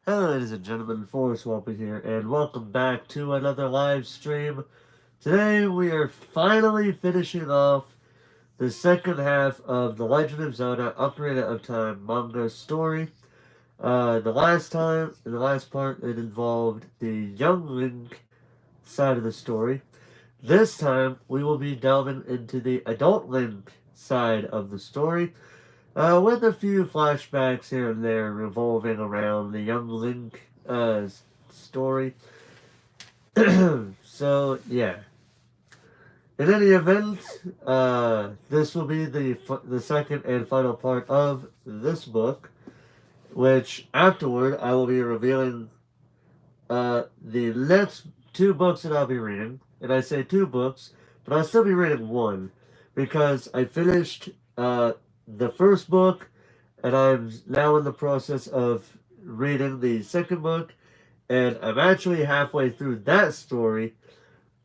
Hello, ladies and gentlemen, Forrest Whopper here, and welcome back to another live stream. Today we are finally finishing off the second half of The Legend of Zelda Ocarina of Time manga story. In the last part, it involved the young Link side of the story. This time, we will be delving into the adult Link side of the story, with a few flashbacks here and there revolving around the young Link story. So, yeah. In any event, this will be the second and final part of this book, which afterward I will be revealing the next two books that I'll be reading. And I say two books, but I'll still be reading one because I finished the first book and I'm now in the process of reading the second book, and I'm actually halfway through that story,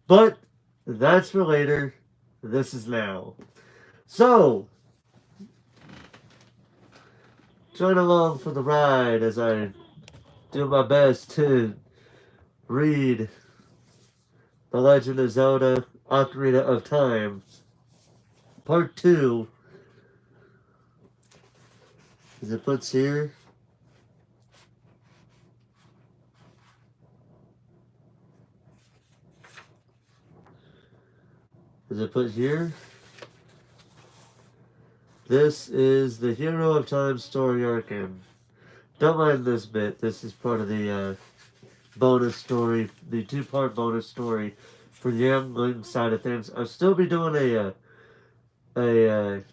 but that's for later. This is now. So, join along for the ride as I do my best to read The Legend of Zelda Ocarina of Time, Part 2. Is it puts here? Is it put here? This is the Hero of Time story arc, and don't mind this bit. This is part of the bonus story, the two-part bonus story for the Young Link side of things. I'll still be doing I'm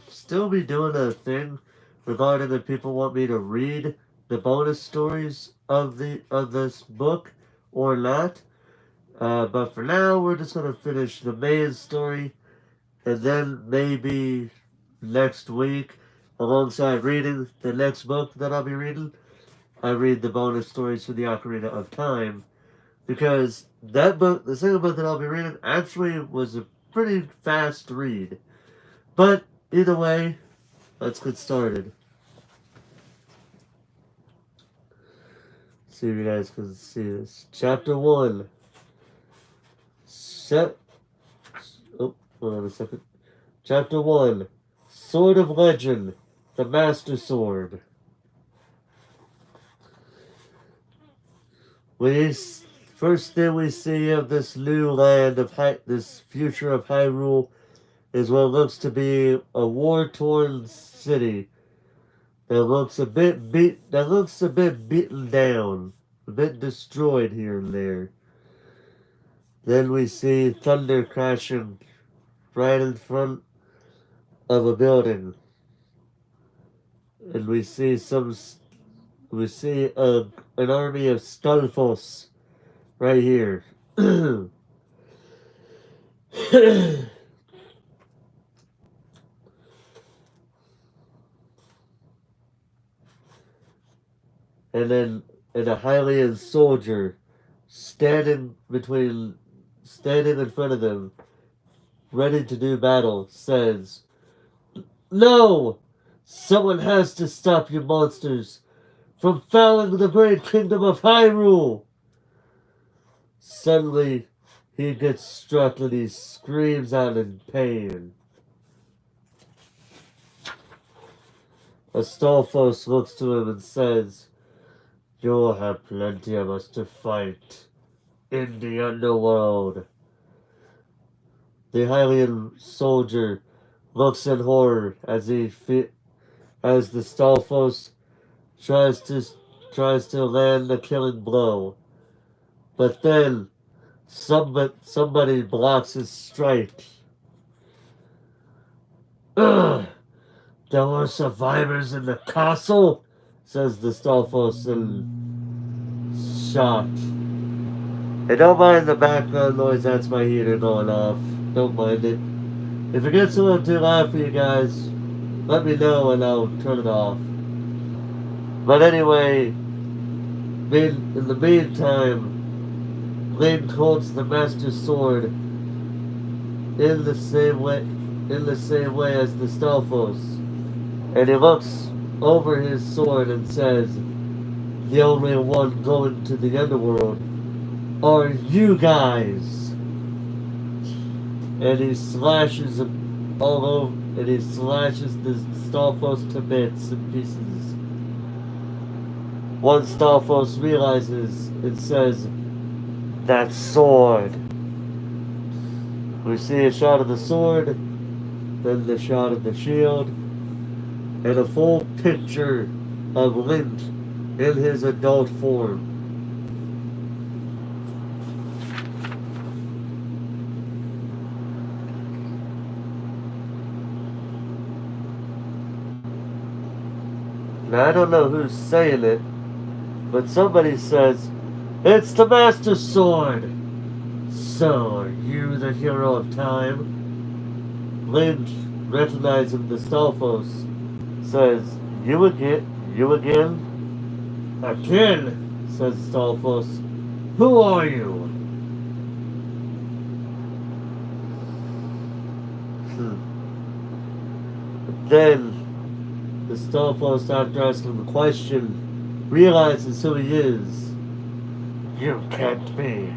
still be doing a thing regarding if people want me to read the bonus stories of this book or not. But for now, we're just gonna finish the main story, and then maybe next week, alongside reading the next book that I'll be reading, I read the bonus stories for the Ocarina of Time, because that book, the second book that I'll be reading, actually was a pretty fast read. But either way, let's get started. See if you guys can see this. Chapter 1. Hold on a second. Chapter 1. Sword of Legend. The Master Sword. First thing we see of this new land of this future of Hyrule is what looks to be a war-torn city that looks a bit beaten down, a bit destroyed here and there. Then we see thunder crashing right in front of a building, and we see an army of Stalfos right here. And then a Hylian soldier standing in front of them, ready to do battle, says, "No! Someone has to stop you monsters from fouling the great kingdom of Hyrule!" Suddenly, he gets struck and he screams out in pain. Astolfos looks to him and says, "You'll have plenty of us to fight in the underworld." The Hylian soldier looks in horror as the Stolfos tries to land a killing blow, but then somebody blocks his strike. "Ugh! There were survivors in the castle," says the Stolfos in shock. Hey, don't mind the background noise, that's my heater going off. Don't mind it. If it gets a little too loud for you guys, let me know and I'll turn it off. But anyway, in the meantime, Link holds the Master Sword in the same way as the Stalfos. And he looks over his sword and says, the only one going to the underworld are you guys. And he slashes him all over, and he slashes the Stalfos to bits and pieces. One Stalfos realizes and says, that sword. We see a shot of the sword, then the shot of the shield, and a full picture of Link in his adult form. Now, I don't know who's saying it, but somebody says, it's the Master Sword! So, are you the hero of time? Lynch, recognizing the Stalfos, says, you again? You again? Again, says Stalfos. Who are you? Then, the Stalfos, after asking the question, realizes who he is. You can't be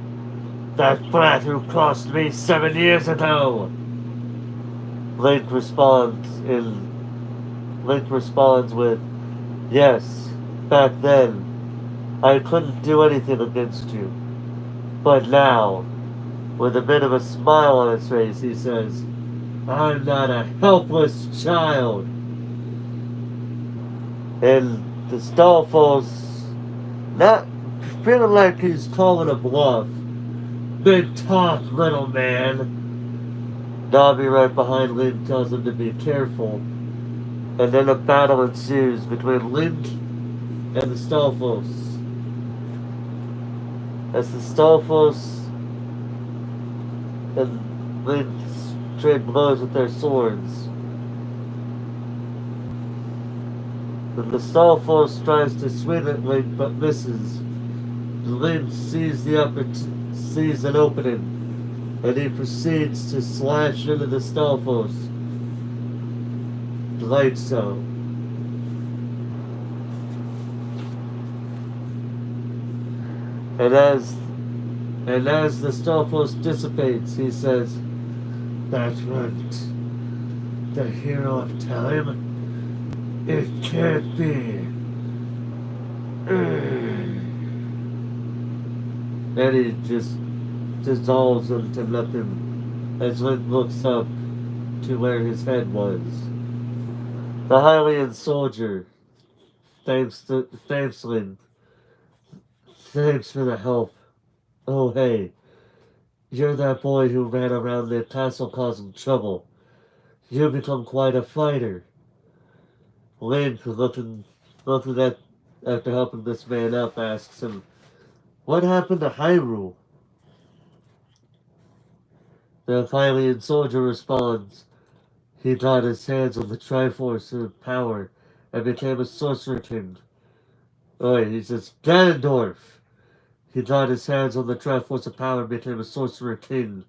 that brat who crossed me 7 years ago! Link responds with, yes, back then, I couldn't do anything against you. But now, with a bit of a smile on his face, he says, I'm not a helpless child. And the Stalfos, not feeling like he's calling a bluff. Big talk, little man. Dobby right behind Link tells him to be careful. And then a battle ensues between Link and the Stalfos. As the Stalfos and Link trade blows with their swords. And the Stalfos tries to swing at Link but misses. Link sees an opening, and he proceeds to slash into the Stalfos. Like so. And as the Stalfos dissipates, he says, that wasn't the hero of time. It can't be. And he just dissolves into nothing as Link looks up to where his head was. The Hylian soldier, thanks Link. Thanks for the help. Oh hey, you're that boy who ran around the castle causing trouble. You've become quite a fighter. Link, looking at after helping this man up, asks him, what happened to Hyrule? The Hylian soldier responds, he got his hands on the Triforce of power and became a sorcerer king. Oh, he says, Ganondorf! He got his hands on the Triforce of power and became a sorcerer king.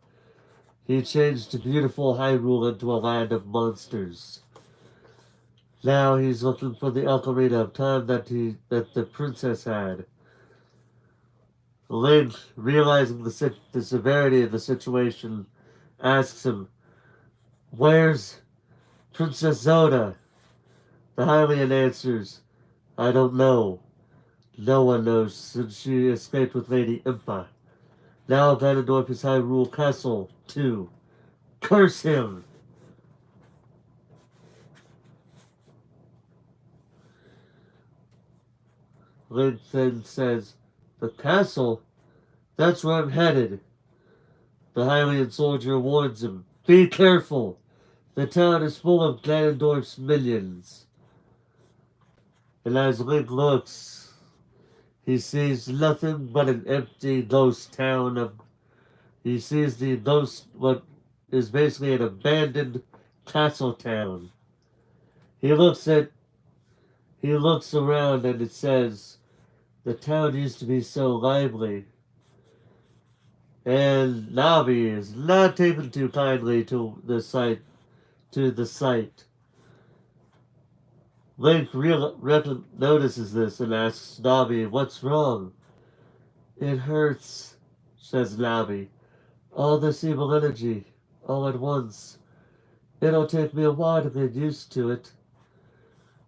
He changed the beautiful Hyrule into a land of monsters. Now he's looking for the Ocarina of Time that the princess had. Link, realizing the severity of the situation, asks him, where's Princess Zelda? The Hylian answers, I don't know. No one knows since she escaped with Lady Impa. Now Ganondorf is Hyrule Castle, too. Curse him! Link then says, the castle? That's where I'm headed. The Hylian soldier warns him, be careful! The town is full of Ganondorf's minions. And as Link looks, he sees nothing but an empty ghost town. He sees the ghost, what is basically an abandoned castle town. He looks around and it says, the town used to be so lively. And Navi is not taken too kindly to the sight. Link notices this and asks Navi, "What's wrong?" "It hurts," says Navi. "All this evil energy, all at once. It'll take me a while to get used to it."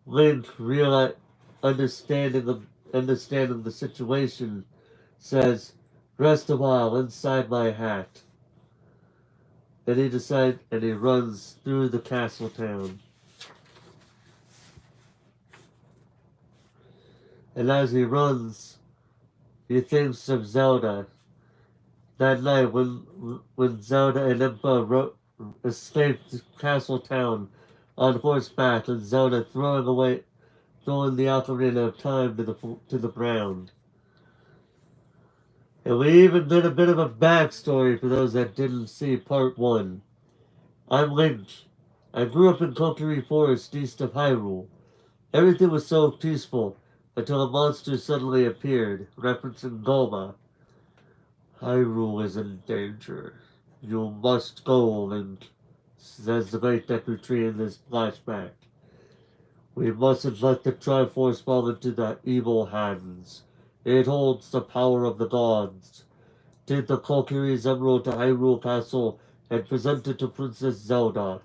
Link, understanding understanding the situation, says, "Rest a while inside my hat." And he runs through the castle town. And as he runs, he thinks of Zelda. That night when Zelda and Impa escaped the castle town on horseback, and Zelda throwing the Ocarina of Time to the ground. And we even did a bit of a backstory for those that didn't see part 1. I'm Link. I grew up in Kokiri Forest east of Hyrule. Everything was so peaceful until a monster suddenly appeared, referencing Goma. "Hyrule is in danger. You must go, Link," says the Great Deku Tree in this flashback. "We mustn't let the Triforce fall into the evil hands. It holds the power of the gods. Take the Kokiri's emerald to Hyrule Castle and present it to Princess Zelda."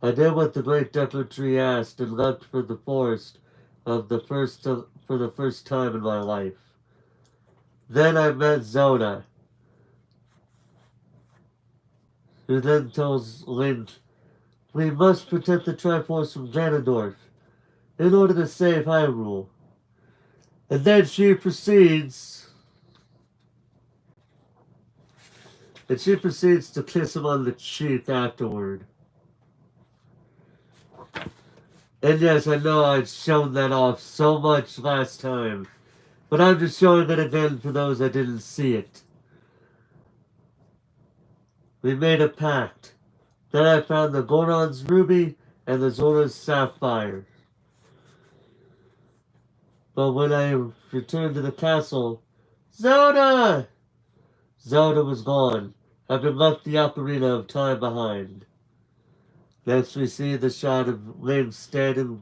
I did what the Great Deku Tree asked and left for the forest for the first time in my life. Then I met Zelda, who then tells Link, "We must protect the Triforce from Ganondorf in order to save Hyrule." And then she proceeds to kiss him on the cheek afterward. And yes, I know I'd shown that off so much last time, but I'm just showing it again for those that didn't see it. We made a pact. Then I found the Goron's ruby and the Zora's sapphire. But when I returned to the castle, Zelda! Zelda was gone, having left the Ocarina of Time behind. Next we see the shot of Link standing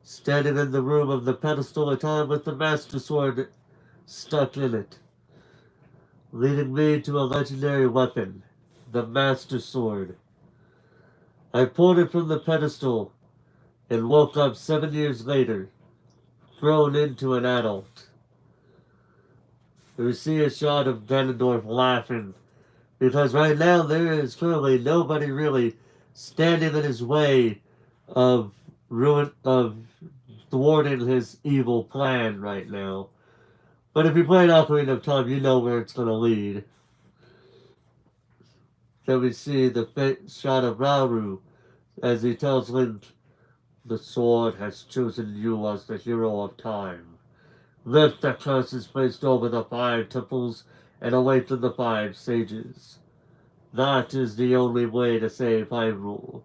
in the room of the pedestal of time with the Master Sword stuck in it, leading me to a legendary weapon, the Master Sword. I pulled it from the pedestal and woke up 7 years later, grown into an adult. We see a shot of Ganondorf laughing, because right now there is currently nobody really standing in his way of of thwarting his evil plan right now. But if you play Ocarina of Time, you know where it's going to lead. Then we see the shot of Rauru as he tells Link, "The sword has chosen you as the hero of time. Lift the curses placed over the 5 temples and awaken the 5 sages. That is the only way to save Hyrule."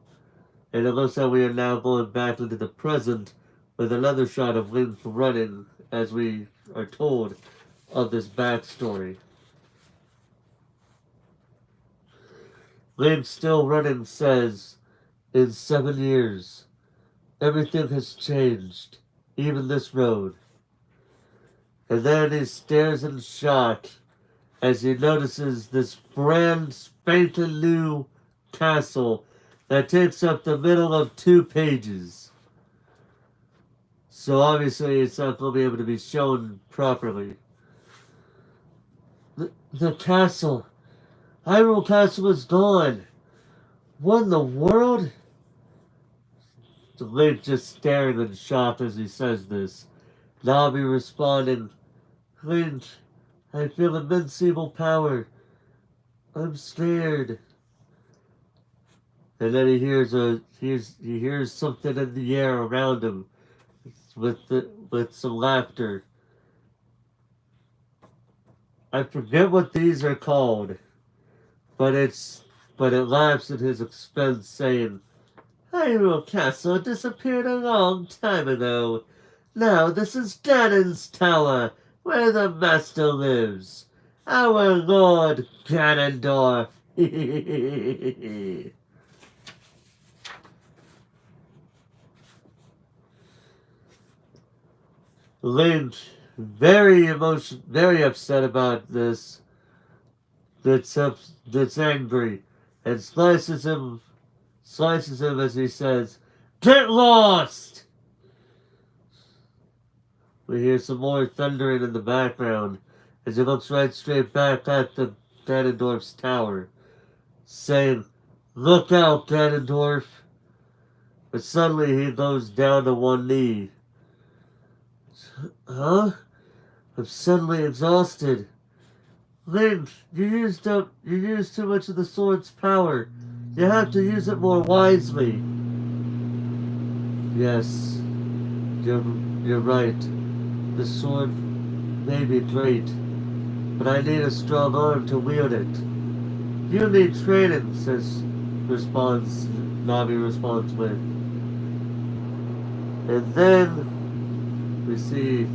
And it looks like we are now going back into the present with another shot of Link running as we are told of this backstory. Link, still running, says, "In 7 years, everything has changed, even this road." And then he stares in shock as he notices this brand spanking new castle that takes up the middle of 2 pages. So obviously it's not going to be able to be shown properly. The castle. Hyrule Castle is gone. What in the world? Link just staring in shock as he says this. Navi responding, "Link, I feel immense evil power. I'm scared." And then he hears something in the air around him with some laughter. I forget what these are called, but it laughs at his expense, saying, "Hyrule Castle disappeared a long time ago. Now this is Ganon's Tower, where the Master lives. Our Lord Ganondorf." Link, very upset about this, that's angry, and slices him as he says, "Get lost!" We hear some more thundering in the background as he looks right straight back at the Ganondorf's tower, saying, "Look out, Ganondorf!" But suddenly he goes down to one knee. Huh? I'm suddenly exhausted. Link, you used too much of the sword's power. You have to use it more wisely. Yes, you're, you're right. The sword may be great, but I need a strong arm to wield it. You need training, responds, Navi responds with. And then we see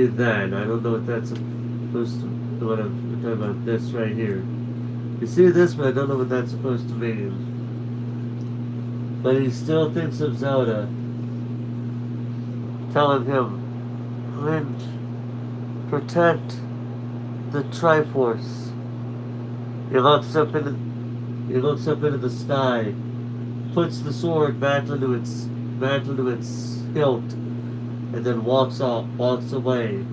that. I don't know what that's supposed to, what I'm talking about this right here. You see this, but I don't know what that's supposed to mean. But he still thinks of Zelda, telling him, Link, protect the Triforce. He looks up into the sky, puts the sword back into its hilt, and then walks away.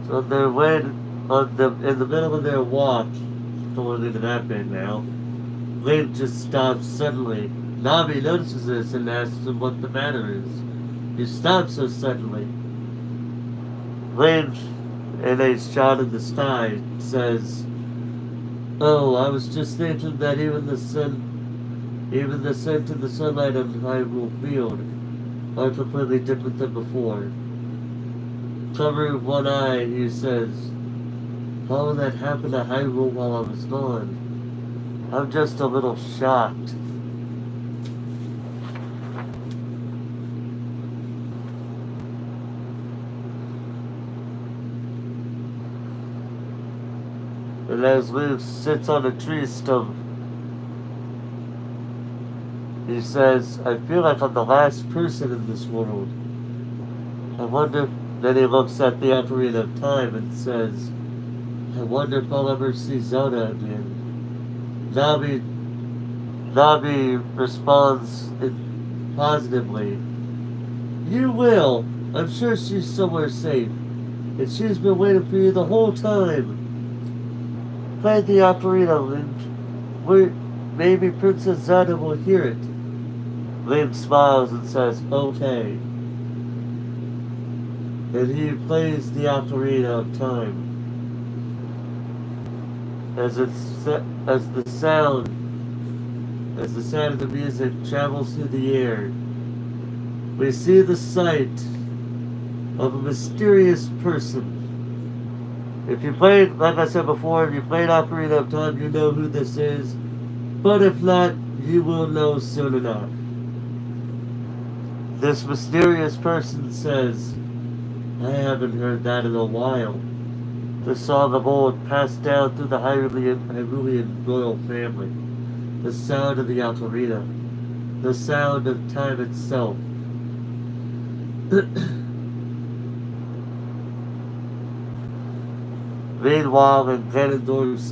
So on their way, in the middle of their walk, going into that bit now, Link just stops suddenly. Navi notices this and asks him what the matter is. He stops so suddenly. Link, in a shot in the sky, says, "Oh, I was just thinking that even the scent and the sunlight on Hyrule Field are completely different than before." Covering one eye, he says, "How would that happen to Hyrule while I was gone? I'm just a little shocked." And as Link sits on a tree stump, he says, "I feel like I'm the last person in this world. I wonder..." Then he looks at the Ocarina of Time and says, "I wonder if I'll ever see Zelda again." Navi responds positively, "You will. I'm sure she's somewhere safe. And she's been waiting for you the whole time. Play the Ocarina, Link. Maybe Princess Zelda will hear it." Link smiles and says, "Okay." And he plays the Ocarina of Time. As the sound of the music travels through the air, we see the sight of a mysterious person. If you played, like I said before, if you played Ocarina of Time, you know who this is. But if not, you will know soon enough. This mysterious person says, "I haven't heard that in a while." The song of old passed down through the Hyrulean royal family. The sound of the Ocarina. The sound of time itself. Meanwhile, in Ganondorf's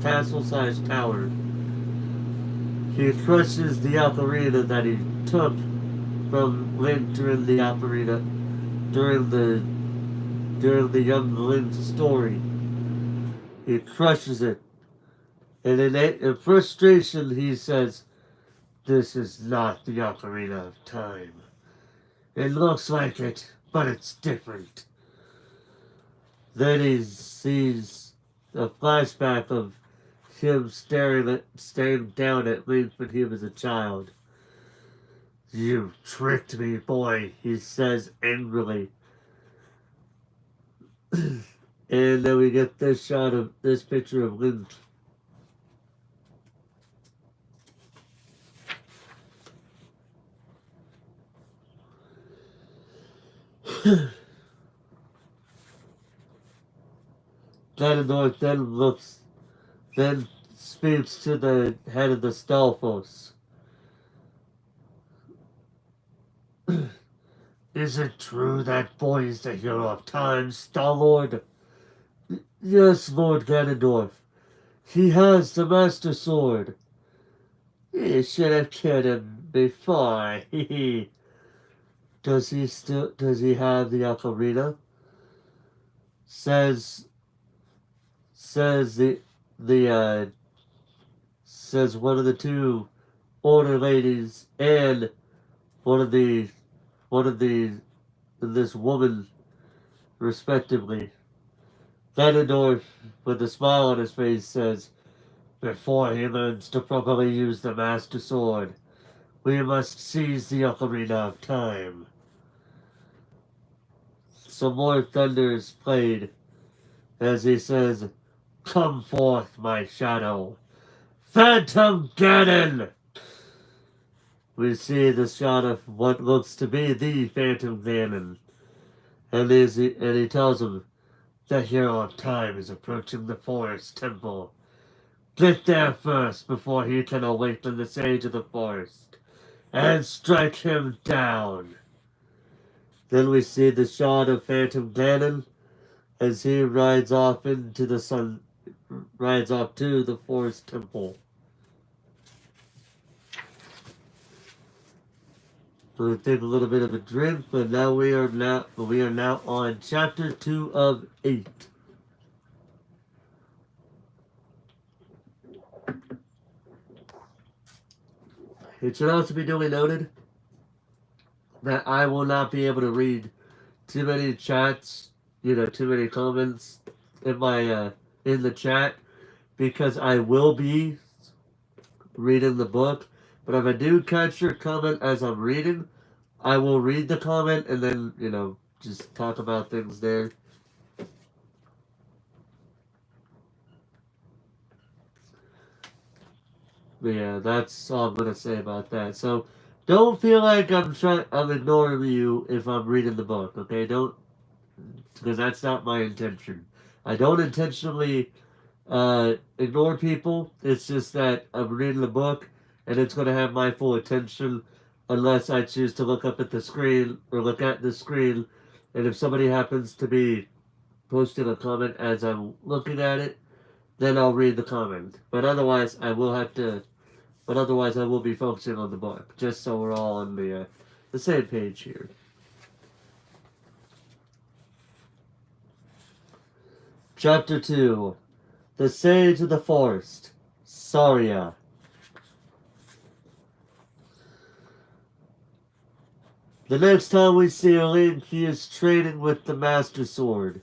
castle-sized tower, he crushes the Ocarina that he took from Link during the Ocarina, during the young Link's story. He crushes it, and in frustration he says, "This is not the Ocarina of Time. It looks like it, but it's different." Then he sees a flashback of him staring down at Link when he was a child. "You tricked me, boy," he says angrily. And then we get this picture of Link. Ganondorf then speaks to the head of the Stalfos. Is it true that boy is the hero of time, Star-Lord? Yes, Lord Ganondorf. He has the Master Sword. You should have killed him before. Does he have the Ocarina? Says says the says one of the two older ladies and one of the one of the this woman respectively. Ganondorf, with a smile on his face, says, "Before he learns to properly use the Master Sword, we must seize the Ocarina of Time." Some more thunder is played as he says, "Come forth, my shadow, Phantom Ganon!" We see the shot of what looks to be the Phantom Ganon, and he tells him, "The hero of time is approaching the forest temple. Get there first before he can awaken the sage of the forest, and strike him down." Then we see the shot of Phantom Ganon as he rides off to the forest temple. We'll take a little bit of a drink, but we are now on chapter 2 of 8. It should also be duly noted that I will not be able to read too many chats, too many comments in the chat, because I will be reading the book. But if I do catch your comment as I'm reading, I will read the comment and then, just talk about things there. But yeah, that's all I'm gonna say about that. So don't feel like I'm ignoring you if I'm reading the book, okay? Don't, because that's not my intention. I don't intentionally ignore people. It's just that I'm reading the book and it's going to have my full attention unless I choose to look up at the screen or look at the screen. And if somebody happens to be posting a comment as I'm looking at it, then I'll read the comment. But otherwise, I will be focusing on the book, just so we're all on the same page here. Chapter 2. The Sage of the Forest, Saria. The next time we see Link, he is training with the Master Sword.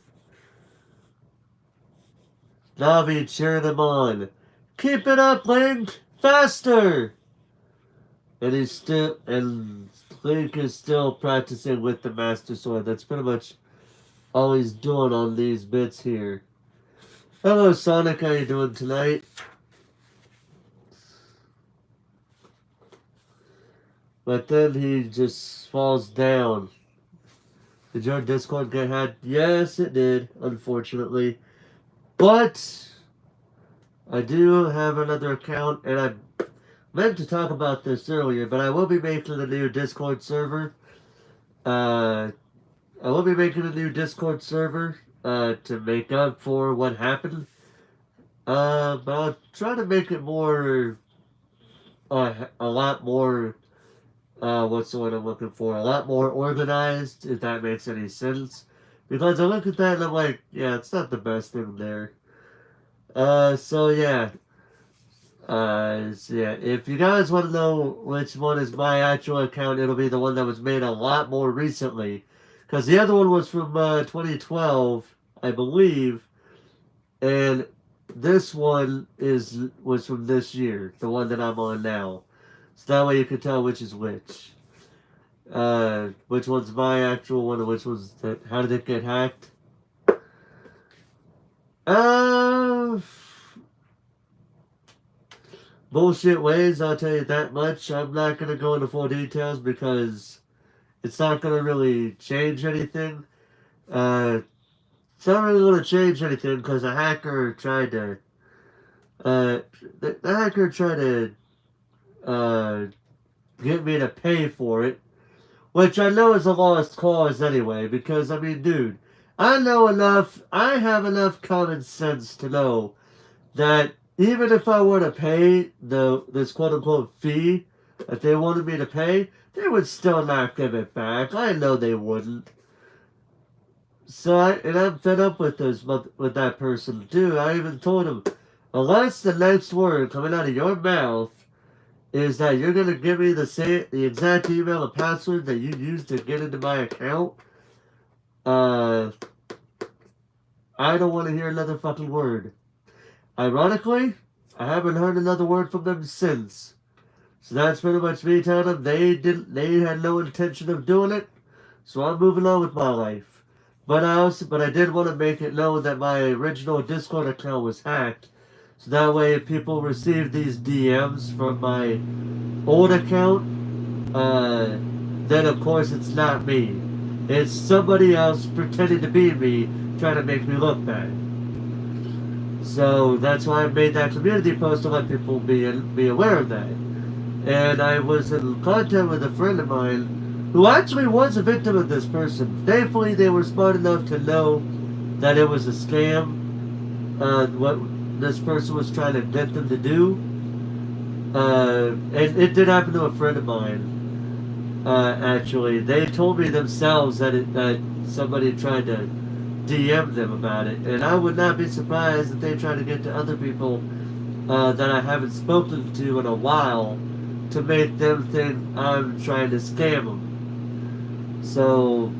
Navi cheering him on. "Keep it up, Link! Faster!" And Link is still practicing with the Master Sword. That's pretty much all he's doing on these bits here. Hello, Sonic. How you doing tonight? But then he just falls down. Did your Discord get hacked? Yes, it did, unfortunately. But I do have another account, and I meant to talk about this earlier, but I will be making a new Discord server. To make up for what happened. But I'll try to make it more, a lot more, what's the word I'm looking for? A lot more organized, if that makes any sense. Because I look at that and I'm like, yeah, it's not the best thing there. So yeah. If you guys want to know which one is my actual account, it'll be the one that was made a lot more recently. Because the other one was from 2012, I believe. And this one was from this year, the one that I'm on now. So that way you can tell which is which. Which one's my actual one and which one's how did it get hacked? Bullshit ways, I'll tell you that much. I'm not going to go into full details because it's not going to really change anything. It's not really going to change anything because a hacker tried to. Uh, the hacker tried to uh, get me to pay for it, which I know is a lost cause anyway. Because I mean, dude, I know enough. I have enough common sense to know that even if I were to pay this quote unquote fee that they wanted me to pay, they would still not give it back. I know they wouldn't. So I'm fed up with with that person too. I even told him, unless the next word coming out of your mouth is that you're gonna give me the exact email and password that you used to get into my account, uh, I don't want to hear another fucking word. Ironically, I haven't heard another word from them since. So that's pretty much me telling them they had no intention of doing it. So I'm moving on with my life. But I did want to make it known that my original Discord account was hacked. So that way if people receive these DMs from my old account, then of course it's not me. It's somebody else pretending to be me, trying to make me look bad. So that's why I made that community post to let people be aware of that. And I was in contact with a friend of mine who actually was a victim of this person. Thankfully, they were smart enough to know that it was a scam, what this person was trying to get them to do. It did happen to a friend of mine, actually. They told me themselves that somebody tried to DM them about it. And I would not be surprised if they try to get to other people that I haven't spoken to in a while to make them think I'm trying to scam them. So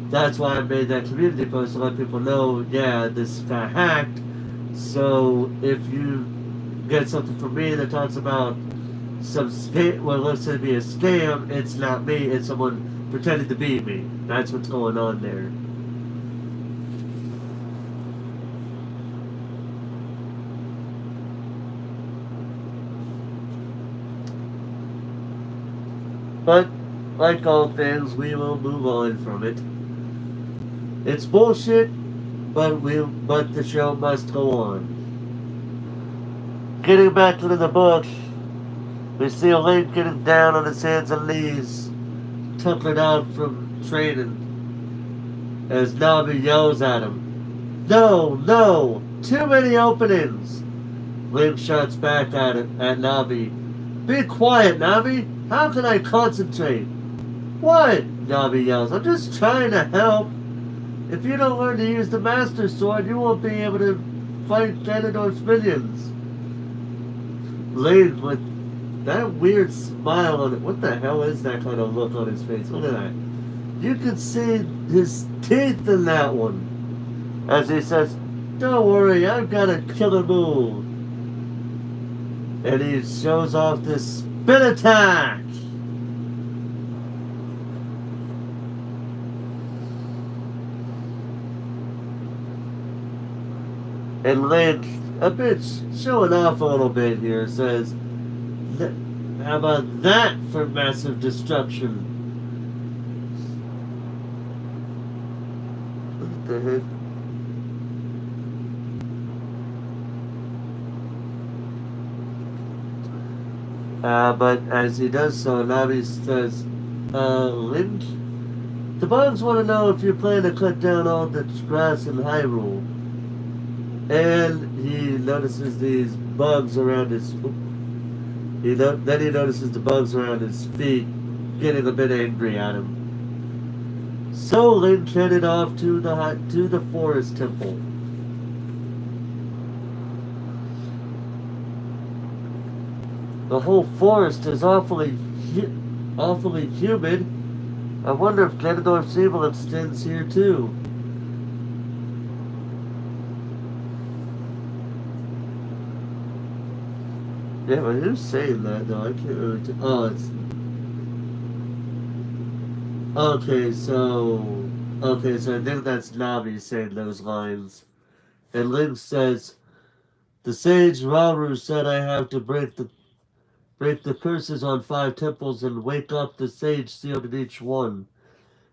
that's why I made that community post to let people know, yeah, this got hacked. So if you get something from me that talks about some scam, well, let's say be a scam, it's not me, it's someone pretending to be me. That's what's going on there. But, like all things, we will move on from it. It's bullshit, but the show must go on. Getting back to the book, we see Link getting down on his hands and knees, tuckered out from training, as Navi yells at him. No, no, too many openings! Link shouts back at Navi. Be quiet, Navi! How can I concentrate? What? Navi yells. I'm just trying to help. If you don't learn to use the Master Sword, you won't be able to fight Ganondorf's minions. Link with that weird smile on it. What the hell is that kind of look on his face? Look at that. You can see his teeth in that one. As he says, don't worry, I've got a killer move. And he shows off this spin attack. And Link, a bit showing off a little bit here, says, how about that for massive destruction? What the heck? But as he does so, Navi says, Link, the bugs want to know if you plan to cut down all the grass in Hyrule. And he notices these bugs around his... Then he notices the bugs around his feet getting a bit angry at him. So Link headed off to the forest temple. The whole forest is awfully humid. I wonder if Ganondorf's evil extends here too. Yeah, but who's saying that though? I can't really oh, it's... Okay, so I think that's Navi saying those lines. And Link says, the sage Rauru said I have to break the curses on 5 temples and wake up the sage sealed in each one.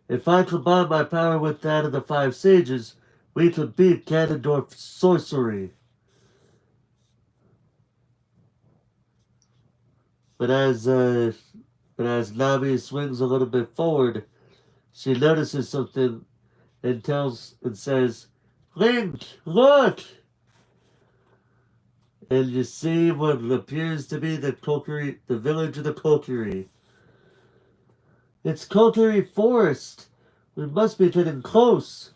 If I combine my power with that of the 5 sages, We could beat Ganondorf's sorcery. But as Navi swings a little bit forward, she notices something and says, "Link, look!" And you see what appears to be the village of the Kokiri. It's Kokiri Forest. We must be getting close.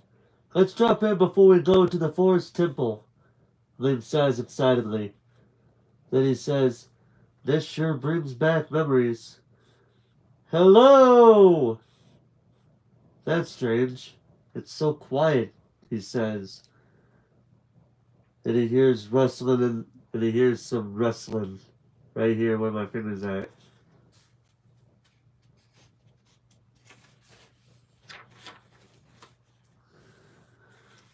Let's drop in before we go to the forest temple, Link says excitedly. Then he says, "This sure brings back memories." Hello! That's strange. It's so quiet, he says. And he hears rustling and he hears some rustling right here where my finger's at.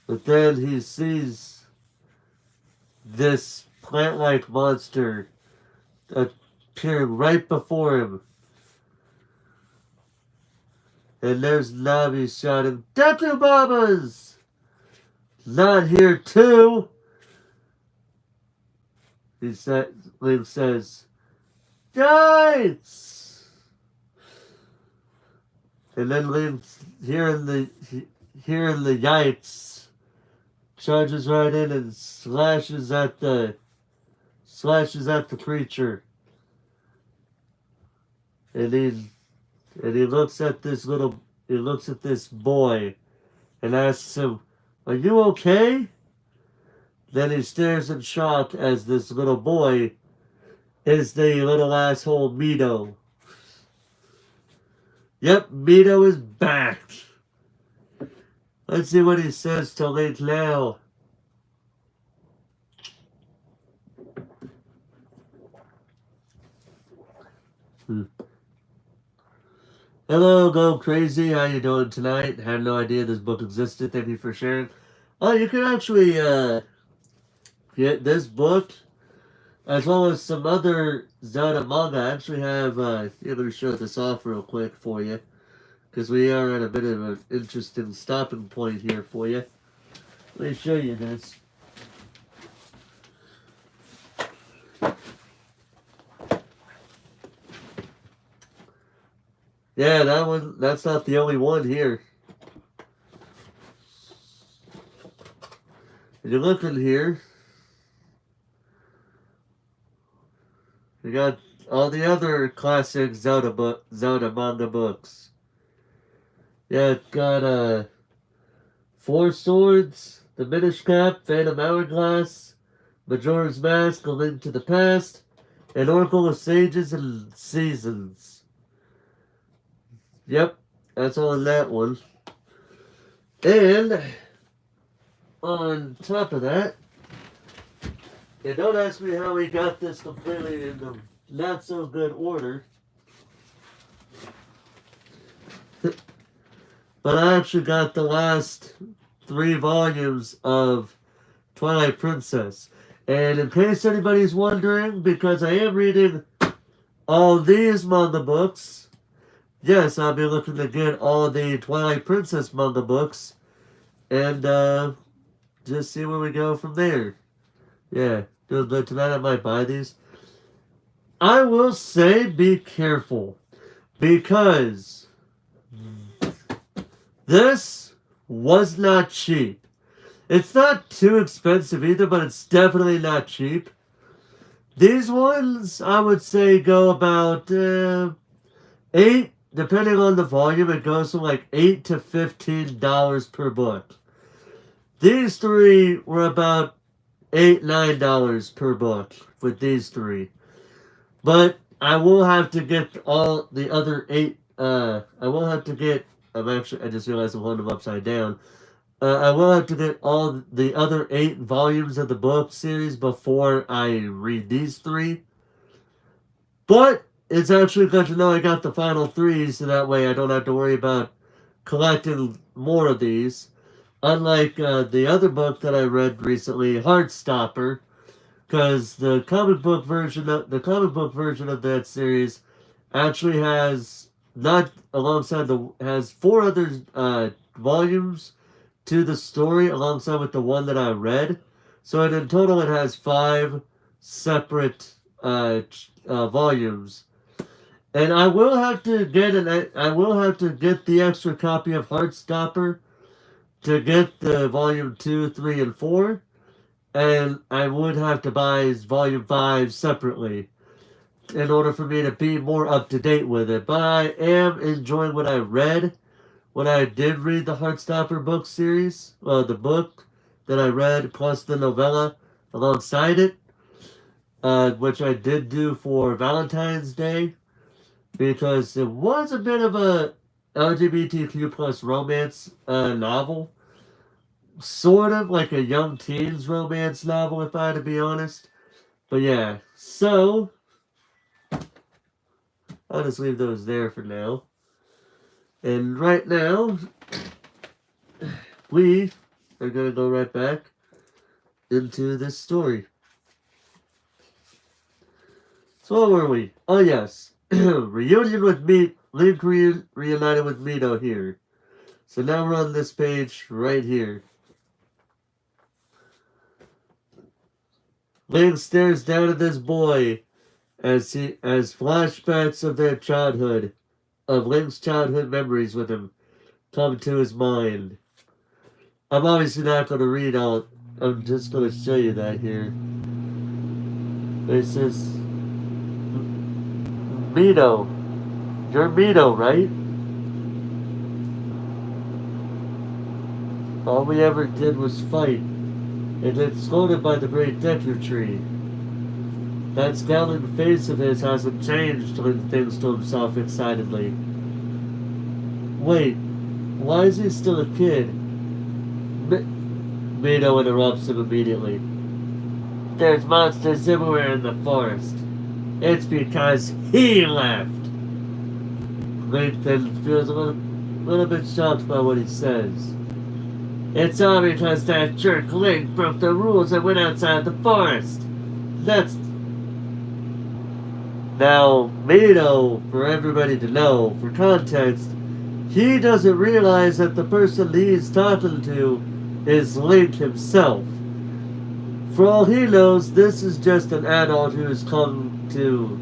But then he sees this plant-like monster appearing right before him. And there's Navi shouting, "Tattoo Bombas! Not here too!" Link says, "Yikes!" And then Link, hearing the yikes, charges right in and slashes at the creature. And he looks at this boy and asks him, "Are you okay?" Then he stares in shock as this little boy is the little asshole Mito. Yep, Mito is back. Let's see what he says to Link now. Hello, Go Crazy. How you doing tonight? Had no idea this book existed. Thank you for sharing. Oh, you can actually get this book as well as some other Zelda manga. I actually have. Let me show this off real quick for you, because we are at a bit of an interesting stopping point here for you. Let me show you this. Yeah, that's not the only one here. If you look in here, we got all the other classic Zelda manga books. Yeah, it got Four Swords, The Minish Cap, Phantom Hourglass, Majora's Mask, A Link to the Past, and Oracle of Sages and Seasons. Yep, that's all in that one. And on top of that, and don't ask me how we got this completely in the not so good order, but I actually got the last 3 volumes of Twilight Princess. And in case anybody's wondering, because I am reading all these manga books, yes, I'll be looking to get all the Twilight Princess manga books and just see where we go from there. Yeah, tonight I might buy these. I will say be careful, because this was not cheap. It's not too expensive either, but it's definitely not cheap. These ones, I would say, go about 8, depending on the volume, it goes from like $8 to $15 per book. These 3 were about $8, $9 per book with these 3. But I will have to get all the other 8. I will have to get. I just realized I'm holding them upside down. I will have to get all the other 8 volumes of the book series before I read these 3. But it's actually good to know I got the final 3, so that way I don't have to worry about collecting more of these. Unlike the other book that I read recently, Heartstopper, because the comic book version of that series actually has has 4 other volumes to the story alongside with the one that I read. So in total, it has 5 separate volumes. And I will have to get the extra copy of Heartstopper to get the volume 2, 3, and 4. And I would have to buy volume 5 separately in order for me to be more up to date with it. But I am enjoying what I read when I did read the Heartstopper book series, the book that I read plus the novella alongside it, which I did do for Valentine's Day because it was a bit of a LGBTQ plus romance novel, sort of like a young teens romance novel, if I had to be honest. But yeah, so I'll just leave those there for now. And right now, we are going to go right back into this story. So where were we? Oh yes, reunion with Link reunited with Mito here. So now we're on this page right here. Link stares down at this boy as flashbacks of their childhood, of Link's childhood memories with him, come to his mind. I'm obviously not going to read out. I'm just going to show you that here. It says, Mito. You're Mito, right? All we ever did was fight, and then scolded by the great Deku Tree. That scowling face of his hasn't changed, Link thinks to himself excitedly. Wait, why is he still a kid? Mito interrupts him immediately. There's monsters everywhere in the forest. It's because he left. Link then feels a little bit shocked by what he says. It's all because that jerk Link broke the rules and went outside the forest. That's... Now, Mito, for everybody to know, for context, he doesn't realize that the person he's talking to is Link himself. For all he knows, this is just an adult who's come to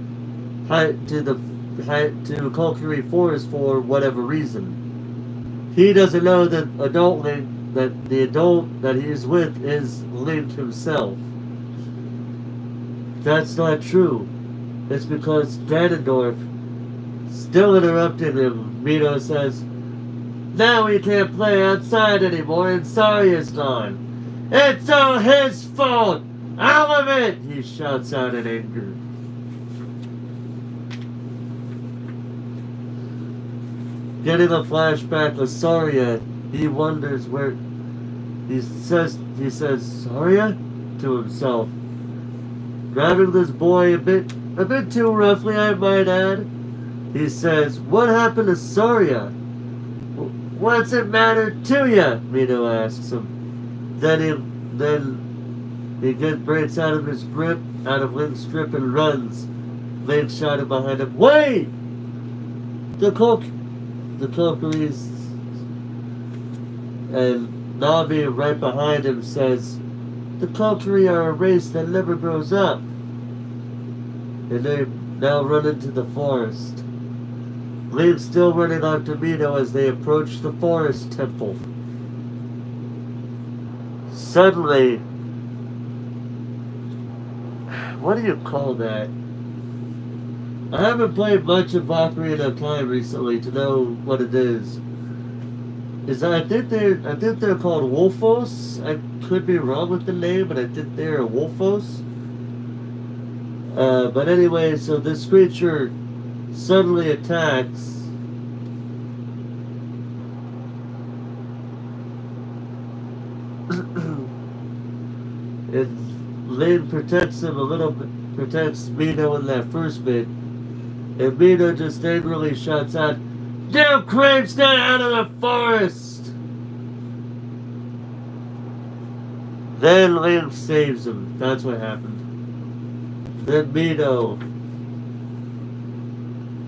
Kokiri Forest for whatever reason. He doesn't know that the adult that he's with is Link himself. That's not true. It's because Ganondorf still interrupted him. Mito says, now we can't play outside anymore and Saria's gone. It's all his fault! All of it! He shouts out in anger. Getting a flashback of Saria, he wonders where... He says, Saria? To himself. Grabbing this boy a bit too roughly, I might add. He says, what happened to Saria? What's it matter to ya? Mito asks him. Then he breaks out of his grip, out of Link's grip, and runs. Link shouted behind him, wait! The Kokiris and Navi right behind him says, the Kokiri are a race that never grows up. And they now run into the forest. Link's still running after Mito as they approach the forest temple. Suddenly, what do you call that? I haven't played much of Ocarina of Time recently to know what it is. I think they're called Wolfos. I could be wrong with the name, but I think they're Wolfos. But anyway, so this creature suddenly attacks. And Link protects him a little bit, protects Mito in that first bit. And Mito just angrily shouts out, damn Crave's got out of the forest! Then Link saves him. That's what happened. Then Mito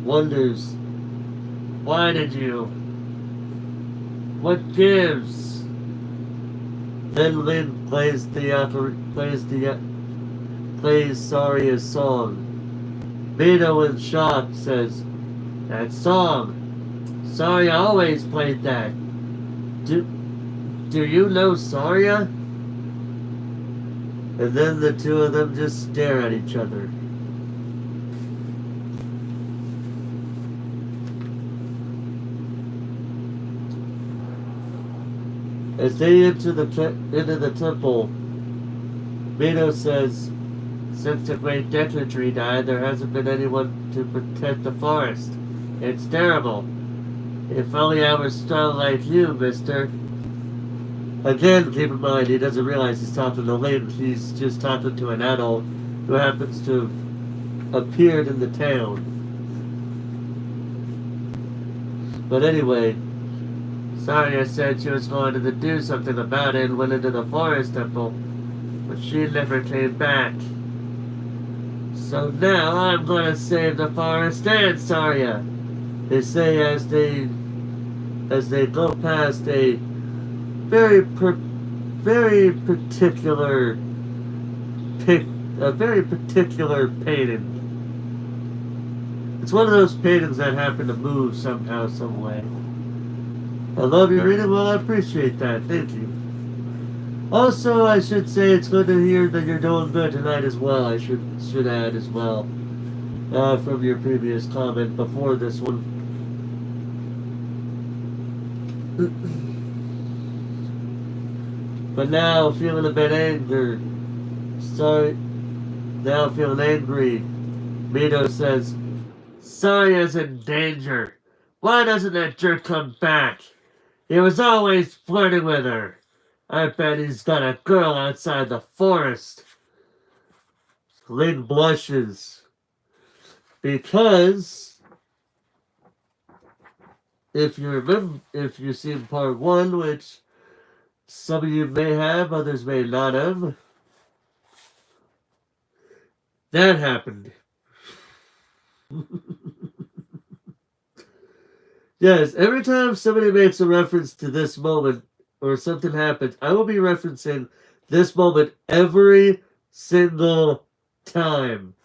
wonders, why did you? What gives? Then Lynn plays Saria's song. Mito in shock says, "That song. Saria always played that. Do do you know Saria?" And then the two of them just stare at each other. As they enter into the temple, Mito says, "Since the great Deku Tree died, there hasn't been anyone to protect the forest. It's terrible. If only I were strong like you, mister." Again, keep in mind, he doesn't realize he's talking to Link. He's just talking to an adult who happens to have appeared in the town. But anyway, Saria said she was going to do something about it and went into the forest temple, but she never came back. "So now I'm going to save the forest and Saria," they say as they go past a very particular a very particular painting. It's one of those paintings that happen to move somehow, some way. I love your reading. Well, I appreciate that. Thank you. Also, I should say it's good to hear that you're doing good tonight as well. I should add as well from your previous comment before this one. But now feeling a bit angry. Sorry. Now feeling angry. Mito says, "Saria's in danger. Why doesn't that jerk come back? He was always flirting with her. I bet he's got a girl outside the forest." Lynn blushes. Because if you've seen part 1, which some of you may have, others may not have, that happened. Yes, every time somebody makes a reference to this moment or something happens, I will be referencing this moment every single time.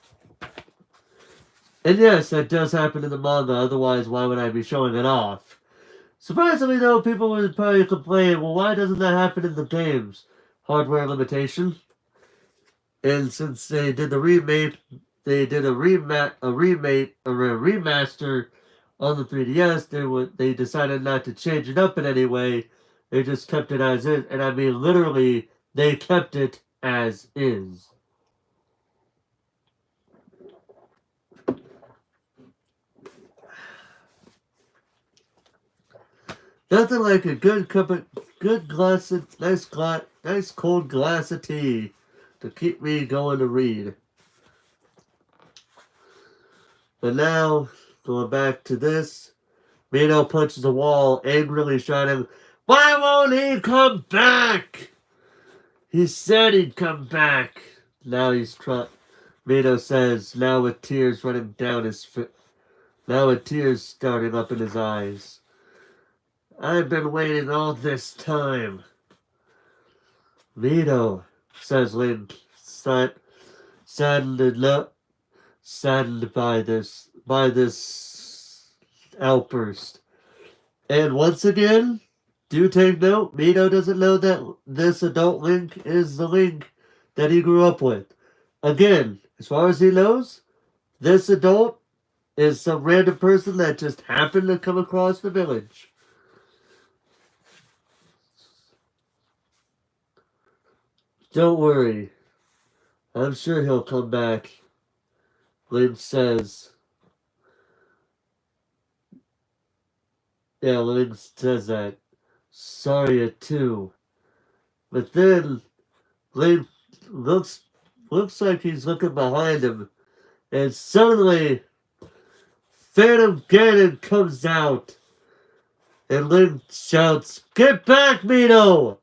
And yes, that does happen in the manga, otherwise why would I be showing it off? Surprisingly though, people would probably complain, well, why doesn't that happen in the games? Hardware limitation. And since they did the remake, they did a remaster on the 3DS, they decided not to change it up in any way. They just kept it as is. And I mean literally, they kept it as is. Nothing like a good nice cold glass of tea to keep me going to read. But now, going back to this, Mito punches a wall, angrily shouting, "Why won't he come back? He said he'd come back." Now Mito says, now with tears running down now with tears starting up in his eyes. "I've been waiting all this time." "Mito," says Link, saddened by this outburst. And once again, do take note, Mito doesn't know that this adult Link is the Link that he grew up with. Again, as far as he knows, this adult is some random person that just happened to come across the village. "Don't worry. I'm sure he'll come back," Lynch says. Yeah, Lynch says that. Saria too. But then Lynch looks like he's looking behind him, and suddenly Phantom Ganon comes out, and Lynch shouts, "Get back, Mito!"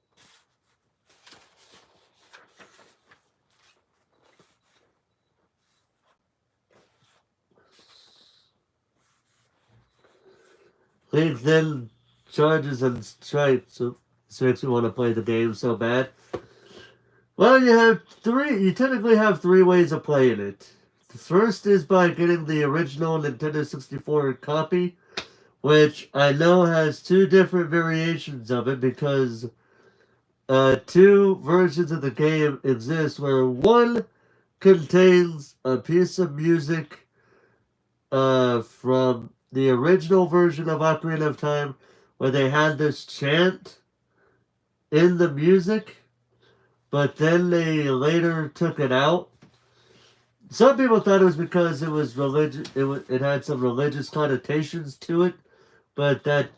Link then charges and strikes him. This makes me want to play the game so bad. Well, you technically have three ways of playing it. The first is by getting the original Nintendo 64 copy, which I know has two different variations of it because two versions of the game exist where one contains a piece of music from the original version of Ocarina of Time where they had this chant in the music, but then they later took it out. Some people thought it was because it was religious. It had some religious connotations to it, but that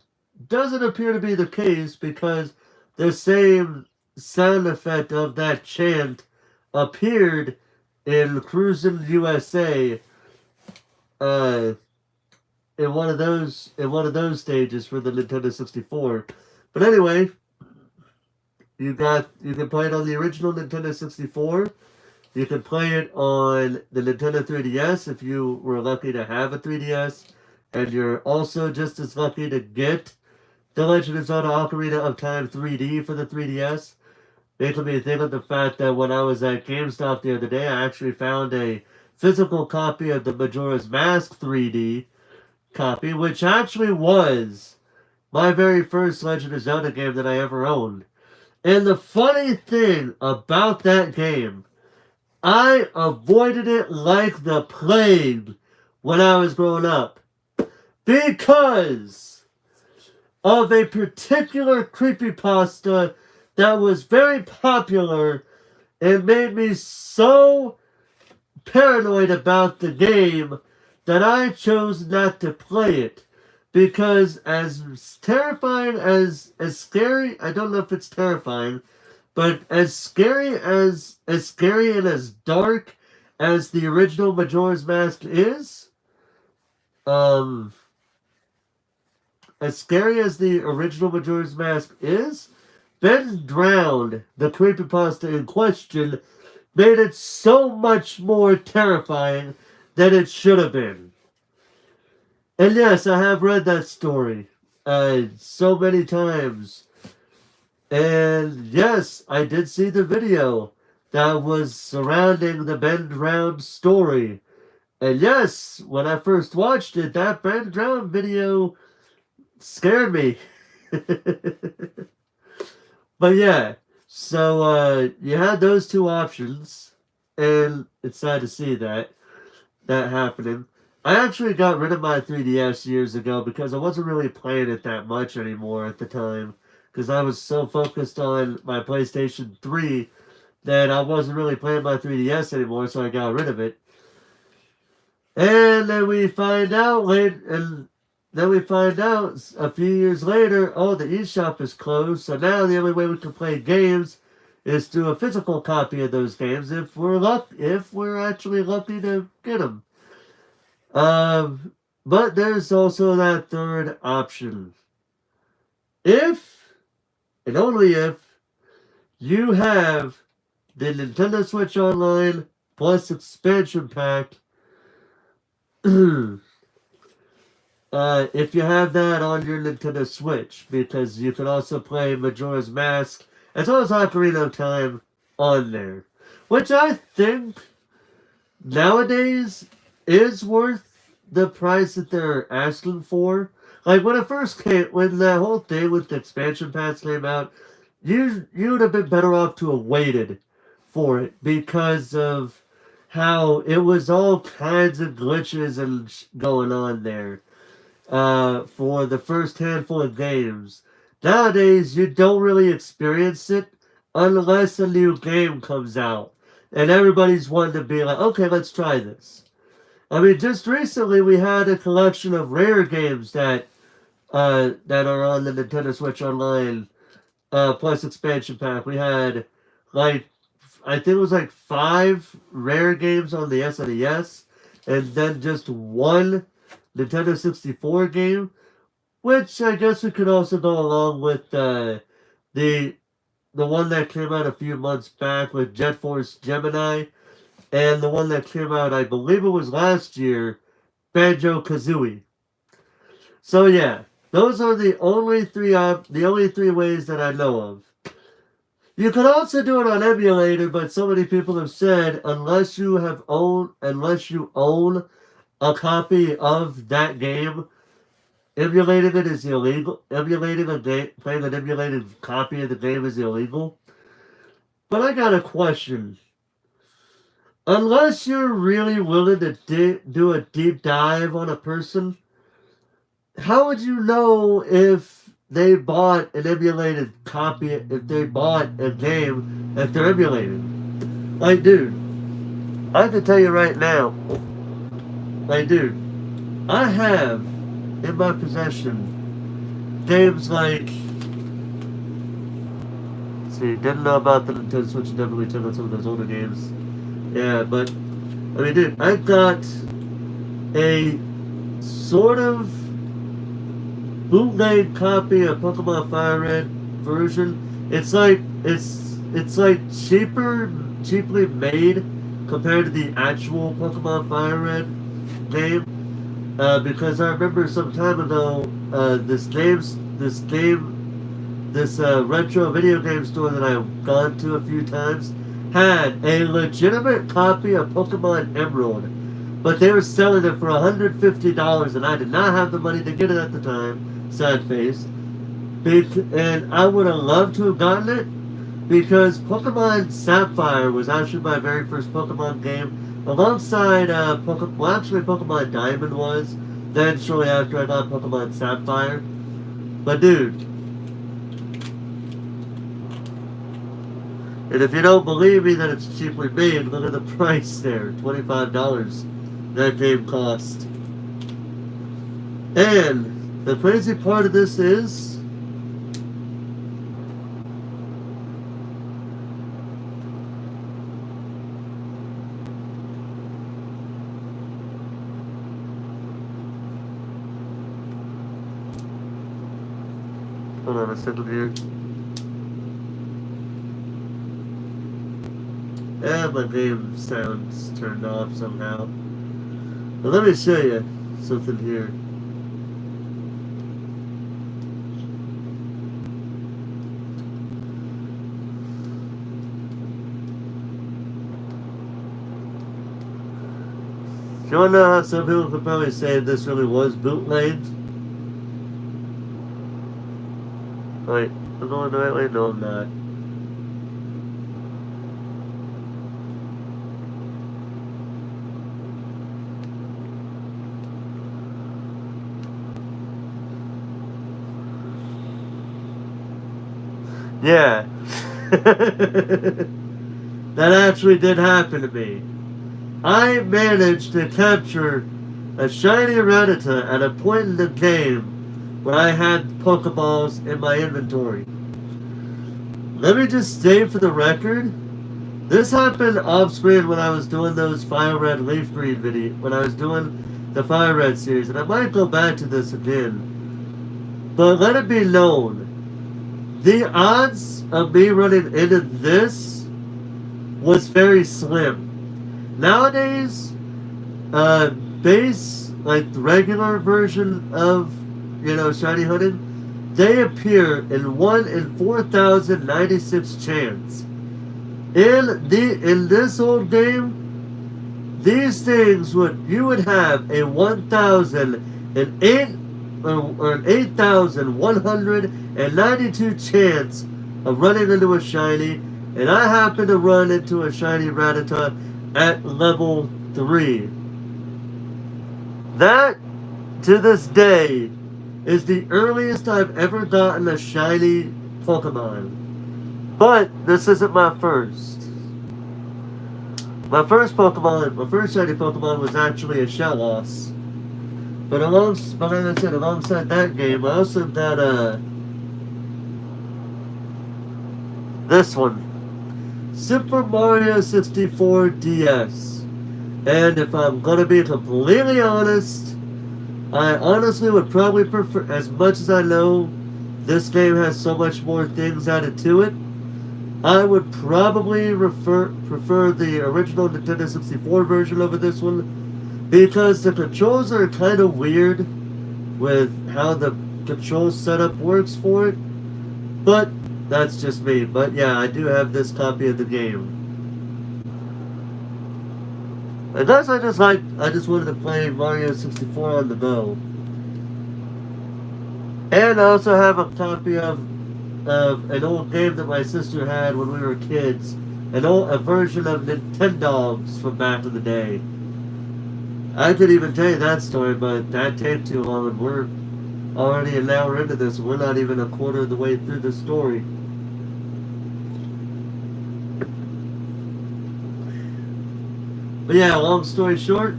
doesn't appear to be the case because the same sound effect of that chant appeared in Cruisin' USA uh, in one of those stages for the Nintendo 64. But anyway, you can play it on the original Nintendo 64. You can play it on the Nintendo 3DS if you were lucky to have a 3DS, and you're also just as lucky to get The Legend of Zelda Ocarina of Time 3D for the 3DS. Making me think of the fact that when I was at GameStop the other day, I actually found a physical copy of the Majora's Mask 3D copy, which actually was my very first Legend of Zelda game that I ever owned. And the funny thing about that game, I avoided it like the plague when I was growing up because of a particular creepypasta that was very popular and made me so paranoid about the game that I chose not to play it. Because as terrifying as scary, I don't know if it's terrifying, but as scary and as dark as the original Majora's Mask is, um, as scary as the original Majora's Mask is, Ben Drowned, the creepypasta in question, made it so much more terrifying than it should have been. And yes, I have read that story so many times. And yes, I did see the video that was surrounding the Ben Drowned story. And yes, when I first watched it, that Ben Drowned video scared me. But yeah, so you had those two options, and it's sad to see that happening. I actually got rid of my 3DS years ago because I wasn't really playing it that much anymore at the time. Because I was so focused on my PlayStation 3 that I wasn't really playing my 3DS anymore, so I got rid of it. And then we find out a few years later, oh, the eShop is closed, so now the only way we can play games is through a physical copy of those games if we're actually lucky to get them. But there's also that third option. If, and only if, you have the Nintendo Switch Online plus expansion pack, if you have that on your Nintendo Switch, because you can also play Majora's Mask as well as Ocarina of Time on there. Which I think nowadays is worth the price that they're asking for. Like when that whole thing with the expansion pass came out, you'd have been better off to have waited for it because of how it was all kinds of glitches and going on there for the first handful of games. Nowadays, you don't really experience it unless a new game comes out. And everybody's wanting to be like, okay, let's try this. I mean, just recently we had a collection of rare games that are on the Nintendo Switch Online plus expansion pack. We had I think it was 5 rare games on the SNES, and then just one Nintendo 64 game, which I guess we could also go along with the one that came out a few months back with Jet Force Gemini, and the one that came out, I believe it was last year, Banjo Kazooie. So yeah, Those are the only three ways that I know of. You could also do it on emulator, but so many people have said unless you own a copy of that game, emulating it is illegal. Emulating a game, playing an emulated copy of the game is illegal. But I got a question. Unless you're really willing to do a deep dive on a person, how would you know if they bought an emulated copy, if they bought a game that they're emulating? Like, dude, I can tell you right now, like, dude, I have in my possession games like, see, didn't know about the Nintendo Switch, definitely took on some of those older games. Yeah, but, I mean, dude, I got a sort of bootleg copy of Pokemon Fire Red version. It's like cheaply made compared to the actual Pokemon Fire Red game. Because I remember some time ago, this retro video game store that I've gone to a few times had a legitimate copy of Pokemon Emerald, but they were selling it for $150, and I did not have the money to get it at the time. Sad face. And I would have loved to have gotten it because Pokemon Sapphire was actually my very first Pokemon game, alongside Pokemon Diamond was. Then shortly after I got Pokemon Sapphire. But dude, and if you don't believe me that it's cheaply made, look at the price there. $25 that game cost. And the crazy part of this is, hold on a second here. And my game sounds turned off somehow. But let me show you something here. You wanna know how some people could probably say this really was bootlegged? Wait, I'm going the right way? No, I'm not. Yeah. That actually did happen to me. I managed to capture a shiny Rattata at a point in the game when I had Pokeballs in my inventory. Let me just state for the record, this happened off screen when I was doing those Fire Red Leaf Green video, when I was doing the Fire Red series, and I might go back to this again. But let it be known, the odds of me running into this was very slim. Nowadays, base, like the regular version of, shiny hunting, they appear in 1 in 4,096 chance. In this old game, these things you would have a 1,008 or an 8,192 chance of running into a shiny, and I happen to run into a shiny Rattata at level 3. That, to this day, is the earliest I've ever gotten a shiny Pokemon. But this isn't my first. My first shiny Pokemon was actually a Shellos. But like I said, alongside that game, I also got this one. Super Mario 64 DS. And if I'm gonna be completely honest, I honestly would probably prefer, as much as I know this game has so much more things added to it, I would probably prefer the original Nintendo 64 version over this one, because the controls are kind of weird with how the control setup works for it. But that's just me. But yeah, I do have this copy of the game. And that's I just wanted to play Mario 64 on the go. And I also have a copy of an old game that my sister had when we were kids. A version of Nintendogs from back in the day. I could even tell you that story, but that take too long, and we're already an hour into this. We're not even a quarter of the way through the story. But yeah, long story short,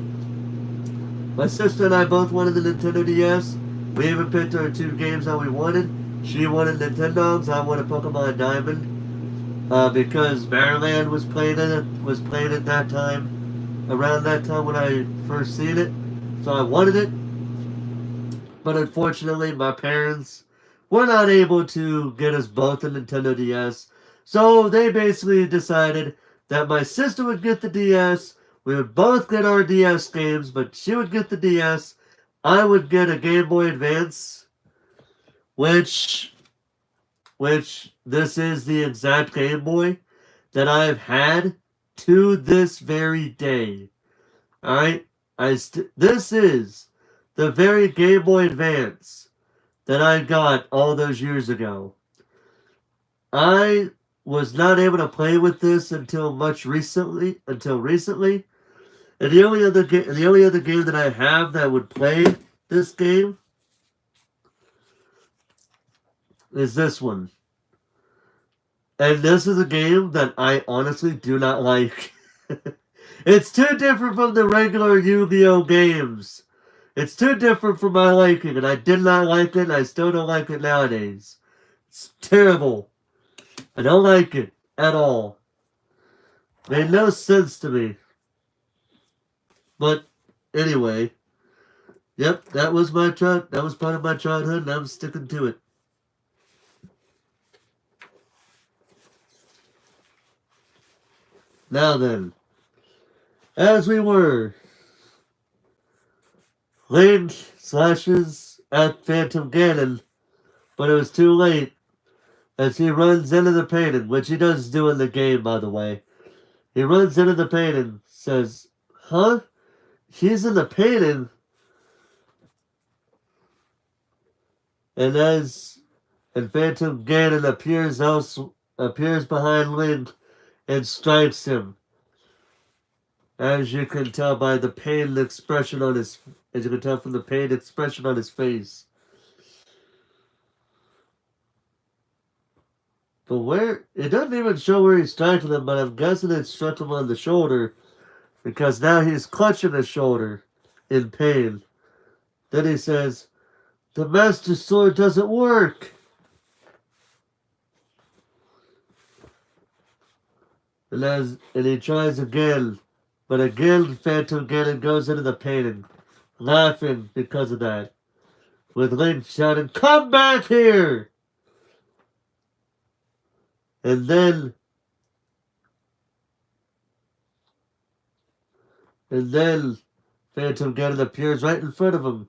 my sister and I both wanted the Nintendo DS. We even picked our two games that we wanted. She wanted Nintendogs, I wanted Pokemon Diamond. Because Maryland was playing at that time, around that time when I first seen it. So I wanted it. But unfortunately, my parents were not able to get us both a Nintendo DS. So they basically decided that my sister would get the DS. We would both get our DS games, but she would get the DS. I would get a Game Boy Advance, which this is the exact Game Boy that I've had to this very day. Alright? This is the very Game Boy Advance that I got all those years ago. I was not able to play with this until recently. And the only other game that I have that would play this game is this one. And this is a game that I honestly do not like. It's too different from the regular Yu-Gi-Oh games. It's too different for my liking, and I did not like it, and I still don't like it nowadays. It's terrible. I don't like it at all. Made no sense to me. But anyway, yep, that was part of my childhood, and I'm sticking to it. Now then, as we were, Link slashes at Phantom Ganon, but it was too late as he runs into the painting, which he does do in the game, by the way. He runs into the painting, says, "Huh? He's in the painting?" And Phantom Ganon appears behind Link and strikes him. As you can tell by the pained expression on his, as you can tell from the pained expression on his face. But it doesn't even show where he's striking him, but I'm guessing it struck him on the shoulder because now he's clutching his shoulder in pain. Then he says, "The Master Sword doesn't work." And he tries again. But again, Phantom Ganon goes into the painting, laughing because of that. With Link shouting, "Come back here!" And then Phantom Ganon appears right in front of him.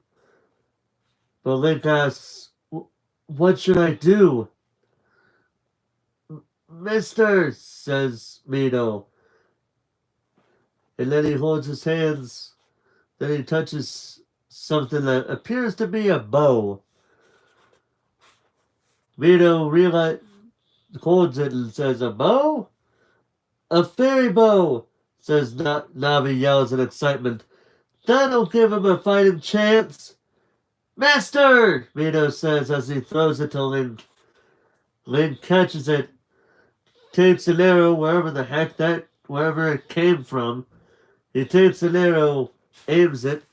But Link asks, "What should I do?" "Mister," says Mito. And then he holds his hands. Then he touches something that appears to be a bow. Mito holds it and says, "A bow? A fairy bow," says Navi, yells in excitement. "That'll give him a fighting chance." "Master!" Mito says as he throws it to Link. Link catches it, takes an arrow wherever it came from. He takes an arrow, aims it.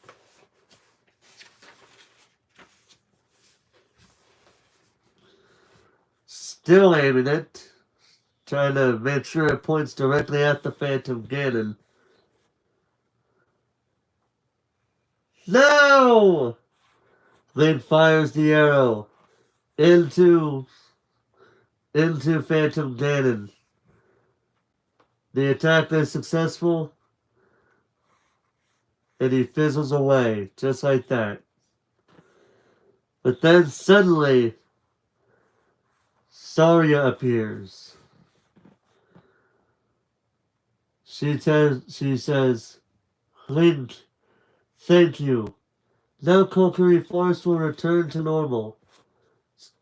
Still aiming it, trying to make sure it points directly at the Phantom Ganon. No! Link fires the arrow into Phantom Ganon. The attack is successful, and he fizzles away, just like that. But then suddenly, Saria appears. She says, Link, thank you. Now Kokiri Forest will return to normal.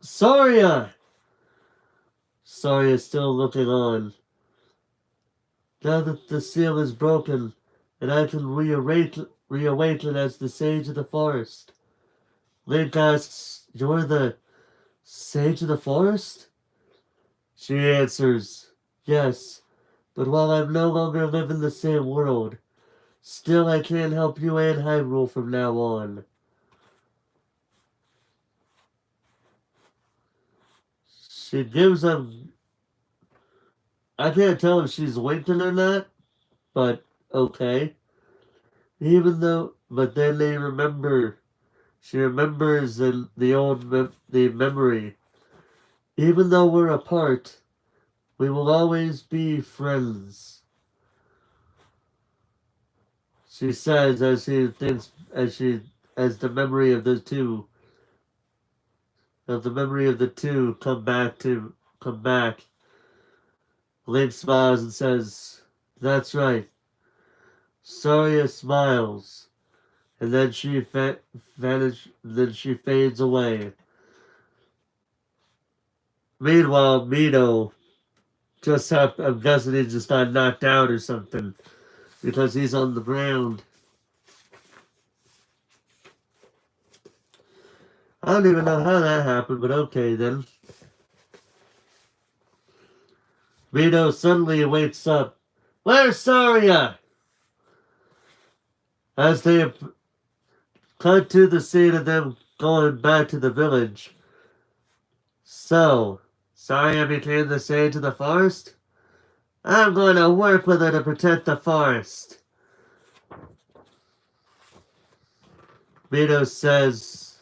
Saria! Saria is still looking on. Now that the seal is broken, and I can reawaken as the Sage of the Forest. Link asks, You're the Sage of the Forest? She answers, Yes, but while I no longer live in the same world, still I can help you and Hyrule from now on. She gives them... I can't tell if she's winking or not, but okay. But then they remember. She remembers the memory. Even though we're apart, we will always be friends. She says as she thinks as the memory of the two come back. Link smiles and says, "That's right." Saria smiles, and then she fades away. Meanwhile, Mito I'm guessing he just got knocked out or something because he's on the ground. I don't even know how that happened, but okay then. Mito suddenly wakes up. Where's Saria? As they cut to the scene of them going back to the village. So, Saria became the Sage of the Forest? I'm going to work with her to protect the forest. Mito says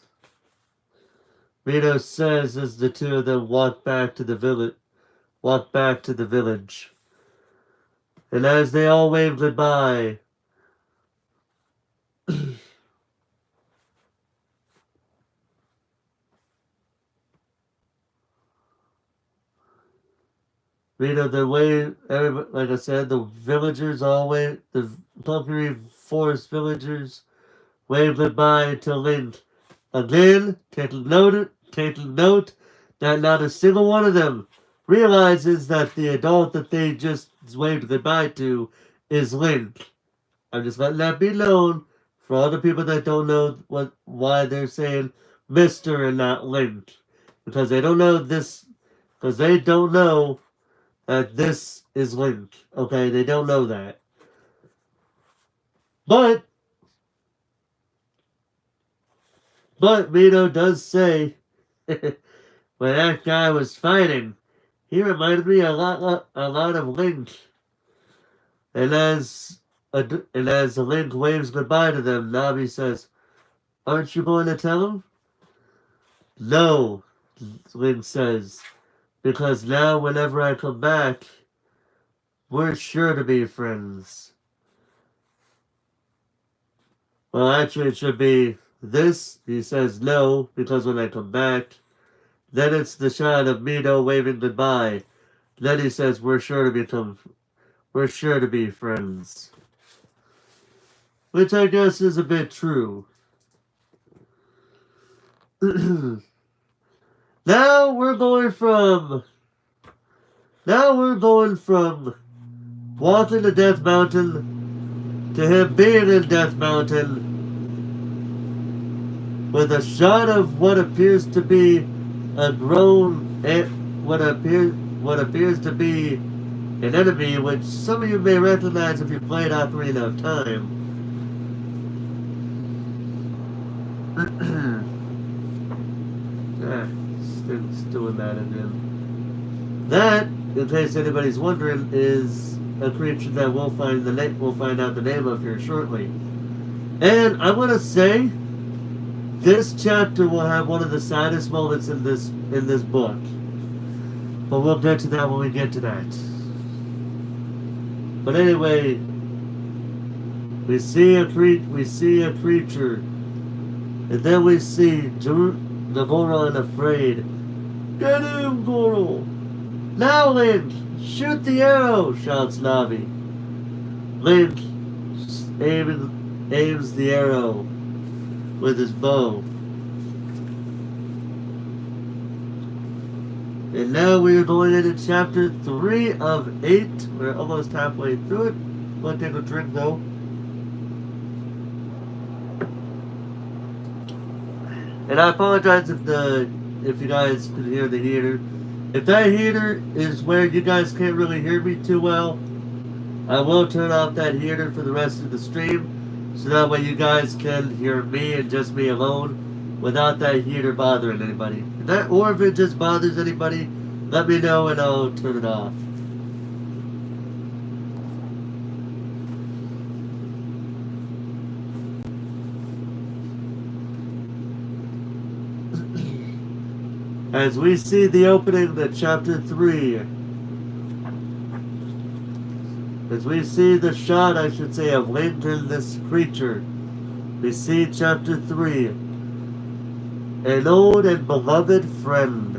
as the two of them walk back to the village. And as they all wave goodbye, like I said, the Kokiri Forest villagers wave goodbye to Link. Again, taking note that not a single one of them realizes that the adult that they just waved goodbye to is Link. I'm just letting that be known for all the people that don't know why they're saying Mr. and not Link. Because they don't know that this is Link. Okay, they don't know that. But Mito does say when that guy was fighting, he reminded me a lot of Link. And as Link waves goodbye to them, Navi says, "Aren't you going to tell him?" "No," Link says, "because now whenever I come back, we're sure to be friends." Well, actually, it should be this. He says no, because when I come back, then it's the shot of Mito waving goodbye. Then he says, we're sure to be friends. Which I guess is a bit true. Now we're going from walking to Death Mountain to him being in Death Mountain with a shot of what appears to be what appears to be an enemy, which some of you may recognize if you played Ocarina of Time. It's doing that again. That, in case anybody's wondering, is a creature that we'll find out the name of here shortly. And I'm gonna say, this chapter will have one of the saddest moments in this book. But we'll get to that when we get to that. But anyway, we see a creature, and then we see the Goron afraid. Get him, Goro! Now, Link! Shoot the arrow! Shouts Navi. Link aims the arrow with his bow. And now we are going into chapter 3 of 8. We're almost halfway through it. I'm going to take a drink though. And I apologize if you guys can hear the heater. If that heater is where you guys can't really hear me too well, I will turn off that heater for the rest of the stream, so that way you guys can hear me and just me alone without that heater bothering anybody. Or if it just bothers anybody, let me know and I'll turn it off. As we see the opening of chapter 3. As we see the shot, I should say, of Link and this creature. We see chapter 3. An old and beloved friend.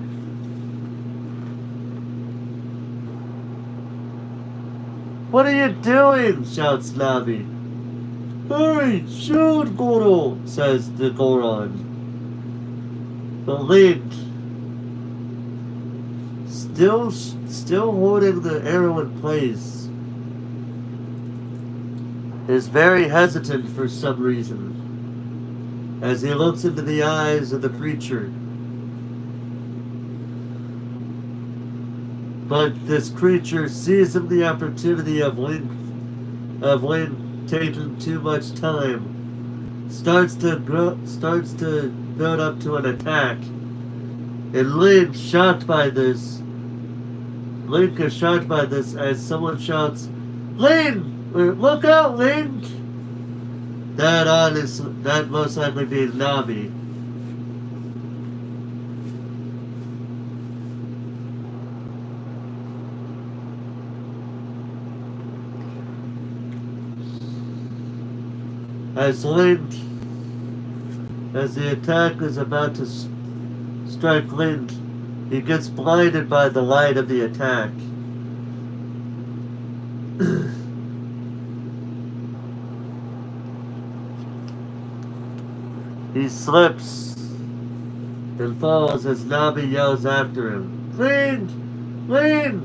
What are you doing? Shouts Navi. Hurry, shoot, Goro, says the Goron. But Link, still holding the arrow in place, is very hesitant for some reason as he looks into the eyes of the creature. But this creature sees him the opportunity of Link taking too much time, starts to build up to an attack. And Link is shocked by this as someone shouts, Link! Look out, Link! That most likely being Navi. As the attack is about to strike Link, he gets blinded by the light of the attack. He slips and falls as Navi yells after him. Link! Link!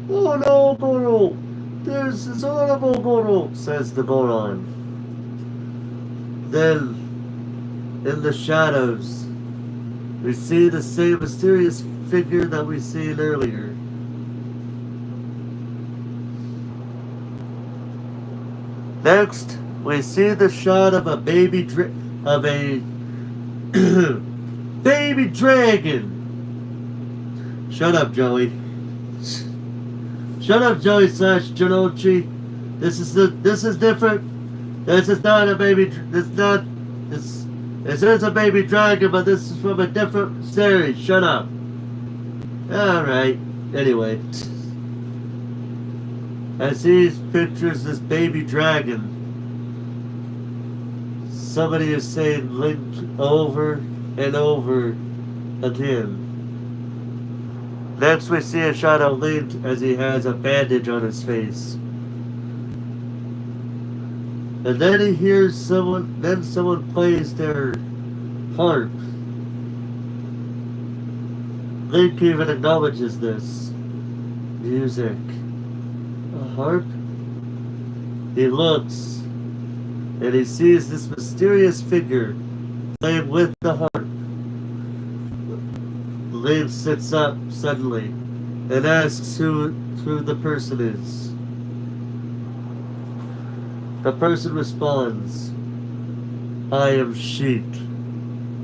Oh no, Goro! This is horrible, Goro, says the Goron. Then, in the shadows, we see the same mysterious figure that we seen earlier. Next, we see the shot of a baby baby dragon. Shut up, Joey. Shut up, Joey / Janochi. This is different. This is not a baby. This is a baby dragon, but this is from a different series. Shut up. All right. Anyway, as he pictures this baby dragon, somebody is saying Link over and over again. Next we see a shot of Link as he has a bandage on his face. And then he hears someone plays their harp. Link even acknowledges this. Music. A harp? He looks, and he sees this mysterious figure playing with the harp. Link sits up suddenly and asks who the person is. The person responds, I am Sheik,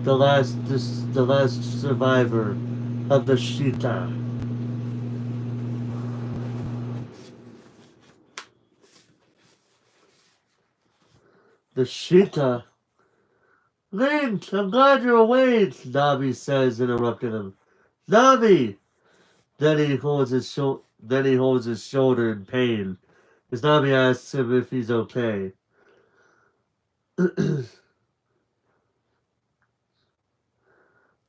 the last survivor of the Sheikah. The Sheikah? Link, I'm glad you're awake, Navi says, interrupting him. Navi! Then he holds his shoulder in pain, as Navi asks him if he's okay.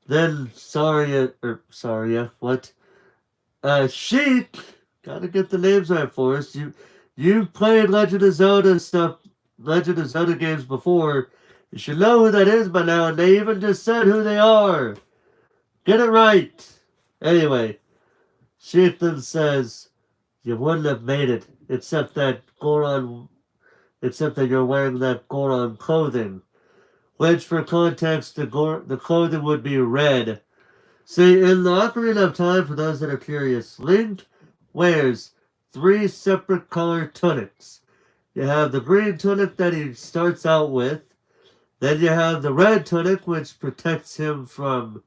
Then Saria, what? Sheik, gotta get the names right for us. You played Legend of Zelda games before. You should know who that is by now, and they even just said who they are. Get it right. Anyway, Sheik then says, you wouldn't have made it, except that you're wearing that Goron clothing. Which, for context, the clothing would be red. See, in the Ocarina of Time, for those that are curious, Link wears three separate color tunics. You have the green tunic that he starts out with. Then you have the red tunic, which protects him from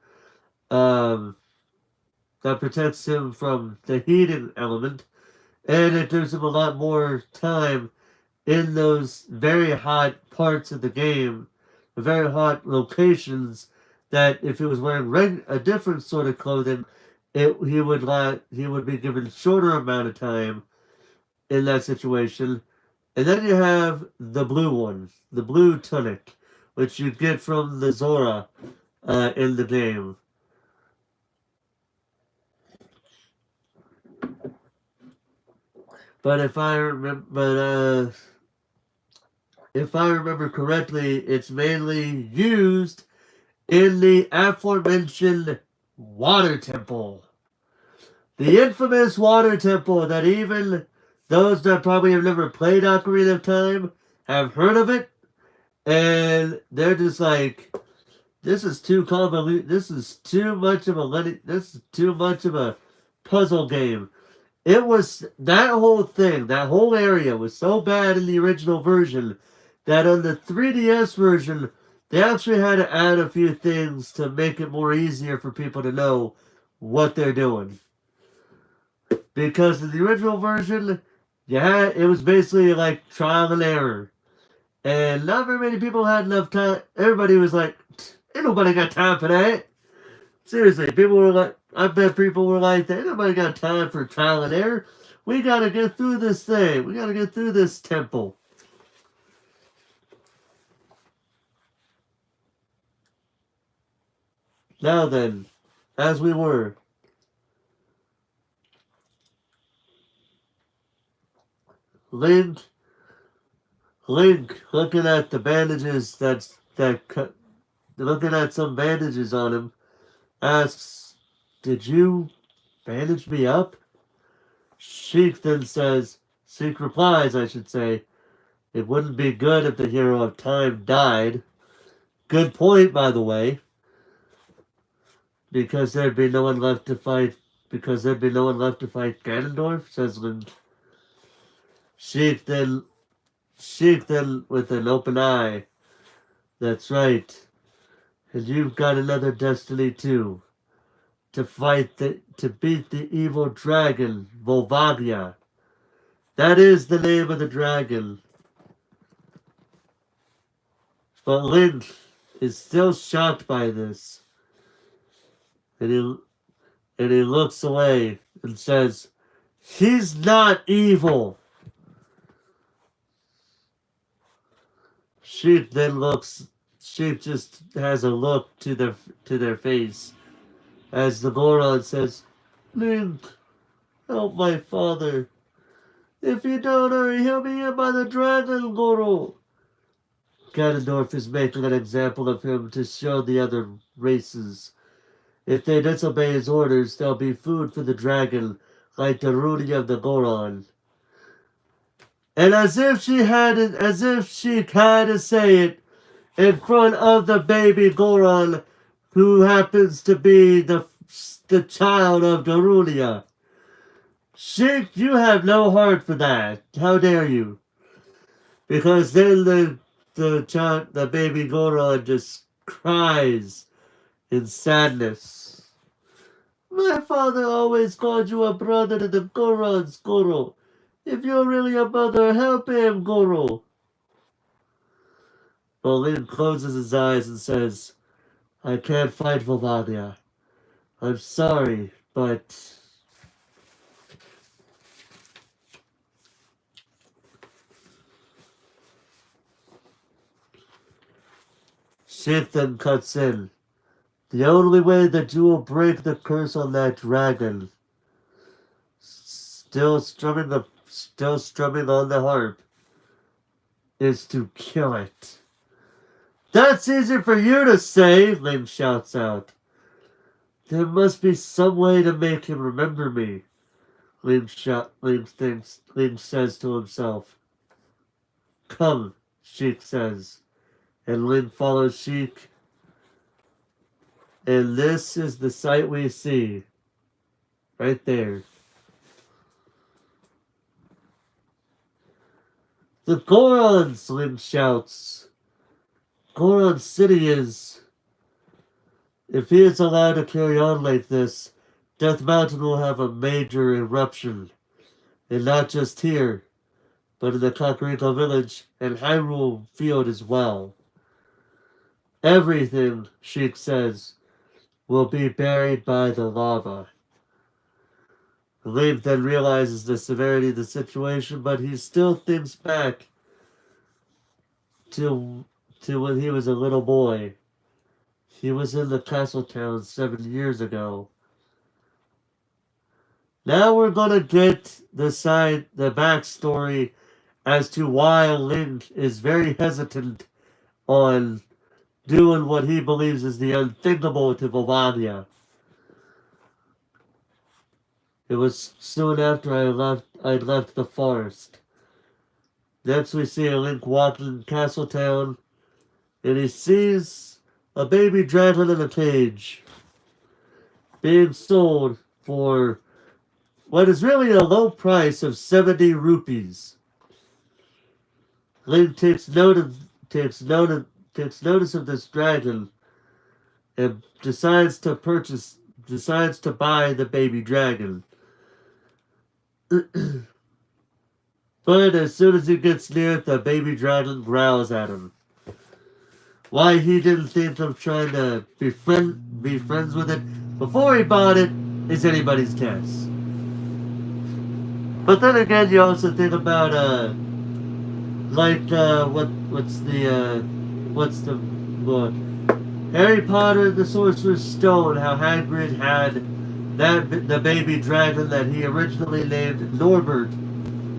um, the heating element, and it gives him a lot more time in those very hot parts of the game, the very hot locations. That if he was wearing a different sort of clothing, he would be given shorter amount of time in that situation. And then you have the blue one, the blue tunic, which you get from the Zora in the game. But if I remember correctly, it's mainly used in the aforementioned water temple. The infamous water temple that even those that probably have never played Ocarina of Time have heard of it, and they're just like, this is too convoluted. This is too much of a puzzle game. It was that whole area was so bad in the original version that on the 3DS version, they actually had to add a few things to make it more easier for people to know what they're doing. Because in the original version, it was basically like trial and error. And not very many people had enough time. Everybody was like, ain't nobody got time for that. Seriously, people were like, I bet people were like, ain't nobody got time for trial and error. We gotta get through this thing. We gotta get through this temple. Now then, as we were, Link, looking at the bandages looking at some bandages on him, asks, "Did you bandage me up?" Sheik replies, I should say, "It wouldn't be good if the hero of time died." Good point, by the way, because there'd be no one left to fight. Because there'd be no one left to fight Ganondorf, says Link. Sheik then, with an open eye, "That's right. And you've got another destiny too. To beat the evil dragon, Volvagia. That is the name of the dragon." But Link is still shocked by this. And he looks away and says, "He's not evil." Sheep just has a look to their face as the Goron says, "Link, help my father. If you don't hurry, he'll be hit by the dragon, Goro." Ganondorf is making an example of him to show the other races. If they disobey his orders, there'll be food for the dragon, like the Rudy of the Goron. And as if she had to say it in front of the baby Goron, who happens to be the child of Darunia. Sheik, you have no heart for that. How dare you? Because then the baby Goron just cries in sadness. "My father always called you a brother to the Gorons, Goro. If you're really a brother, help him, Goro." Bolin closes his eyes and says, "I can't fight Volvagia. I'm sorry, but..." Sheik then cuts in. The only way that you will break the curse on that dragon, still strumming on the harp, is to kill it. That's easy for you to say, Link shouts out. There must be some way to make him remember me, Link says to himself. Come, Sheik says, and Link follows Sheik, and this is the sight we see, right there. The Gorons, Link shouts. Goron City is... If he is allowed to carry on like this, Death Mountain will have a major eruption. And not just here, but in the Kakariko village and Hyrule Field as well. Everything, Sheik says, will be buried by the lava. Link then realizes the severity of the situation, but he still thinks back to when he was a little boy. He was in the castle town 7 years ago. Now we're gonna get the backstory as to why Link is very hesitant on doing what he believes is the unthinkable to Volvania. It was soon after I'd left the forest. Next we see a Link walking Castletown, and he sees a baby dragon in a cage being sold for what is really a low price of 70 rupees. Link takes notice of this dragon and decides to buy the baby dragon. But as soon as he gets near it, the baby dragon growls at him. Why he didn't think of trying to be friends with it before he bought it is anybody's guess. But then again, you also think about what's the book? Harry Potter and the Sorcerer's Stone. How Hagrid had the baby dragon that he originally named Norbert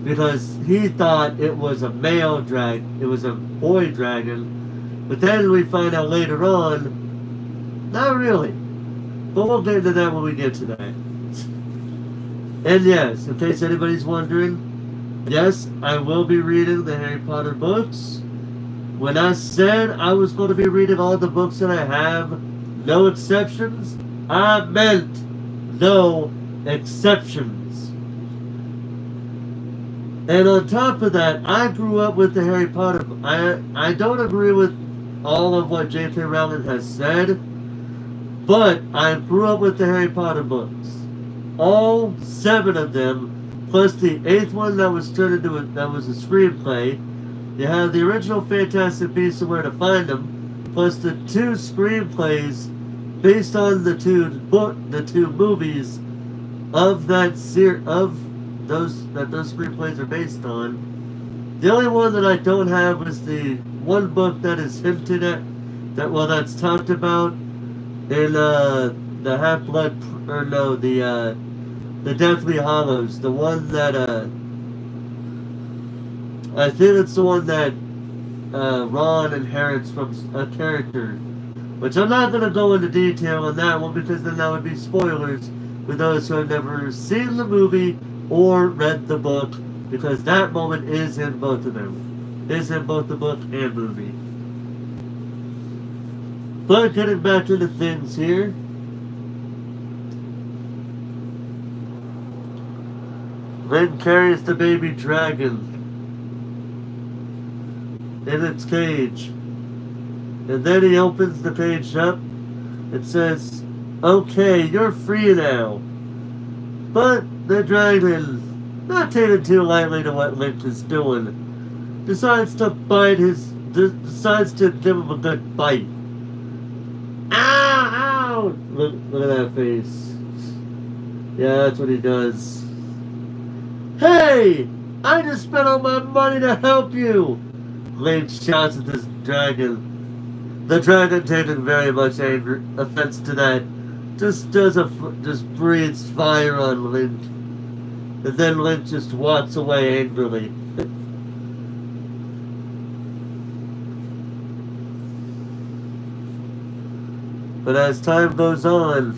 because he thought it was a male dragon. It was a boy dragon. But then we find out later on, not really. But we'll get into that when we get to that. And yes, in case anybody's wondering, yes, I will be reading the Harry Potter books. When I said I was going to be reading all the books that I have, no exceptions, I meant no exceptions. And on top of that, I grew up with the Harry Potter. I don't agree with all of what J.K. Rowling has said, but I grew up with the Harry Potter books. All 7 of them, plus the 8th one that was turned into that was a screenplay. You have the original Fantastic Beasts and Where to Find Them, plus the 2 screenplays based on the two movies of that those screenplays are based on. The only one that I don't have is the one book that is hinted at that's talked about in the Half-Blood the Deathly Hallows, the one that I think it's the one that Ron inherits from a character, which I'm not going to go into detail on that one because then that would be spoilers for those who have never seen the movie or read the book, because that moment is in both of them. Is in both the book and movie. But getting back to the things here. Link carries the baby dragon in its cage. And then he opens the cage up and says, "Okay, you're free now." But the dragon, not taking too lightly to what Link is doing, decides to give him a good bite. Ow! Ow! Look at that face. Yeah, that's what he does. "Hey! I just spent all my money to help you!" Link shouts at this dragon. The dragon, taking very much offense to that, just breathes fire on Link, and then Link just walks away angrily. But as time goes on,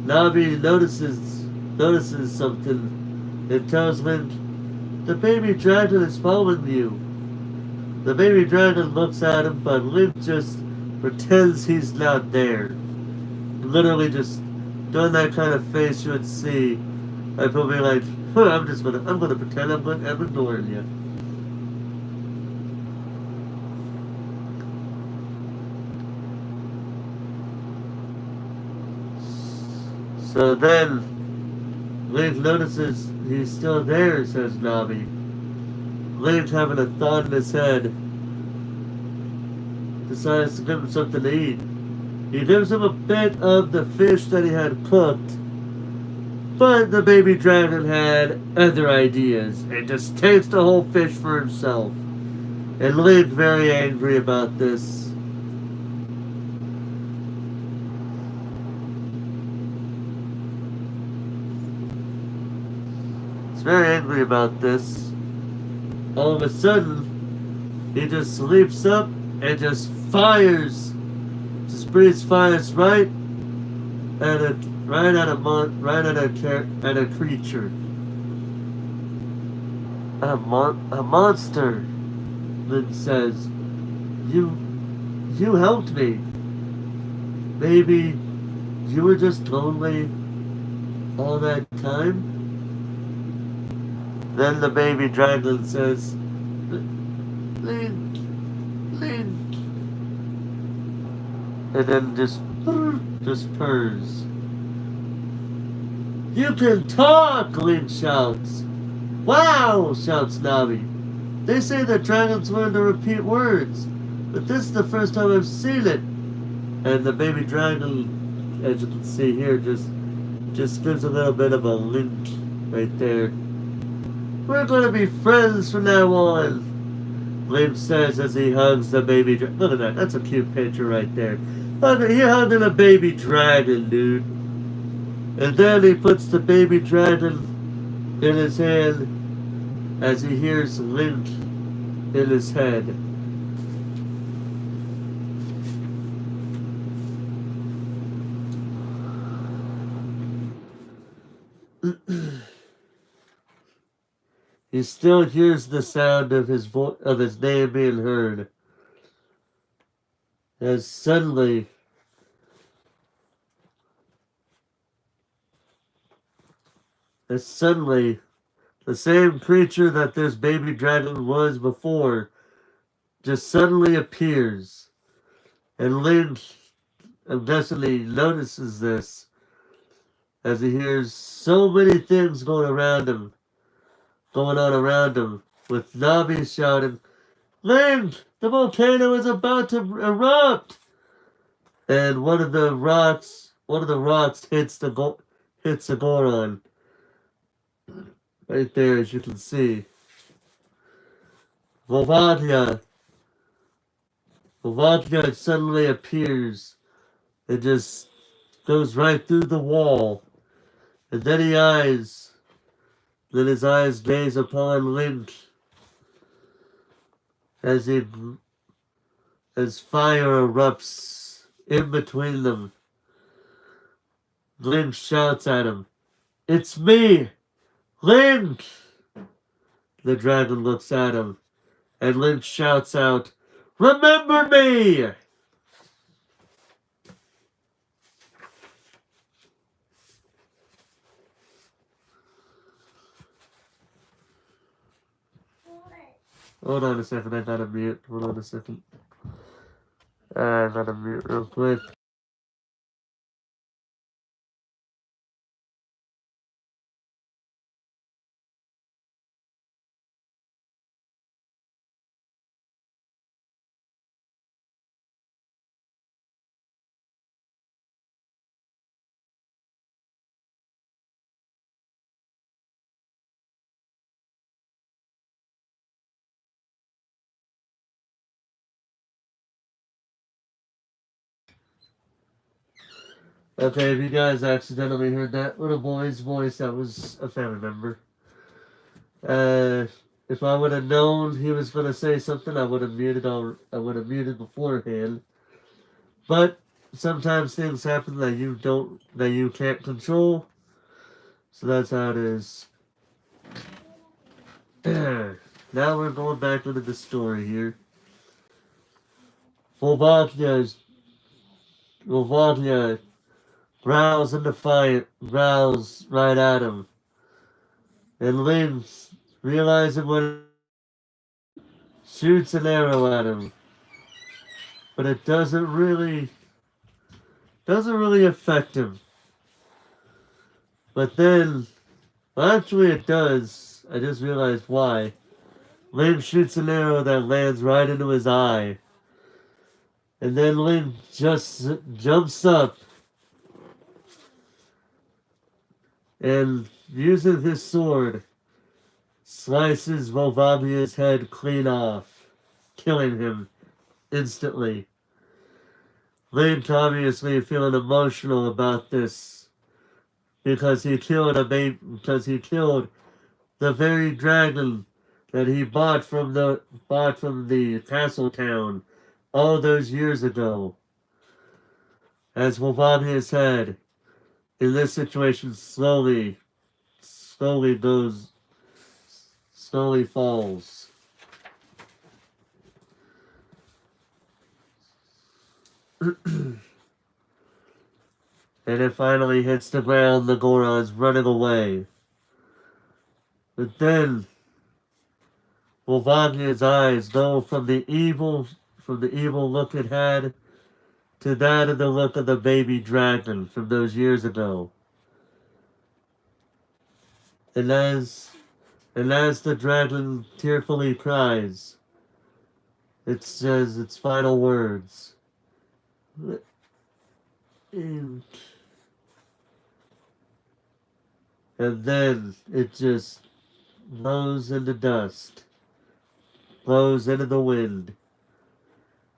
Navi notices something. It tells Link, the baby dragon is following you. The baby dragon looks at him, but Link just pretends he's not there. Literally just doing that kind of face you would see. I'd probably like, I'm gonna pretend I'm ignoring you. So then, Link notices he's still there, says Navi. Link, having a thought in his head, decides to give him something to eat. He gives him a bit of the fish that he had cooked, but the baby dragon had other ideas and just takes the whole fish for himself. And Link very angry about this. He's very angry about this. All of a sudden, he just leaps up and just fires. Just breathes fires right at a creature. A monster. Link says, "You you helped me. Maybe you were just lonely all that time?" Then the baby dragon says, Link, Link. And then just purrs. You can talk, Link shouts. Wow, shouts Navi. They say that dragons learn to repeat words, but this is the first time I've seen it. And the baby dragon, as you can see here, just gives a little bit of a link right there. We're gonna be friends from now on, Link says as he hugs the baby dragon. Look at that, that's a cute picture right there. Look at he hugging a baby dragon, dude. And then he puts the baby dragon in his hand as he hears Link in his head. He still hears the sound of his name being heard. As suddenly, the same creature that this baby dragon was before just suddenly appears. And Link eventually notices this as he hears so many things going on around him, with Navi shouting, Link, the volcano is about to erupt! And one of the rocks hits the Goron. Right there, as you can see. Volvagia suddenly appears and just goes right through the wall. And then his eyes gaze upon Link as fire erupts in between them. Link shouts at him, It's me, Link! The dragon looks at him, and Link shouts out, Remember me! Hold on a second, I gotta mute. Hold on a second. I gotta mute real quick. Okay, if you guys accidentally heard that little boy's voice, that was a family member. Uh, if I would have known he was gonna say something, I would have muted. I would have muted beforehand. But sometimes things happen that you can't control. So that's how it is. Now we're going back into the story here. Volvagna growls in defiant, growls right at him. And Link, realizing what it shoots an arrow at him. But it doesn't really affect him. But then, well, actually it does. I just realized why. Link shoots an arrow that lands right into his eye. And then Link just jumps up and, using his sword, slices Volvagia's head clean off, killing him instantly. Link obviously feeling emotional about this because he killed the very dragon that he bought from the castle town all those years ago. As Volvagia's head in this situation slowly falls. And it finally hits the ground. The Goron's running away. But then Volvagia's eyes go from the evil look it had to that of the look of the baby dragon from those years ago. And as the dragon tearfully cries, it says its final words. And then it just blows into dust, blows into the wind.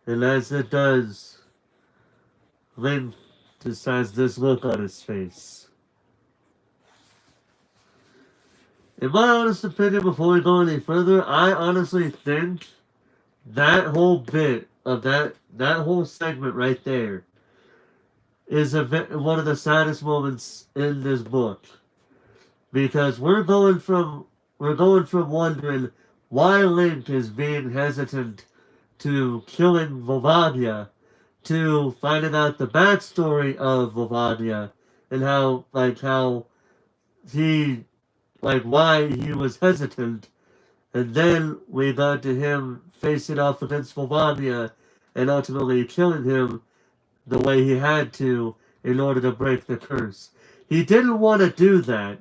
And as it does, Link just has this look on his face. In my honest opinion, before we go any further, I honestly think that whole bit of that whole segment right there is one of the saddest moments in this book, because we're going from wondering why Link is being hesitant to killing Volvagia to finding out the backstory of Volvagia and how he why he was hesitant, and then we got to him facing off against Volvagia and ultimately killing him the way he had to in order to break the curse. He didn't want to do that,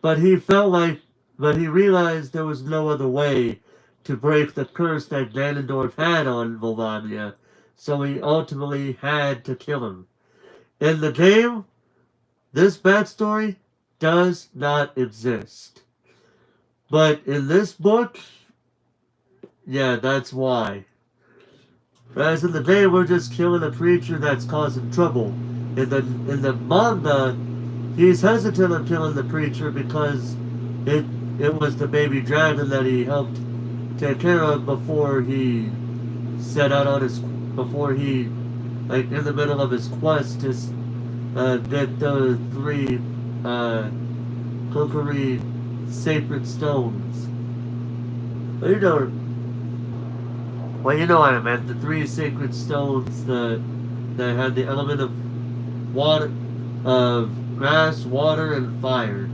but he realized there was no other way to break the curse that Ganondorf had on Volvagia, so he ultimately had to kill him. In the game, this backstory does not exist. But in this book, yeah, that's why. Whereas in the game, we're just killing a creature that's causing trouble. In the manga, he's hesitant on killing the creature because it was the baby dragon that he helped take care of before he set out on in the middle of his quest to get the 3 Kokiri sacred stones. You know what I meant. The 3 sacred stones that had the element of water, of grass, water, and fire.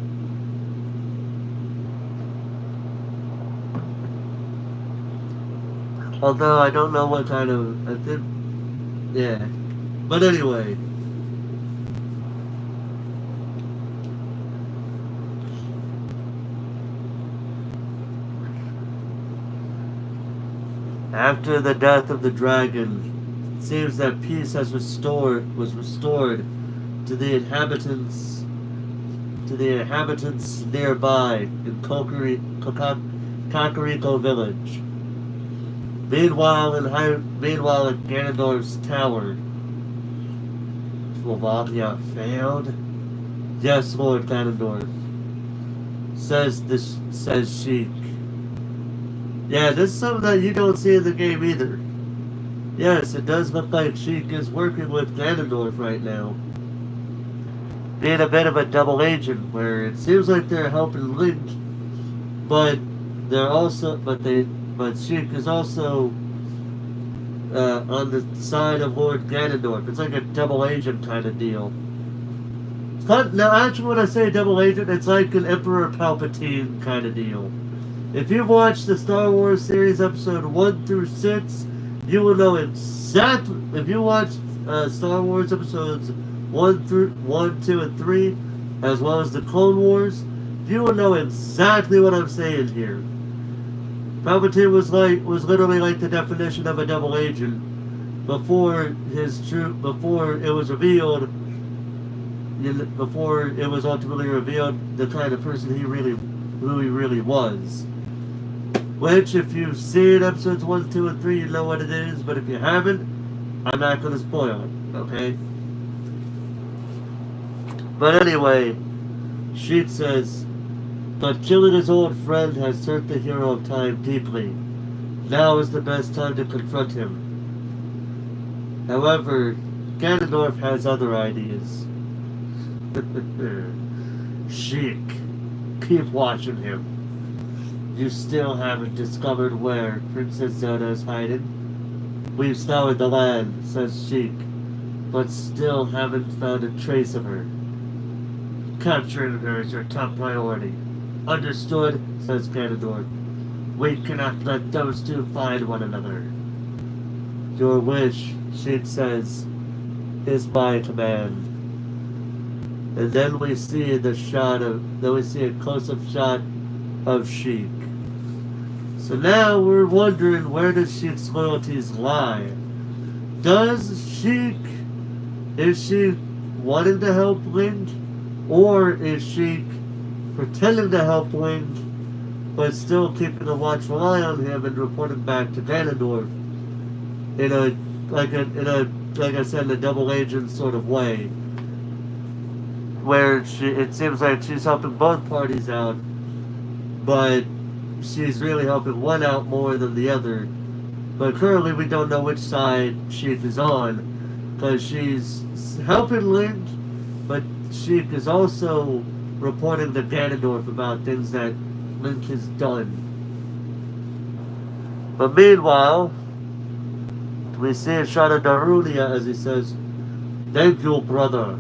Although I don't know what kind of, I think, yeah. But anyway. After the death of the dragon, it seems that peace was restored to the inhabitants nearby in Kakariko village. Meanwhile, in Ganondorf's tower, Slovakia failed? Yes, Lord Ganondorf. Says Sheik. Yeah, this is something that you don't see in the game either. Yes, it does look like Sheik is working with Ganondorf right now. Being a bit of a double agent, where it seems like they're helping Link, but Sheik is also on the side of Lord Ganondorf. It's like a double agent kind of deal. Now, actually, when I say double agent, it's like an Emperor Palpatine kind of deal. If you've watched the Star Wars series episode 1 through 6, you will know exactly. If you watched Star Wars episodes 1, 2, and 3, as well as the Clone Wars, you will know exactly what I'm saying here. Palpatine was literally like the definition of a double agent before it was revealed. Before it was ultimately revealed the kind of person who he really was. Which, if you've seen episodes 1, 2, and 3, you know what it is, but if you haven't, I'm not going to spoil it, okay? But anyway, Sheik says, but killing his old friend has hurt the hero of time deeply. Now is the best time to confront him. However, Ganondorf has other ideas. Sheik, keep watching him. You still haven't discovered where Princess Zelda is hiding. We've scoured the land, says Sheik, but still haven't found a trace of her. Capturing her is your top priority. Understood, says Ganondorf. We cannot let those two find one another. Your wish, Sheik says, is my command. And then we see a close-up shot of Sheik. So now we're wondering, where does Sheik's loyalties lie? Is she wanting to help Link? Or is Sheik pretending to help Link, but still keeping a watchful eye on him and reporting back to Ganondorf in a double agent sort of way, where it seems like she's helping both parties out, but she's really helping one out more than the other. But currently we don't know which side Sheik is on, because she's helping Link, but Sheik is also reporting to Ganondorf about things that Link has done. But meanwhile, we see a shot of Darunia as he says, "Thank you, brother.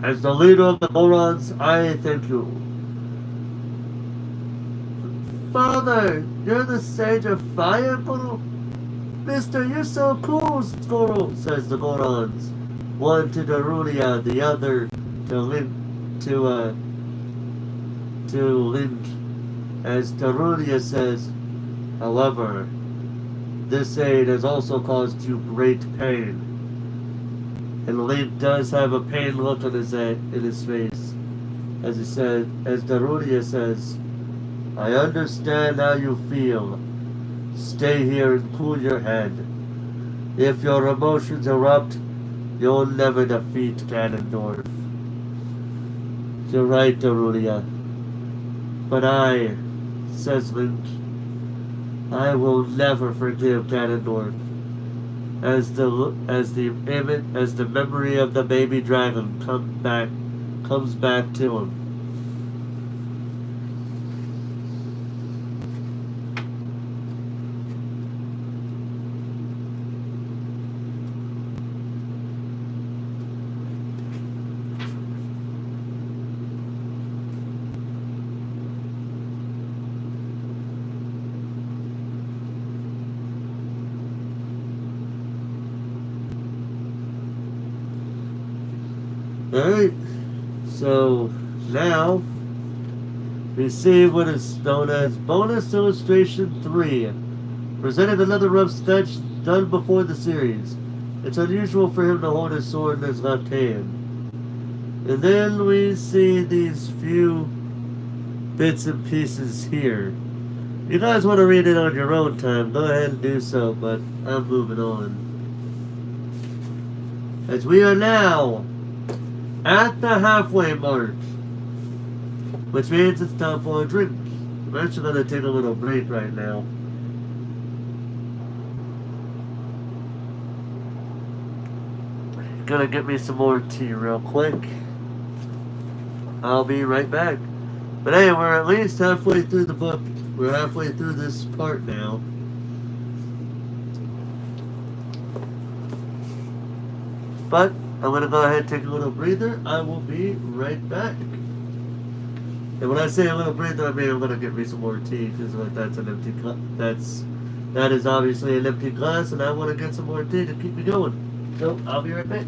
As the leader of the Gorons, I thank you." Father, you're the sage of fire, Guru? Mister, you're so cool, Guru, says the Gorons. One to Darunia, the other to Link, as Darunia says, however, this aid has also caused you great pain. And Link does have a pained look on his face, as Darunia says, I understand how you feel. Stay here and cool your head. If your emotions erupt, you'll never defeat Ganondorf. You're right, Darunia. But says Link, I will never forgive Ganondorf. As the memory of the baby dragon comes back to him. Alright, so now we see what is known as Bonus Illustration 3. Presented another rough sketch done before the series. It's unusual for him to hold his sword in his left hand. And then we see these few bits and pieces here. If you guys want to read it on your own time, go ahead and do so, but I'm moving on. As we are now at the halfway mark, which means it's time for a drink. I'm actually gonna take a little break right now. Gonna get me some more tea real quick. I'll be right back. But hey, we're at least halfway through the book. We're halfway through this part now. But I'm gonna go ahead and take a little breather. I will be right back. And when I say a little breather, I mean I'm gonna get me some more tea because that's an empty cup. That is obviously an empty glass, and I want to get some more tea to keep me going. So I'll be right back.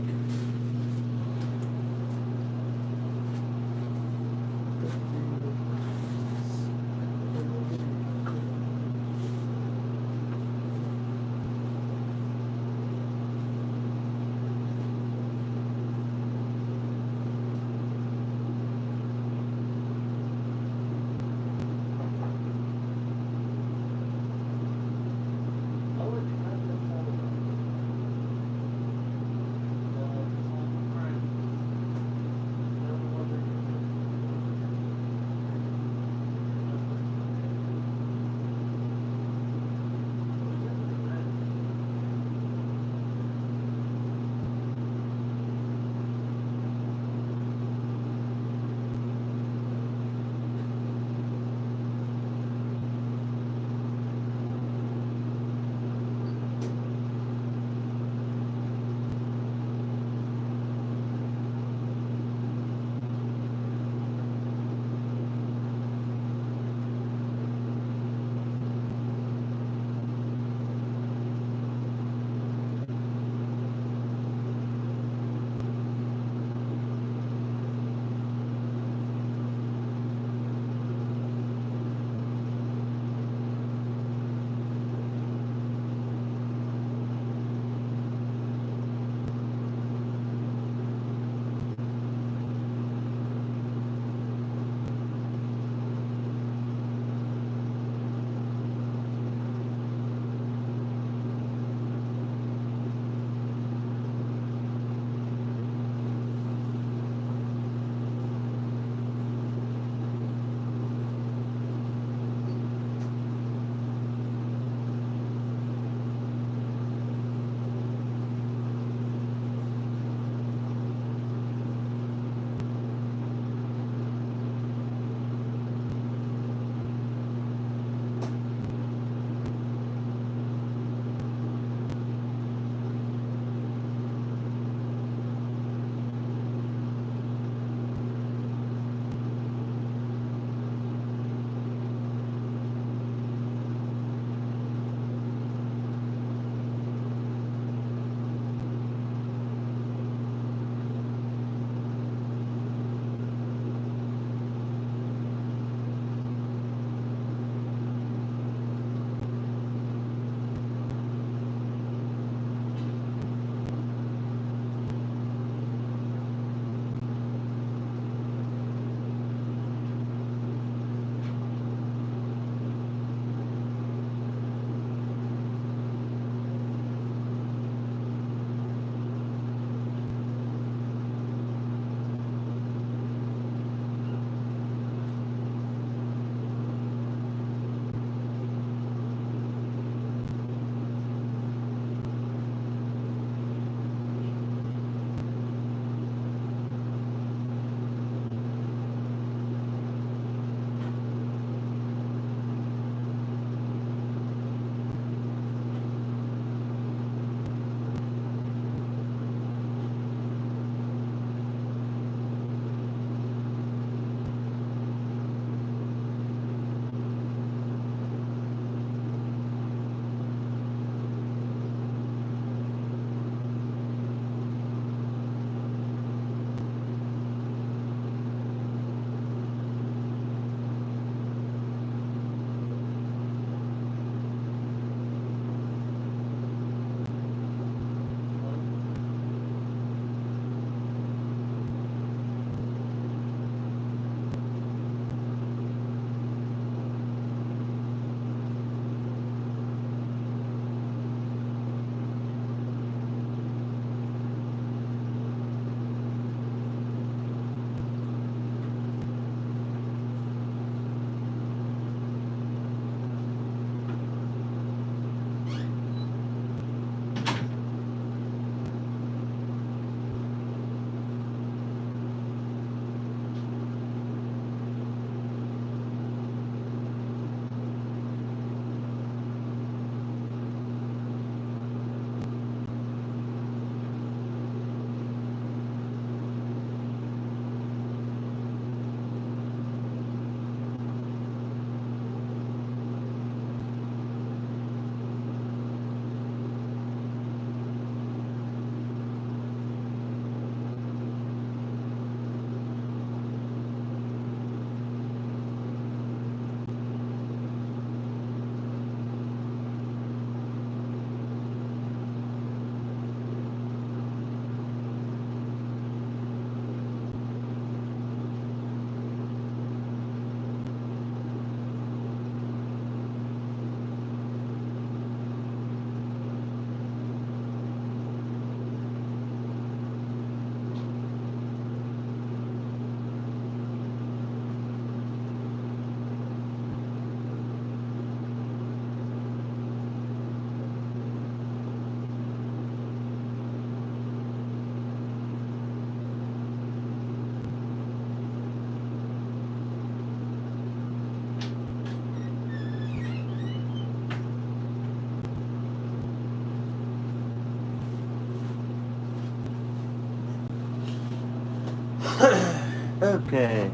Okay.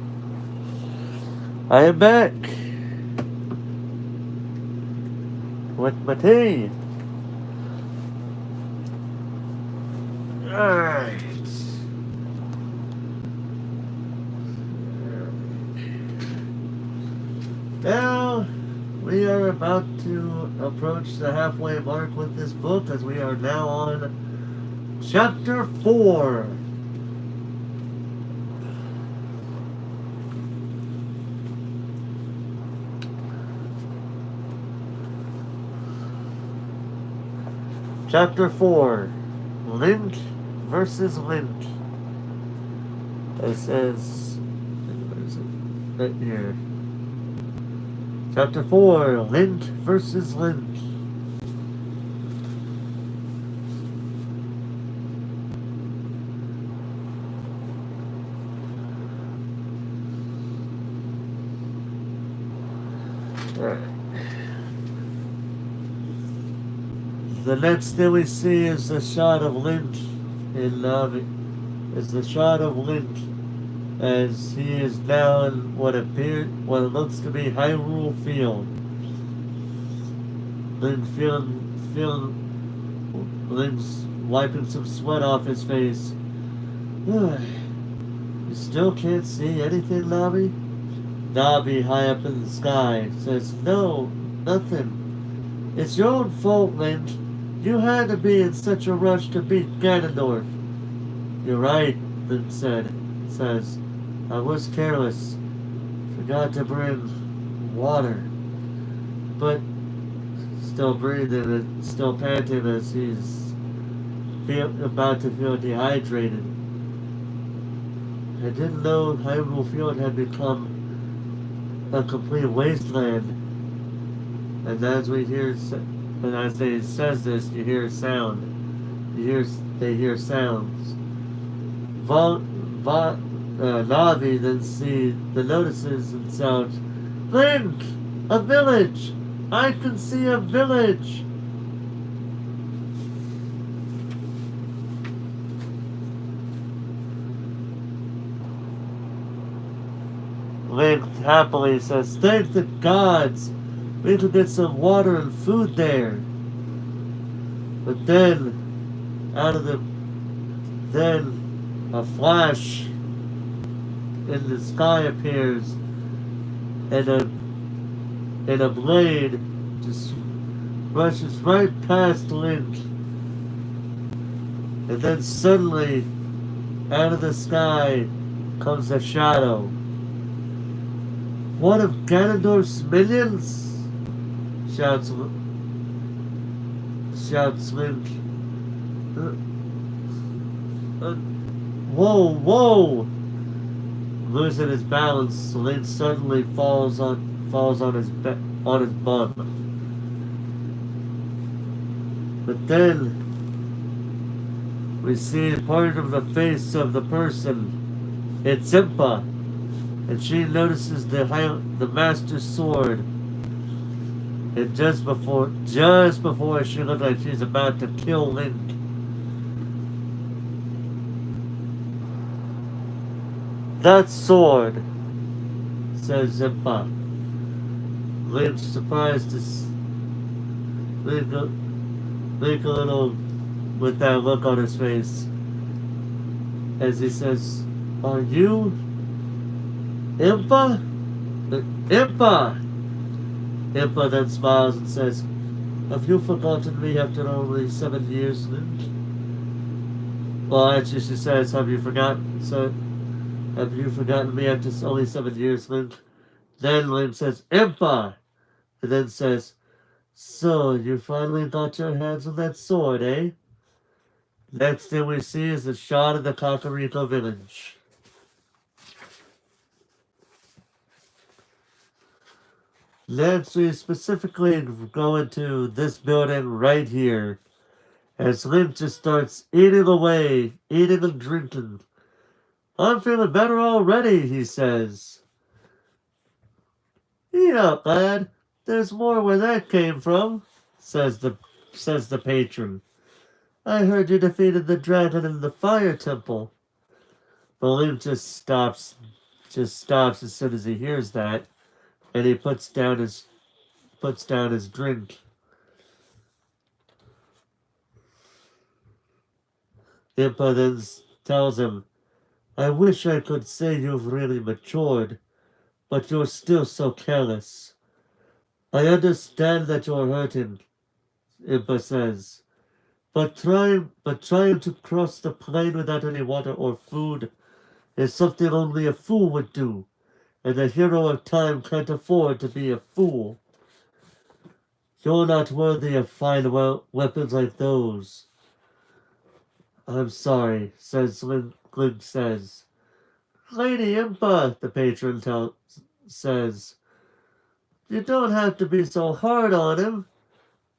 I am back with my tea. Alright. Now, we are about to approach the halfway mark with this book as we are now on Chapter 4. Chapter 4, Link versus Link. It says, where is it? Right here. Chapter 4, Link versus Link. The next thing we see is the shot of Link in Navi. Is the shot of Link as he is now in what looks to be Hyrule Field. Link's wiping some sweat off his face. You still can't see anything, Navi? Navi, high up in the sky, says, "No, nothing. It's your own fault, Link. You had to be in such a rush to beat Ganondorf." "You're right," Link says. "I was careless. Forgot to bring water." But still breathing and still panting as he's about to feel dehydrated. I didn't know Hyrule Field had become a complete wasteland. And as he says this, you hear a sound. They hear sounds. Navi then notices and sounds. "Link! A village! I can see a village!" Link happily says, "Thank the gods! We could get some water and food there." But then a flash in the sky appears, and a blade just rushes right past Link. And then suddenly, out of the sky comes a shadow. "One of Ganondorf's minions?" shouts Link. Whoa! Losing his balance, Link suddenly falls on his bum. But then we see part of the face of the person. It's Impa, and she notices the Master Sword. And just before she looks like she's about to kill Link, "That sword," says Impa. Link's surprised to Link a little with that look on his face as he says, "Are you Impa?" "Impa!" Impa then smiles and says, "Have you forgotten me after only 7 years, Link?" Well, actually, she says, Have you forgotten me after only 7 years, Link?" Then Link says, "Impa!" And then says, "So, you finally got your hands on that sword, eh?" Next thing we see is a shot of the Kakariko village. Next, we specifically go into this building right here, as Link just starts eating away, eating and drinking. "I'm feeling better already," he says. "Eat up, lad. There's more where that came from," says the patron. "I heard you defeated the dragon in the fire temple." But Link just stops as soon as he hears that, and he puts down his drink. Impa then tells him, "I wish I could say you've really matured, but you're still so careless. I understand that you're hurting," Impa says, but trying to cross the plain without any water or food is something only a fool would do, and the hero of time can't afford to be a fool. You're not worthy of fine weapons like those." "I'm sorry," Link says. "Lady Impa," the patron says, "you don't have to be so hard on him."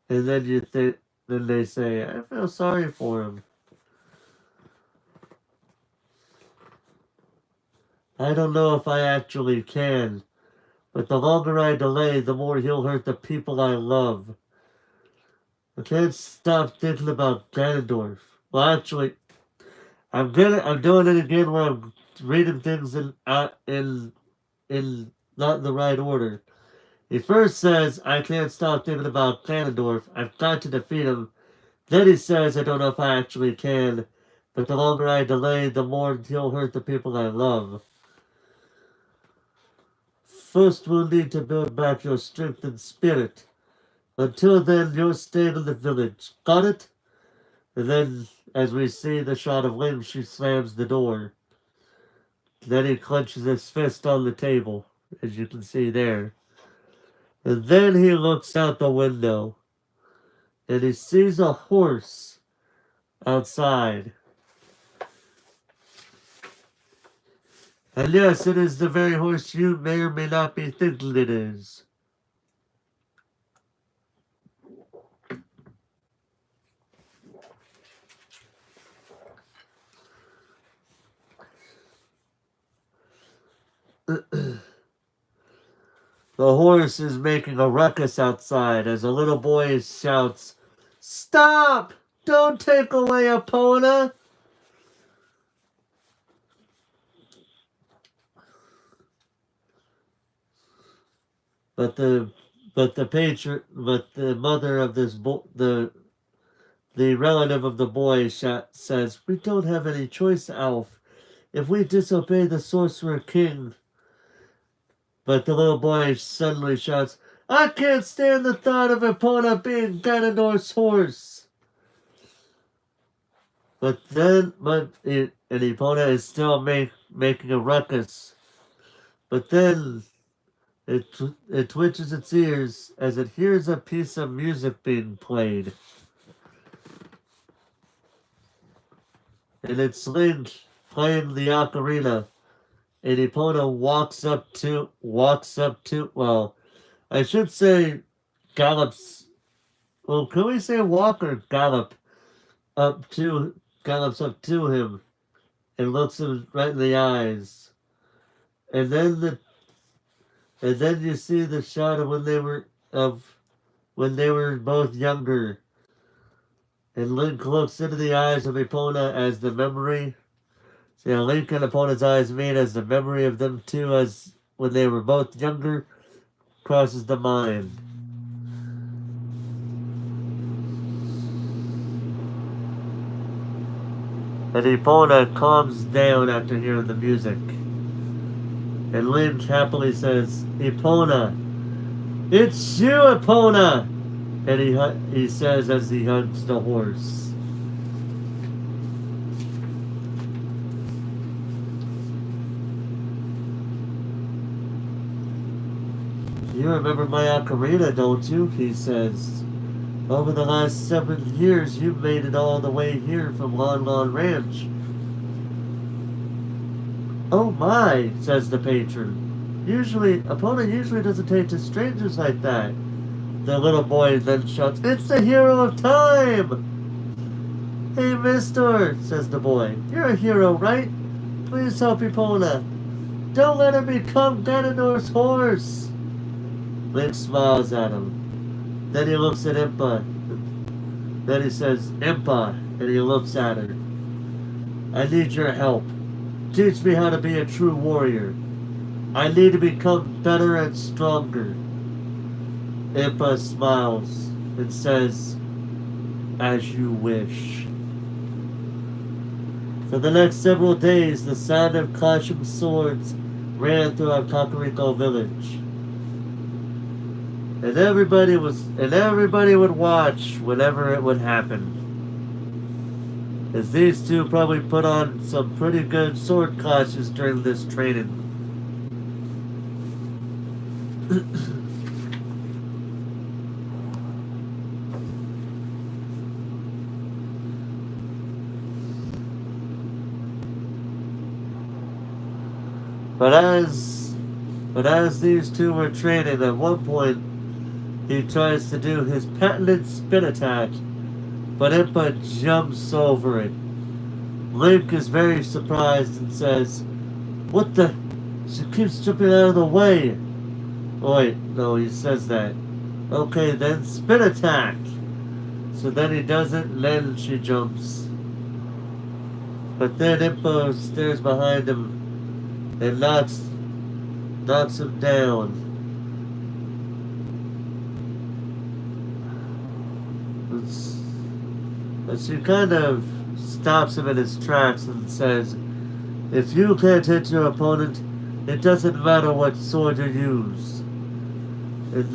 And then they say, "I feel sorry for him." "I don't know if I actually can, but the longer I delay, the more he'll hurt the people I love. I can't stop thinking about Ganondorf." Well, actually, I'm doing it again where I'm reading things in not in the right order. He first says, "I can't stop thinking about Ganondorf. I've got to defeat him." Then he says, "I don't know if I actually can, but the longer I delay, the more he'll hurt the people I love. First, we'll need to build back your strength and spirit. Until then, you're staying in the village. Got it?" And then, as we see the shot of Link, she slams the door. Then he clenches his fist on the table, as you can see there. And then he looks out the window, and he sees a horse outside. And yes, it is the very horse you may or may not be thinking it is. The horse is making a ruckus outside as a little boy shouts, "Stop! Don't take away Epona!" But the mother of the relative of the boy says, "We don't have any choice, Alf. If we disobey the Sorcerer King." But the little boy suddenly shouts, "I can't stand the thought of Epona being Ganondorf's horse." And Epona is still making a ruckus. But then it twitches its ears as it hears a piece of music being played. And it's Link playing the ocarina. And Epona well, I should say gallops. Well, can we say walk or gallops up to him and looks him right in the eyes. And then you see the shot of when they were both younger. And Link looks into the eyes of Epona as the memory. So yeah, Link and Epona's eyes meet as the memory of them two as when they were both younger crosses the mind. And Epona calms down after hearing the music. And Link happily says, "Epona! It's you, Epona!" And he says as he hugs the horse. "You remember my ocarina, don't you?" he says. "Over the last 7 years, you've made it all the way here from Lon Lon Ranch." "Oh my," says the patron. Epona usually doesn't take to strangers like that." The little boy then shouts, "It's the hero of time!" "Hey, mister," says the boy. "You're a hero, right? Please help Epona. Don't let her become Ganondorf's horse." Link smiles at him. Then he looks at Impa. Then he says, "Impa," and he looks at her. "I need your help. Teach me how to be a true warrior. I need to become better and stronger. Impa smiles and says, as you wish. For the next several days, the sound of clashing swords ran throughout Kakariko village. And everybody would watch whenever it would happen. As these two probably put on some pretty good sword clashes during this training. But as these two were training, at one point he tries to do his patented spin attack, but Impa jumps over it. Link is very surprised and says, "What the? She keeps jumping out of the way." Oh wait, no, he says that. Okay, then spin attack. So then he does it, and then she jumps. But then Impa stares behind him and knocks him down. But she kind of stops him in his tracks and says, if you can't hit your opponent, it doesn't matter what sword you use. And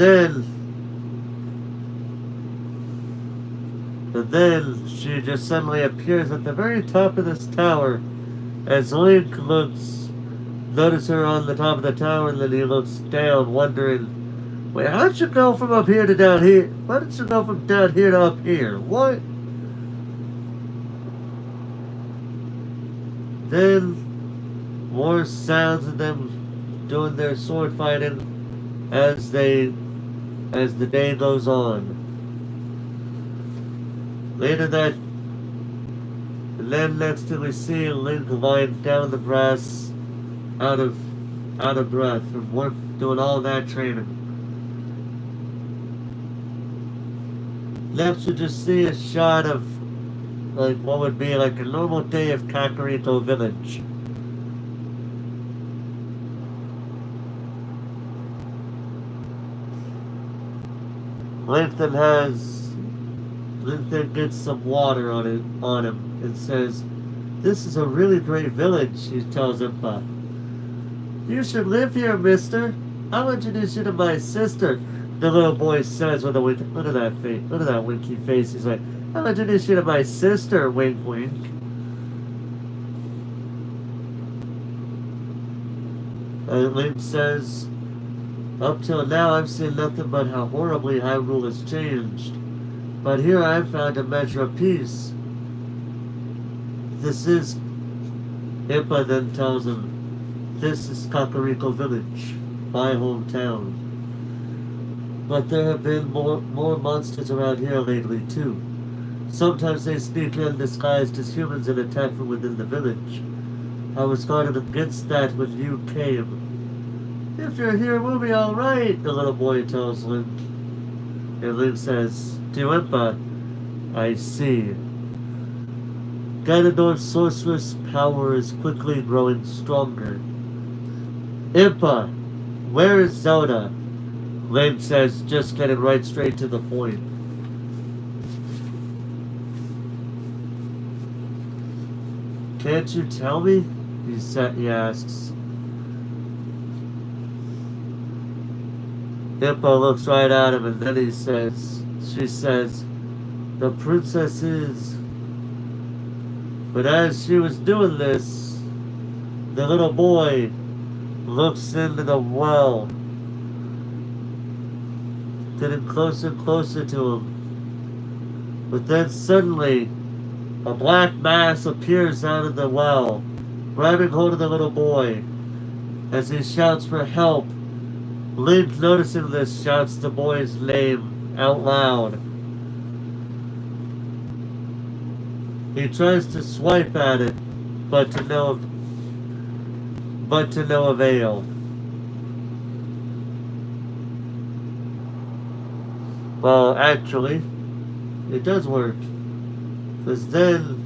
then she just suddenly appears at the very top of this tower as Link notices her on the top of the tower, and then he looks down wondering, wait, how'd you go from up here to down here? Why did you go from down here to up here? What? Then more sounds of them doing their sword fighting as the day goes on. Later that, and then next thing we see Link lying down in the grass, out of breath from work, doing all that training. Next we just see a shot of like what would be like a normal day of Kakariko village. Link then gets some water on him and says, "This is a really great village," he tells Impa. "You should live here, mister. I'll introduce you to my sister," the little boy says with a wink. Look at that face. Look at that winky face. He's like, "I'll introduce you to my sister," wink wink. And Link says, "Up till now I've seen nothing but how horribly Hyrule has changed. But here I've found a measure of peace. This is," Impa then tells him, "this is Kakariko Village, my hometown. But there have been more monsters around here lately too. Sometimes they sneak in disguised as humans and attack from within the village. I was guarded against that when you came." "If you're here, we'll be alright," the little boy tells Link. And Link says to Impa, "I see. Ganondorf's sorceress power is quickly growing stronger." "Impa, where is Zelda?" Link says, just getting right straight to the point. "Can't you tell me?" he asks. Impa looks right at him and then she says, "The princess is..." But as she was doing this, the little boy looks into the well, getting closer and closer to him. But then suddenly, a black mass appears out of the well, grabbing hold of the little boy. As he shouts for help, Link, noticing this, shouts the boy's name out loud. He tries to swipe at it, but to no avail. Well, actually, it does work. Because then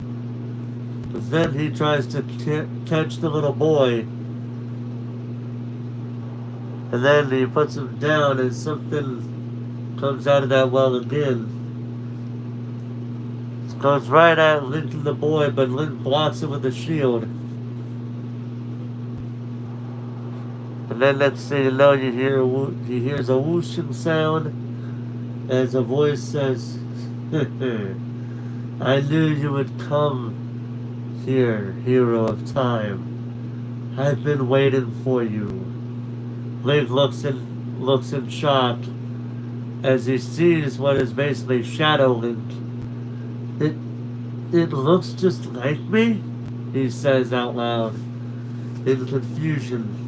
he tries to catch the little boy. And then he puts him down and something comes out of that well again. It goes right at Link and the boy, but Link blocks it with a shield. And then next thing you know, he hears a whooshing sound as a voice says, I knew you would come here, hero of time. I've been waiting for you. Link looks in shock as he sees what is basically Shadow Link. It looks just like me, he says out loud in confusion.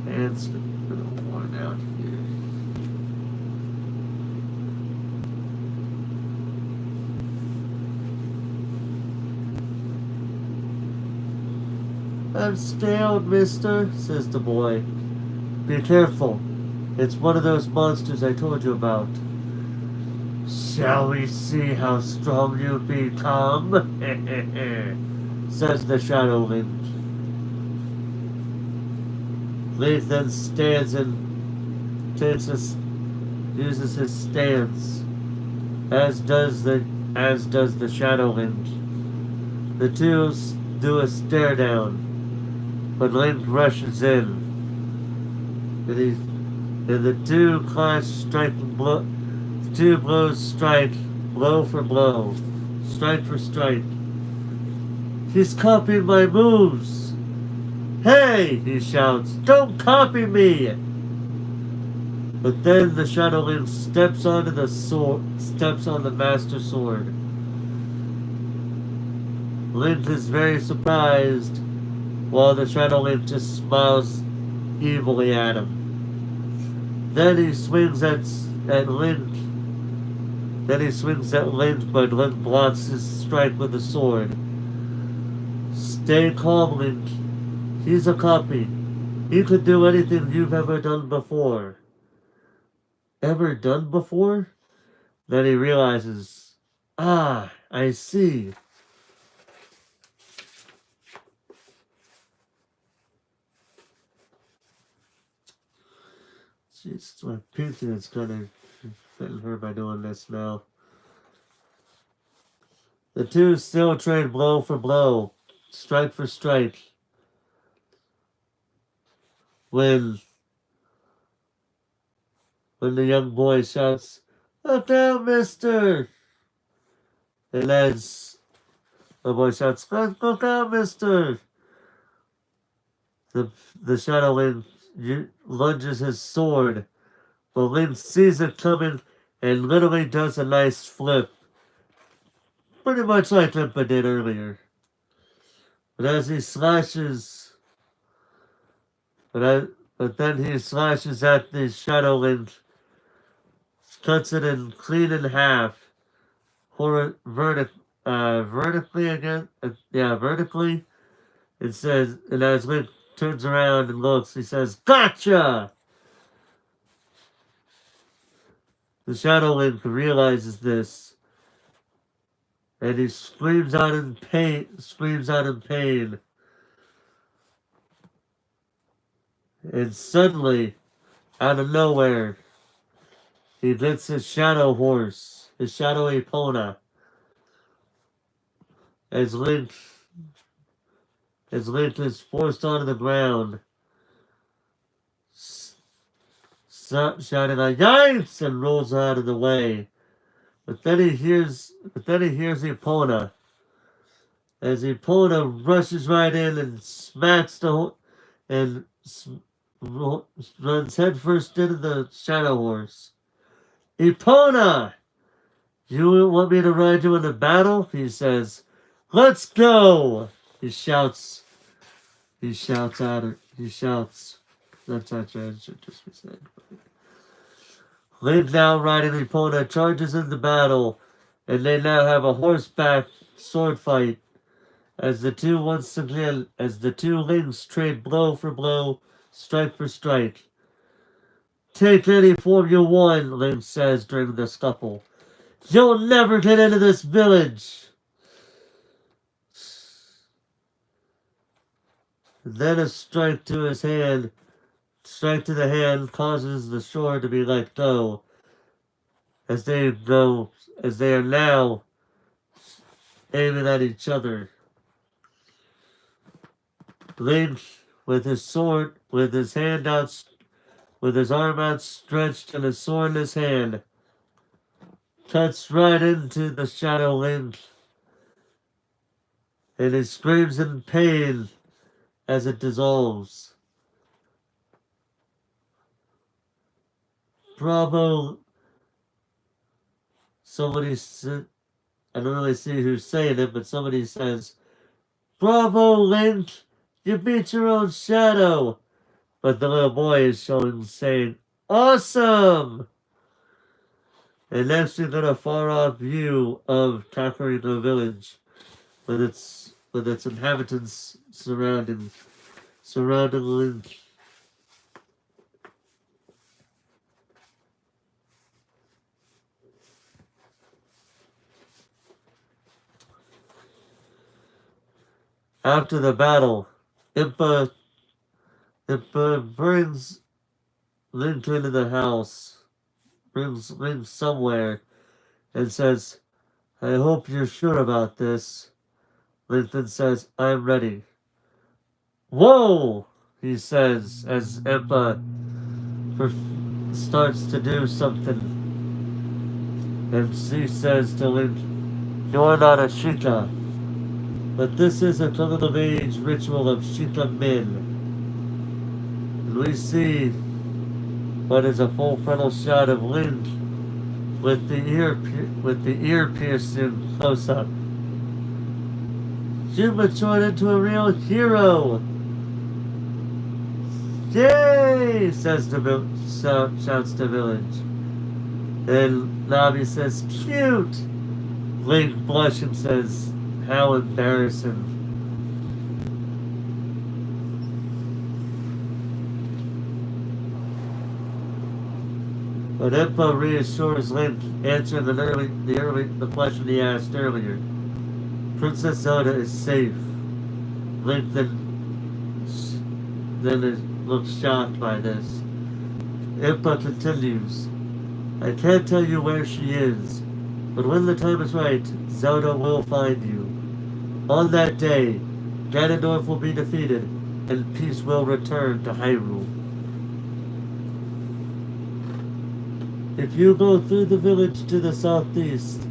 And it's a little worn out here. I'm scared, mister, says the boy. Be careful. It's one of those monsters I told you about. Shall we see how strong you become? Says the Shadow Link. Link then stands and uses his stance, as does the Shadow Link. The two do a stare down, but Link rushes in, and the two clash, striking blow. The two blows strike, blow for blow, strike for strike. He's copying my moves. Hey, he shouts, don't copy me! But then the Shadow Link steps on the Master Sword. Link is very surprised, while the Shadow Link just smiles evilly at him. Then he swings at Link. But Link blocks his strike with the sword. Stay calm, Link. He's a copy. He could do anything you've ever done before. Ever done before? Then he realizes, I see. Jeez, my painting is gonna fit her by doing this now. The two still trade blow for blow, strike for strike. When the young boy shouts, "Look down, mister!" And as the boy shouts, "Look down, mister!" The Shadow Link lunges his sword, but Link sees it coming and literally does a nice flip. Pretty much like Limpa did earlier. But as he slashes, but then he slashes at the Shadow Link, cuts it clean in half, vertically again. Vertically. It says, and as Link turns around and looks, he says, "Gotcha!" The Shadow Link realizes this, and he screams out in pain. And suddenly, out of nowhere, he gets his shadow horse, his shadowy Epona. As Link is forced onto the ground, shouting like "Yikes!" and rolls out of the way. But then he hears Epona. As Epona rushes right in and smacks runs headfirst into the shadow horse. "Epona! You want me to ride you into battle?" he says. "Let's go!" He shouts at her. That's actually, I should just be saying. Link, now riding Epona, charges into battle, and they now have a horseback sword fight. As the two links trade blow for blow, strike for strike. "Take any form you want," Link says during the scuffle. You'll never get into this village! And then a strike to his hand, strike to the hand causes the sword to be let go, as they are now aiming at each other. Link, with his sword, with his arm outstretched and his sword in his hand, cuts right into the Shadow Link, and he screams in pain as it dissolves. Bravo! I don't really see who's saying it, but somebody says, "Bravo, Link! You beat your own shadow!" But the little boy is saying, "Awesome!" And next we get a far-off view of Ocarina Village, with its inhabitants surrounding Link. After the battle, Impa brings Link into the house, brings Link somewhere, and says, "I hope you're sure about this." Link then says, "I'm ready." "Whoa!" he says as Impa starts to do something. And she says to Link, "You're not a Sheikah, but this is a coming-of-age ritual of Sheikah men." And we see what is a full frontal shot of Link with the ear piercing close up. "You matured into a real hero!" "Yay!" shouts the village. And Navi says, "Cute!" Link blushes and says, "How embarrassing." But Impa reassures Link, answering the question he asked earlier. Princess Zelda is safe. Link looks shocked by this. Impa continues, "I can't tell you where she is, but when the time is right, Zelda will find you. On that day, Ganondorf will be defeated, and peace will return to Hyrule. If you go through the village to the southeast,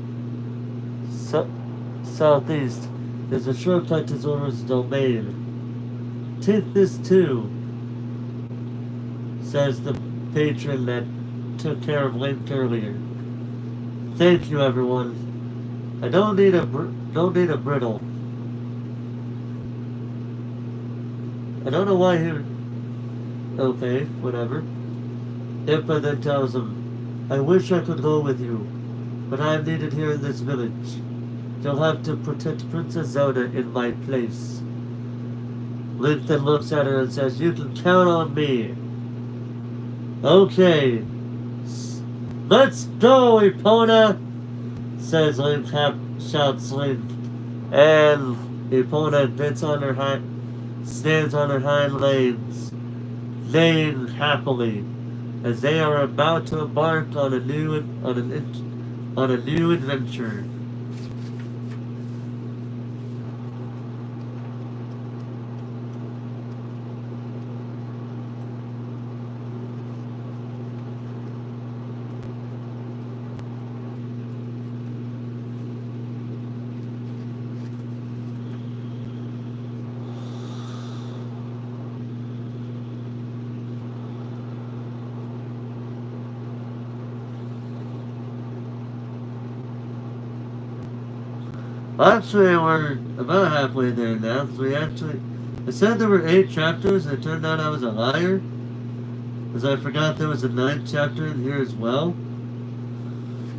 there's a shortcut to Zora's domain. Take this too," says the patron that took care of Link earlier. "Thank you, everyone. I don't need a brittle." I don't know why he... Okay, whatever. Impa then tells him, "I wish I could go with you, but I am needed here in this village. You'll have to protect Princess Zelda in my place." Link then looks at her and says, "You can count on me." "Okay. Let's go, Epona!" says Link, shouts Link. And Epona stands on her hind legs, neighing happily, as they are about to embark on a new adventure. Actually, we're about halfway there now, because I said there were 8 chapters, and it turned out I was a liar, because I forgot there was a 9th chapter in here as well.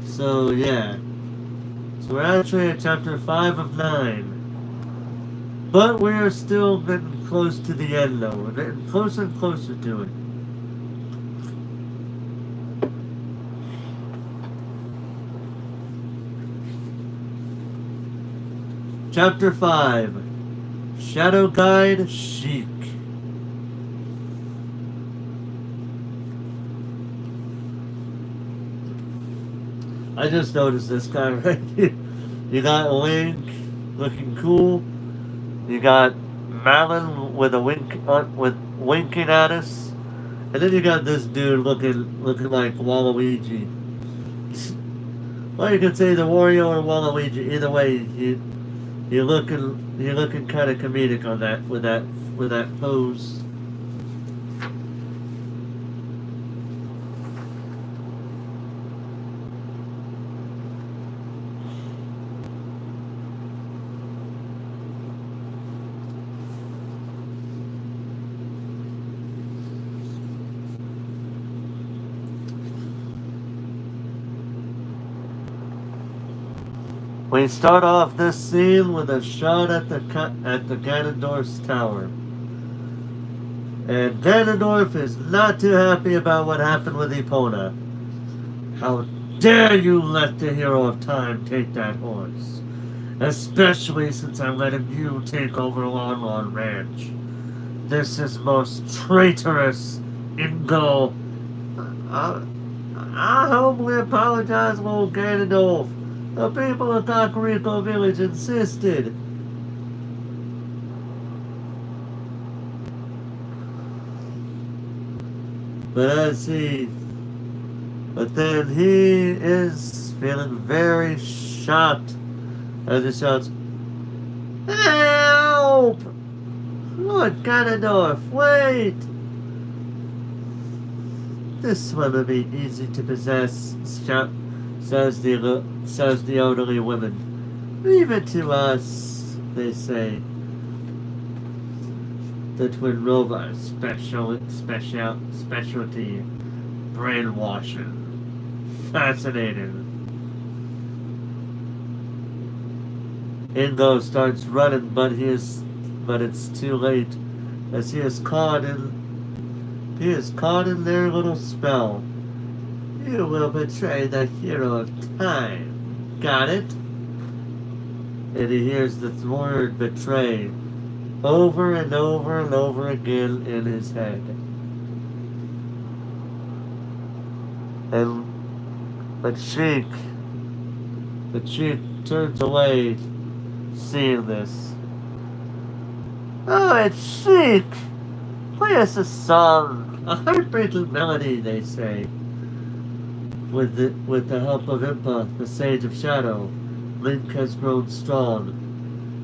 So, yeah. So we're actually at chapter 5 of 9. But we are still getting close to the end, though. We're getting closer and closer to it. Chapter 5 Shadow Guide Sheik. I just noticed this guy right here. You got Link looking cool. You got Malin with a with winking at us, and then you got this dude looking like Waluigi. Well, you can say the Wario or Waluigi. Either way, you're looking kind of comedic on that with that pose. We start off this scene with a shot at the Ganondorf's tower. And Ganondorf is not too happy about what happened with Epona. How dare you let the hero of time take that horse? Especially since I'm letting you take over Lon Lon Ranch. This is most traitorous, Ingo. I humbly apologize, Lord Ganondorf. The people of Kakariko Village insisted. But then he is feeling very shocked as he shouts, "Help! Lord Ganondorf, wait! This one will be easy to possess," says the elderly woman. "Leave it to us," they say. The Twin Rover's specialty, brainwashing. Fascinating. Ingo starts running, but it's too late, as he is caught in their little spell. "You will betray the hero of time. Got it?" And he hears the word betray over and over and over again in his head. But Sheik turns away, seeing this. "Oh, it's Sheik! Play us a song, a heartbreaking melody," they say. With the help of Impa, the Sage of Shadow, Link has grown strong.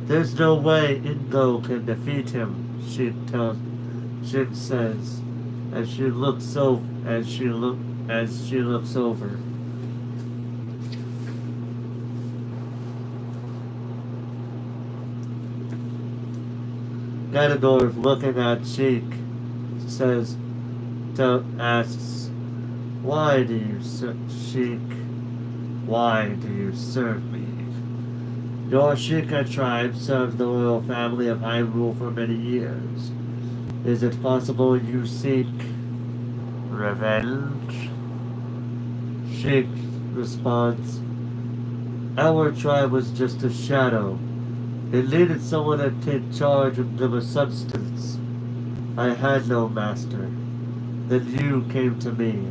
"There's no way Ingo can defeat him," Sheik says, as she looks over. Ganondorf, looking at Sheik, asks, "Why do you serve me? Your Sheikah tribe served the royal family of Hyrule for many years. Is it possible you seek revenge?" Sheik responds, "Our tribe was just a shadow. It needed someone to take charge of the substance. I had no master. Then you came to me.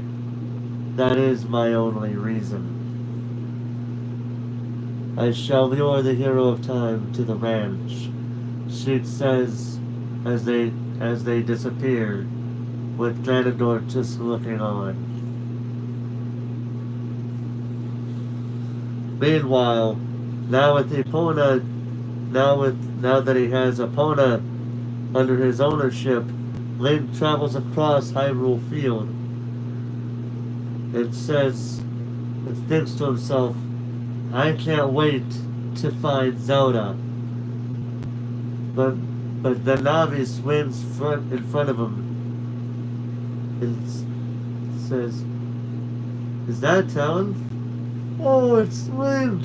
That is my only reason. I shall lure the hero of time to the ranch," Sheik says as they disappear, with Ganondorf just looking on. Meanwhile, now that he has Epona under his ownership, Link travels across Hyrule Field and thinks to himself, "I can't wait to find Zelda." But the Navi swims in front of him and says, "Is that Talon?" "Oh, it's Link!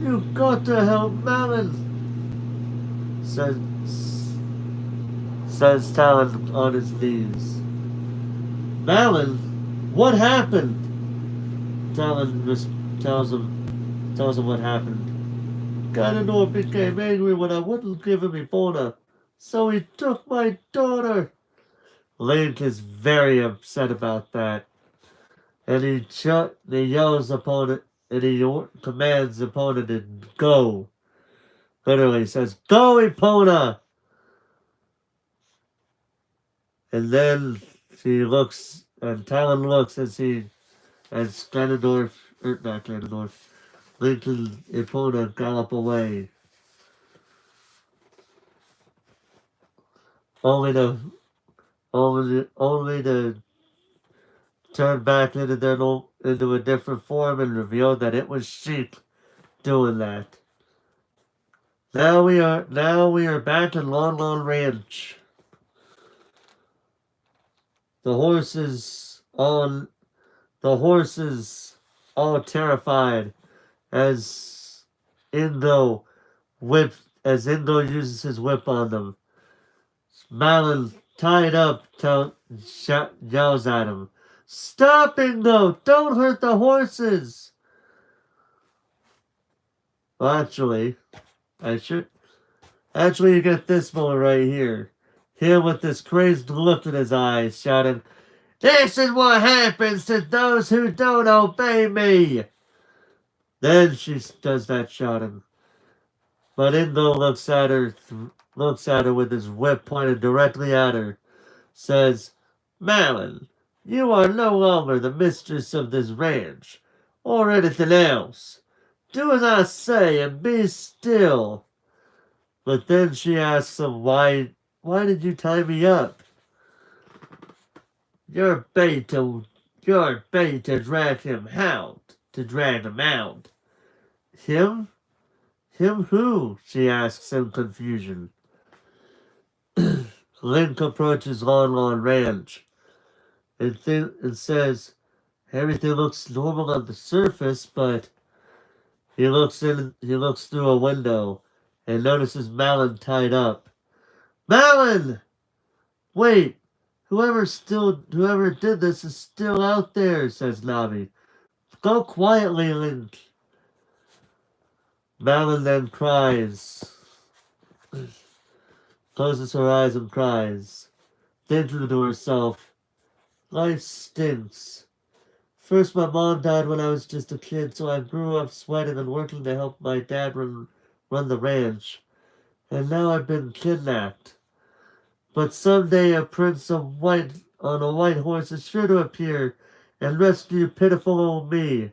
You've got to help Malin," says Talon on his knees. "Malin? What happened?" Talon tells him what happened. Ganondorf became angry when I wouldn't give him Epona, so he took my daughter. Link is very upset about that, and he yells upon it, and he commands Epona to go. Literally says, "Go, Epona!" And then she looks, and Talon looks as Ganondorf, or not Ganondorf, Link and Epona gallop away. Only to turn back into a different form and reveal that it was Sheik doing that. Now we are back in Lon Lon Ranch. The horses all terrified as Indo uses his whip on them. Malin, tied up, yells at him. "Stop, Indo! Don't hurt the horses!" Well, actually, you get this moment right here. Him with this crazed look in his eyes, shouting, "This is what happens to those who don't obey me!" Then she does that shouting. But Indo looks at her with his whip pointed directly at her, says, "Malin, you are no longer the mistress of this ranch, or anything else. Do as I say and be still." But then she asks him, why did you tie me up? You're bait to drag him out. Him? Him who? She asks in confusion. Link approaches Lon Lon Ranch and says, everything looks normal on the surface, but he looks through a window and notices Malin tied up. "Malin! Wait, whoever did this is still out there," says Navi. "Go quietly, Link." Malin then cries. Closes her eyes and cries. Thinking to herself, "Life stinks. First my mom died when I was just a kid, so I grew up sweating and working to help my dad run the ranch. And now I've been kidnapped. But someday a prince on a white horse is sure to appear and rescue pitiful old me."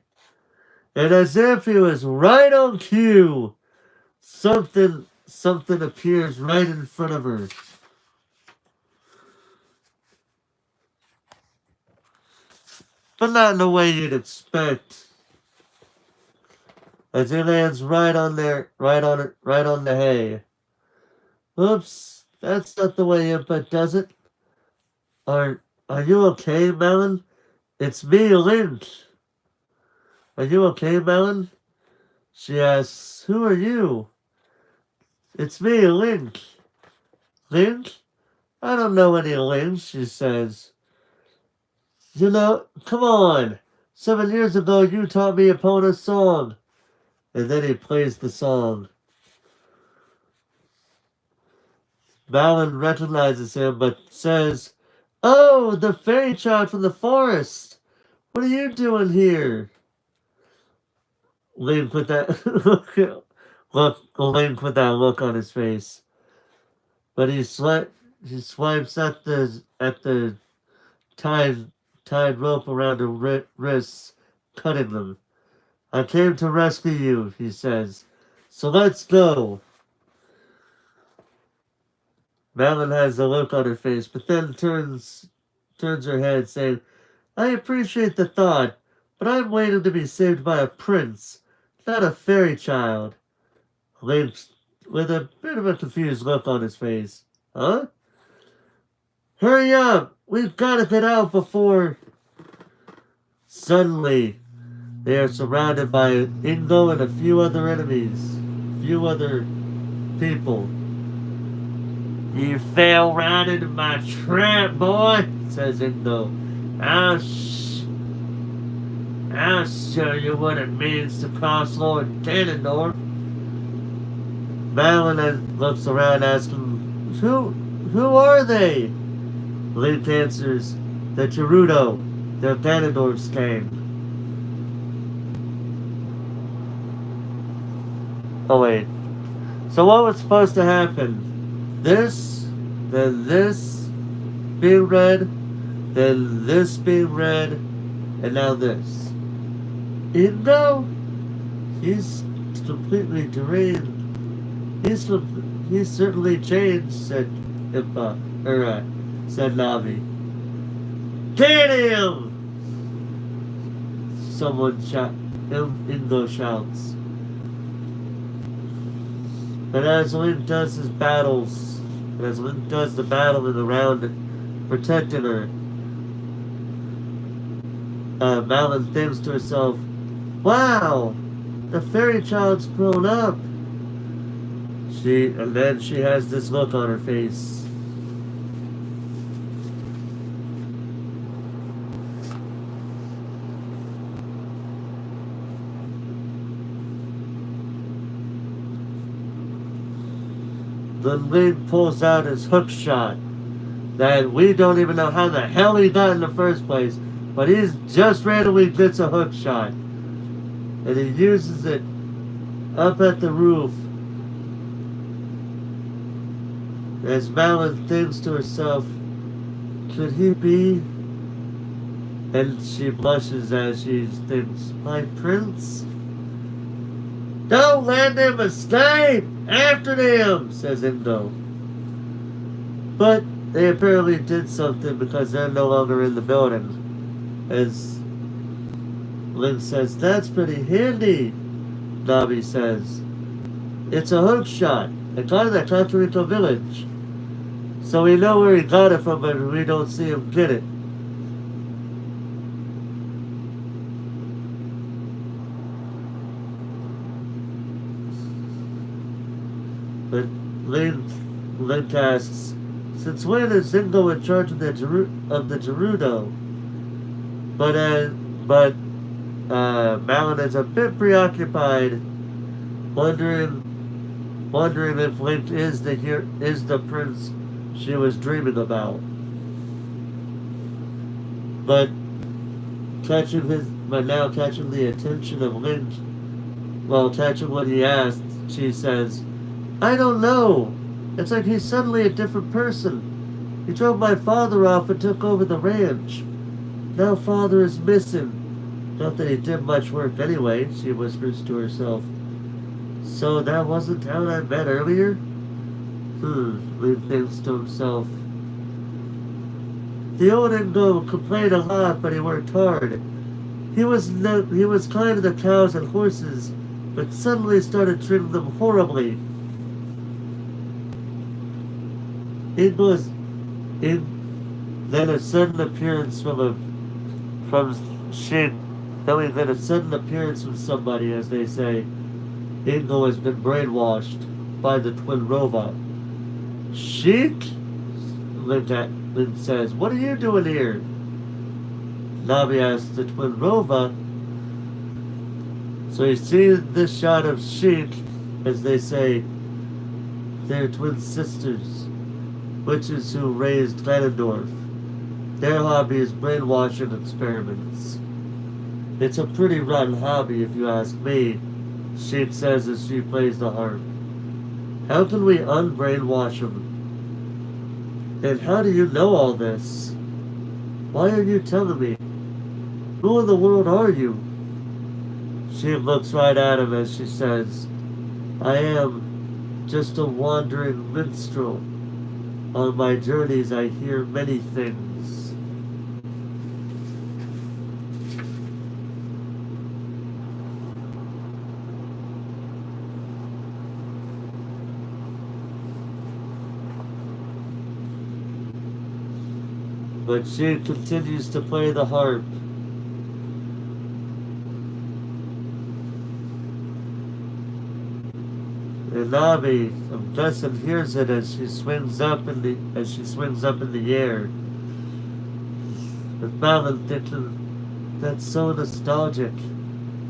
And as if he was right on cue, something appears right in front of her. But not in the way you'd expect. As he lands right on the hay. "Oops, that's not the way Impa does it. Are you okay, Malin? It's me, Link." "Are you okay, Malin?" She asks. "Who are you?" "It's me, Link." "Link? I don't know any Links," she says. Come on. 7 years ago you taught me Epona's song." And then he plays the song. Malin recognizes him, but says, "Oh, the fairy child from the forest. What are you doing here?" Link with that look on his face. But he swipes at the tied rope around her wrists, cutting them. "I came to rescue you," he says. "So let's go." Malin has a look on her face, but then turns her head, saying, "I appreciate the thought, but I'm waiting to be saved by a prince, not a fairy child." Link, with a bit of a confused look on his face. "Huh? Hurry up! We've got to get out before..." Suddenly, they are surrounded by Ingo and a few other enemies. Few other people. "You fell right into my trap, boy," says Ingo. I'll show you what it means to cross Lord Ganondorf." Malin looks around asking, who are they? Link answers, the Gerudo, the Ganondorf's gang. Oh wait. So what was supposed to happen? This, then this being red, then this being red, and now this. Indo? He's completely deranged. He's certainly changed, said said Navi. Get him! Someone Indo shouts. But as Link does his battles, as Link does the battle in the round protecting her, Malin thinks to herself, wow, the fairy child's grown up. And then she has this look on her face. Then Link pulls out his hook shot that we don't even know how the hell he got in the first place, but he's just randomly gets a hook shot. And he uses it up at the roof. As Malin thinks to herself, could he be? And she blushes as she thinks, my prince? Don't let them escape! After them, says Indo. But they apparently did something because they're no longer in the building. As Link says, that's pretty handy, Navi says. It's a hook shot. I got it at Ocarina village. So we know where he got it from, but we don't see him get it. But Link asks, since when is Zingo in charge of the Gerudo? But Malin is a bit preoccupied, wondering if Link is the prince she was dreaming about. But now catching the attention of Link, catching what he asked, she says, I don't know. It's like he's suddenly a different person. He drove my father off and took over the ranch. Now father is missing. Not that he did much work anyway, she whispers to herself. So that wasn't the town I met earlier? Link thinks to himself. The old Indo complained a lot, but he worked hard. He was kind to the cows and horses, but suddenly started treating them horribly. Then a sudden appearance from somebody, as they say. Ingo has been brainwashed by the twin robot. Sheik? Link says, what are you doing here? Navi asks the twin robot. So you see this shot of Sheik, as they say, they're twin sisters, witches who raised Ganondorf. Their hobby is brainwashing experiments. It's a pretty rotten hobby, if you ask me, Sheik says as she plays the harp. How can we unbrainwash them? And how do you know all this? Why are you telling me? Who in the world are you? She looks right at him as she says, I am just a wandering minstrel. On my journeys I hear many things. But she continues to play the harp. And Navi, I'm guessing, hears it as she swings up in the air. With Malin thinking, that's so nostalgic.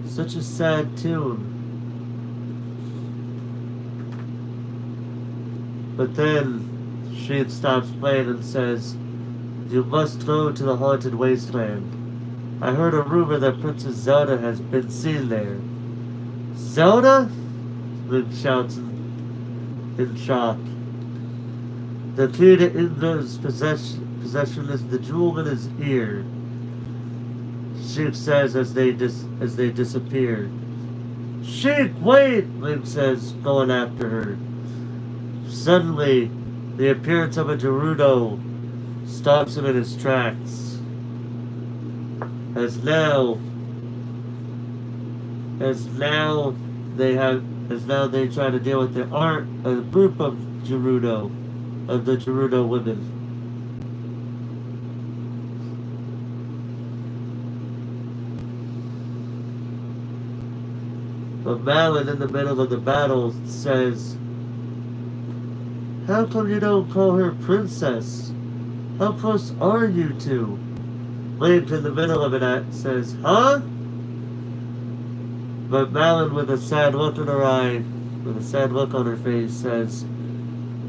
Such a sad tune. But then she stops playing and says, "You must go to the haunted wasteland. I heard a rumor that Princess Zelda has been seen there." "Zelda?" Link shouts in shock. "The key to Ingo's possession is the jewel in his ear," Sheik says as they disappear. "Sheik, wait!" Link says, going after her. Suddenly, the appearance of a Gerudo stops him in his tracks. As now they try to deal with a group of the Gerudo women. But Malin, in the middle of the battle, says, "How come you don't call her princess? How close are you two?" Link, in the middle of it, says, "Huh?" But Malin, with a sad look in her eye, with a sad look on her face, says,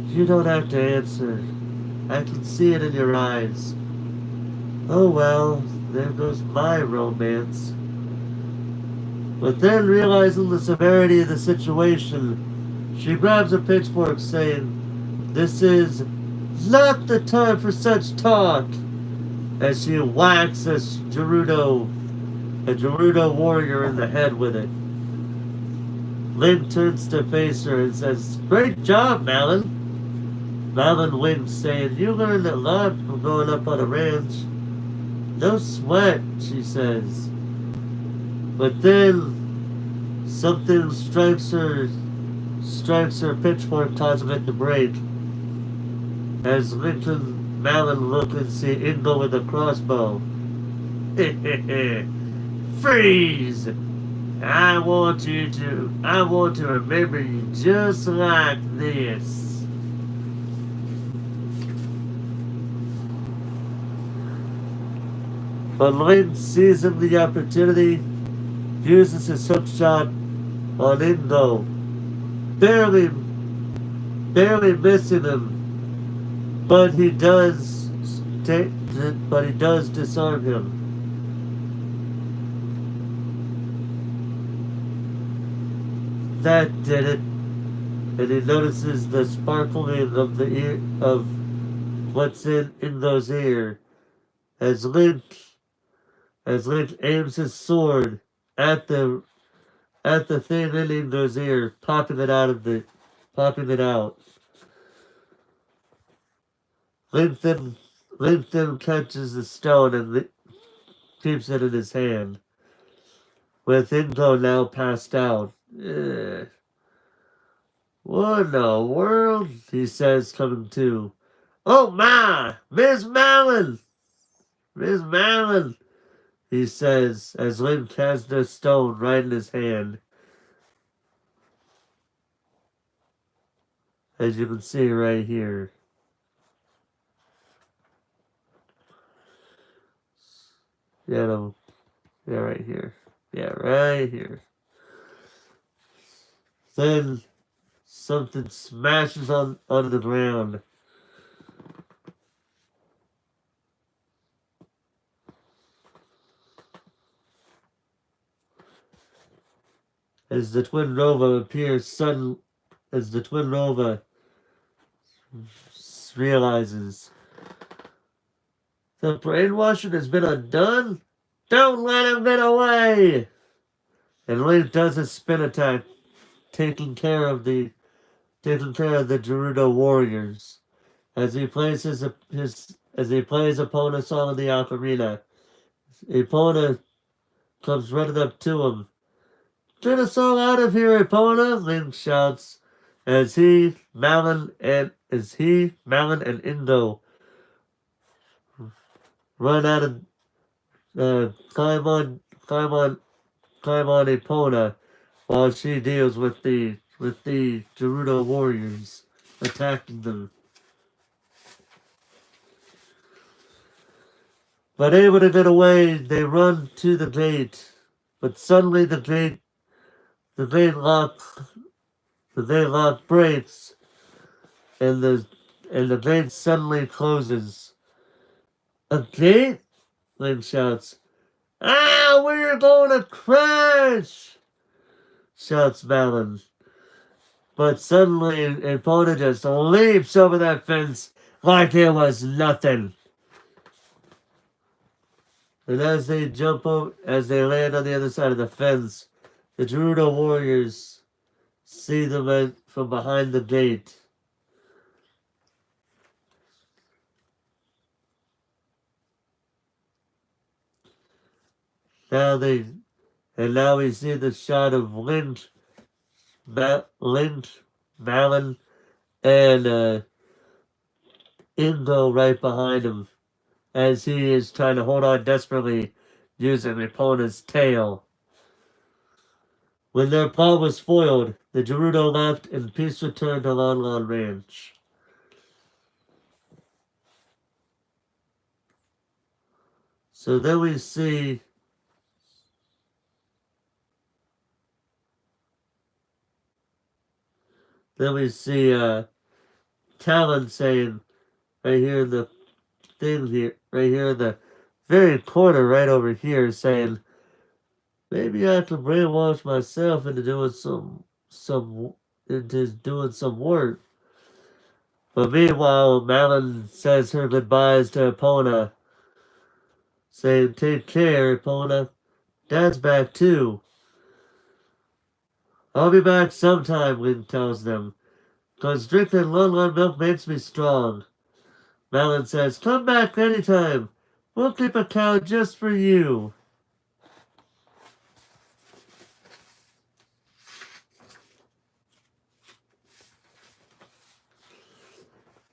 "You don't have to answer. I can see it in your eyes." "Oh well, there goes my romance." But then, realizing the severity of the situation, she grabs a pitchfork, saying, "This is not the time for such talk," as she whacks a Gerudo warrior in the head with it. Link turns to face her and says, "Great job, Malin." Malin winks, saying, "You learned a lot from going up on a ranch." "No sweat," she says. But then something strikes her pitchfork, causing it to break. As Link and Malin look and see Ingo with a crossbow. "Freeze! I want to remember you just like this." But Link, seizing the opportunity, uses his hookshot on Ingo, barely missing him, but he does disarm him. That did it, and he notices the sparkling of the ear of what's in Ingo's ear as Link aims his sword at the thing in Ingo's ear, popping it out. Link then catches the stone and keeps it in his hand, with Ingo now passed out. "What in the world?" he says, coming to. "Oh my! Miss Malin! Miss Malin!" he says as Link has the stone right in his hand. As you can see right here. Yeah, no, yeah, right here. Yeah, right here. Then something smashes on the ground. As the twin Nova appears suddenly, as the twin Nova realizes the brainwashing has been undone. Don't let him get away! And Link does a spin attack, taking care of the Gerudo warriors. As he plays Epona song in the Ocarina, Epona comes running up to him. "Get us all out of here, Epona!" Link shouts as Malin, and Indo run out of climb on Epona while she deals with the Gerudo warriors attacking them. But able to get away, they run to the gate. But suddenly the gate lock breaks, and the gate suddenly closes. A gate? Link shouts. Ah, we're going to crash! Shouts Malin. But suddenly, Epona just leaps over that fence like it was nothing. And as they as they land on the other side of the fence, the Gerudo warriors see them from behind the gate. Now we see the shot of Link, Malin, and Ingo right behind him as he is trying to hold on desperately using Epona's tail. When their plot was foiled, the Gerudo left and peace returned to Lon Lon Ranch. So then we see Talon saying right here in the thing here, right here in the very corner right over here, saying maybe I can brainwash myself into doing some work. But meanwhile, Malin says her goodbyes to Epona, saying, "Take care, Epona. Dad's back too." "I'll be back sometime," Link tells them, "'cause drinking Lon milk makes me strong." Malin says, "Come back anytime. We'll keep a cow just for you."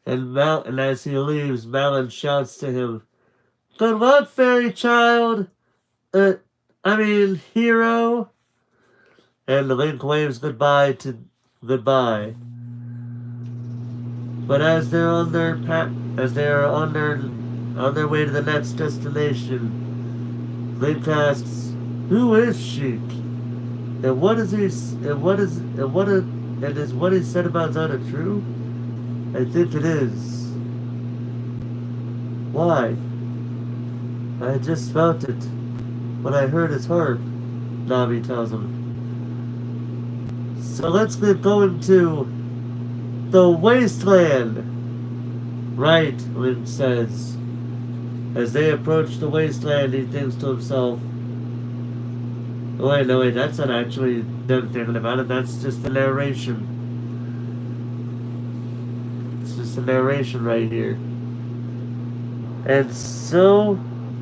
And as he leaves, Malin shouts to him, "Good luck, fairy child! Hero!" And Link waves goodbye. But as they are on their way to the next destination, Link asks, "Who is she? And what is he? And is what he said about Zelda true?" "I think it is." "Why?" "I just felt it. What I heard is her," Navi tells him. "So let's get going to the wasteland." "Right," Link says. As they approach the wasteland, he thinks to himself, "Oh, wait, no, wait, that's not actually them thinking about it. That's just the narration. It's just the narration right here." And so,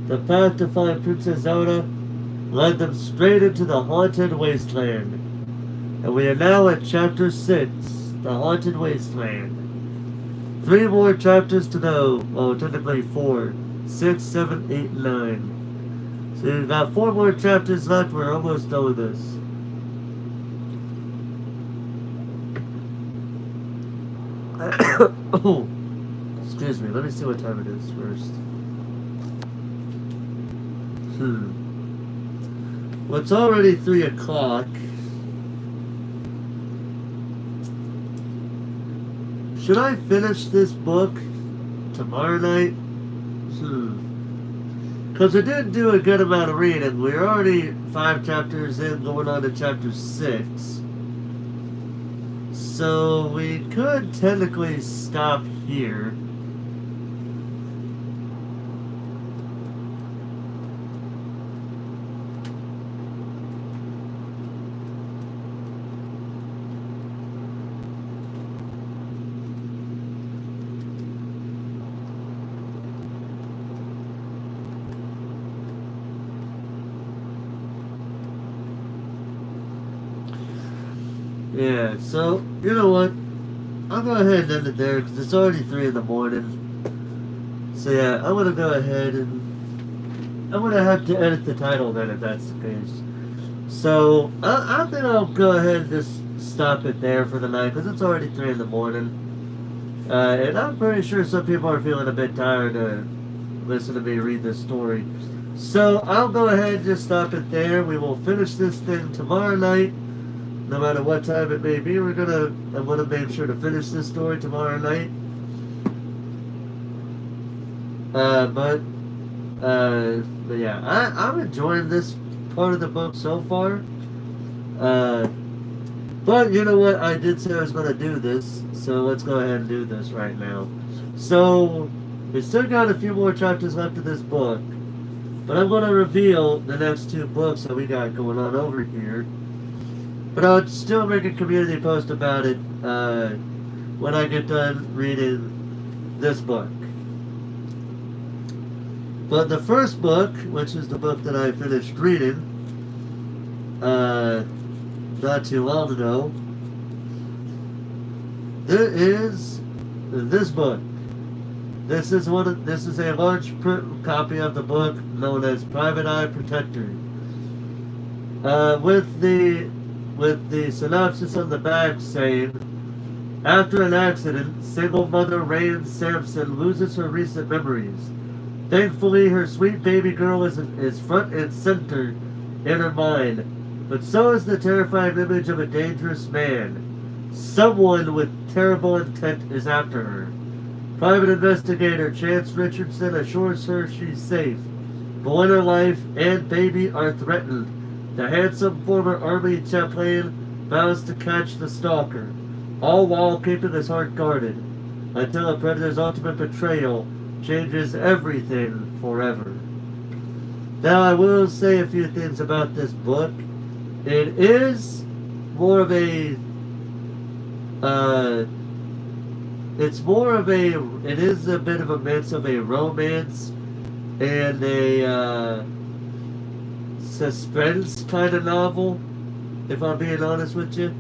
the path to find Princess Zelda led them straight into the haunted wasteland. And we are now at Chapter 6, the Haunted Wasteland. 3 more chapters to go. Well, technically 4. 6, 7, 8, 9. So we've got 4 more chapters left. We're almost done with this. Oh, excuse me. Let me see what time it is first. Well, it's already 3 o'clock. Should I finish this book tomorrow night? Because I did do a good amount of reading. We're already 5 chapters in, going on to chapter 6. So we could technically stop here. Yeah, so, you know what? I'll go ahead and end it there because it's already 3 in the morning. So yeah, I'm going to go ahead and I'm going to have to edit the title then if that's the case. So, I think I'll go ahead and just stop it there for the night because it's already 3 in the morning. And I'm pretty sure some people are feeling a bit tired to listen to me read this story. So, I'll go ahead and just stop it there. We will finish this thing tomorrow night. no matter what time it may be. I'm gonna make sure to finish this story tomorrow night. Uh, but, but yeah, I'm enjoying this part of the book so far. Uh, but you know what? I did say I was gonna do this, so let's go ahead and do this right now. So, we still got a few more chapters left of this book, but I'm gonna reveal the next two books that we got going on over here. But I'll still make a community post about it when I get done reading this book. But the first book, which is the book that I finished reading not too long ago, there is this book. This is a large print copy of the book known as Private Eye Protector. With the synopsis on the back saying, after an accident, single mother Rain Sampson loses her recent memories. Thankfully, her sweet baby girl is front and center in her mind, but so is the terrifying image of a dangerous man. Someone with terrible intent is after her. Private investigator Chance Richardson assures her she's safe, but when her life and baby are threatened, the handsome former Army chaplain vows to catch the stalker, all while keeping his heart guarded, until a predator's ultimate betrayal changes everything forever. Now, I will say a few things about this book. It is more of a, it is a bit of a mix of a romance and a, suspense kind of novel, if I'm being honest with you.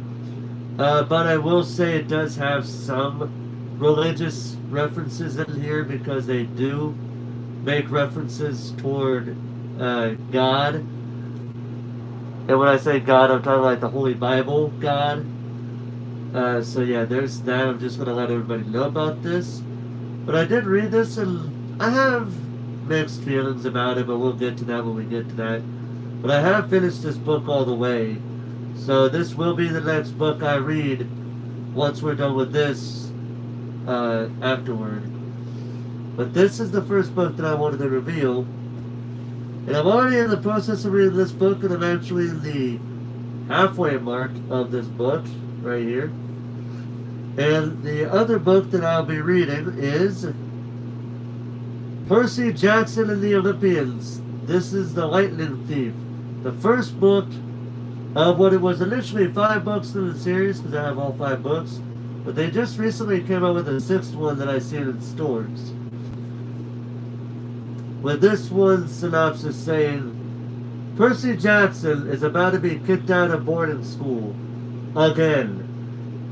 But I will say it does have some religious references in here because they do make references toward God. And when I say God, I'm talking like the Holy Bible God. So yeah, there's that. I'm just going to let everybody know about this. But I did read this and I have mixed feelings about it, but we'll get to that when we get to that. But I have finished this book all the way. So this will be the next book I read once we're done with this afterward. But this is the first book that I wanted to reveal. And I'm already in the process of reading this book, and I'm actually in the halfway mark of this book right here. And the other book that I'll be reading is Percy Jackson and the Olympians. This is The Lightning Thief. The first book of what it was initially 5 books in the series, because I have all 5 books. But they just recently came out with a 6th one that I've seen in stores. With this one's synopsis saying, Percy Jackson is about to be kicked out of boarding school. Again.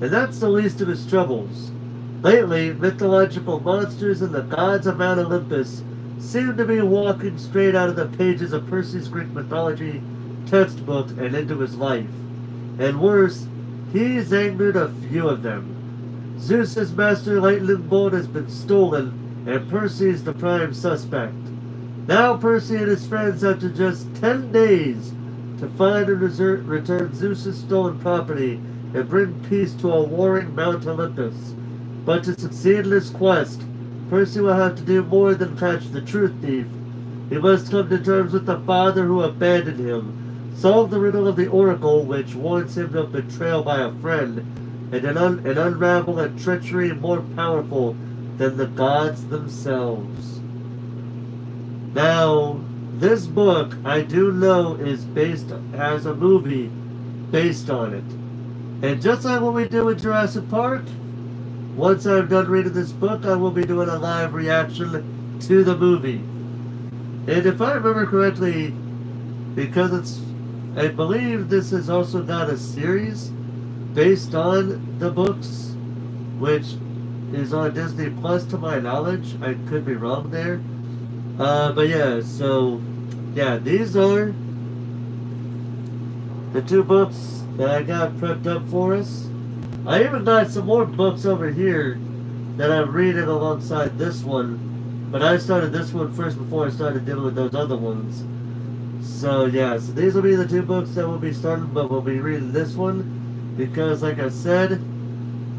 And that's the least of his troubles. Lately, mythological monsters and the gods of Mount Olympus seem to be walking straight out of the pages of Percy's Greek mythology textbook and into his life. And worse, he's angered a few of them. Zeus's master lightning bolt has been stolen, and Percy's the prime suspect. Now Percy and his friends have to just 10 days to find and return Zeus's stolen property and bring peace to a warring Mount Olympus. But to succeed in his quest, Percy will have to do more than catch the truth thief. He must come to terms with the father who abandoned him, solve the riddle of the oracle which warns him of betrayal by a friend, and unravel a treachery more powerful than the gods themselves. Now, this book, I do know, has a movie based on it. And just like what we did with Jurassic Park, once I'm done reading this book, I will be doing a live reaction to the movie. And if I remember correctly, because I believe this has also got a series based on the books, which is on Disney Plus to my knowledge. I could be wrong there. But yeah, so yeah, these are the 2 books that I got prepped up for us. I even got some more books over here that I'm reading alongside this one, but I started this one first before I started dealing with those other ones. So yeah, so these will be the 2 books that we'll be starting, but we'll be reading this one. because, like I said,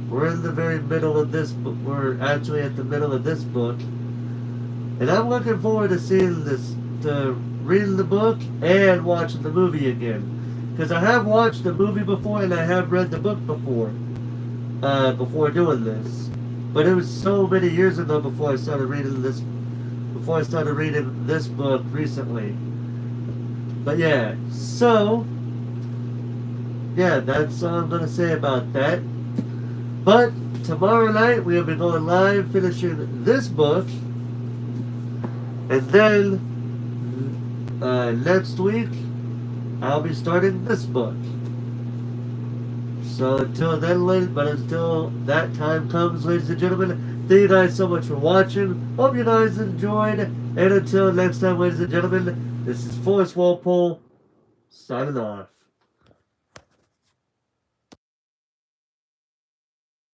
we're in the very middle of this book. We're actually at the middle of this book. And I'm looking forward to seeing this, to reading the book and watching the movie again. Because I have watched the movie before and I have read the book before doing this. But it was so many years ago before I started reading this book recently. But yeah, so yeah, that's all I'm gonna say about that. But tomorrow night we'll be going live, finishing this book, and then next week I'll be starting this book. So until that time comes, ladies and gentlemen, thank you guys so much for watching. Hope you guys enjoyed. And until next time, ladies and gentlemen, this is Forrest Walpole signing off.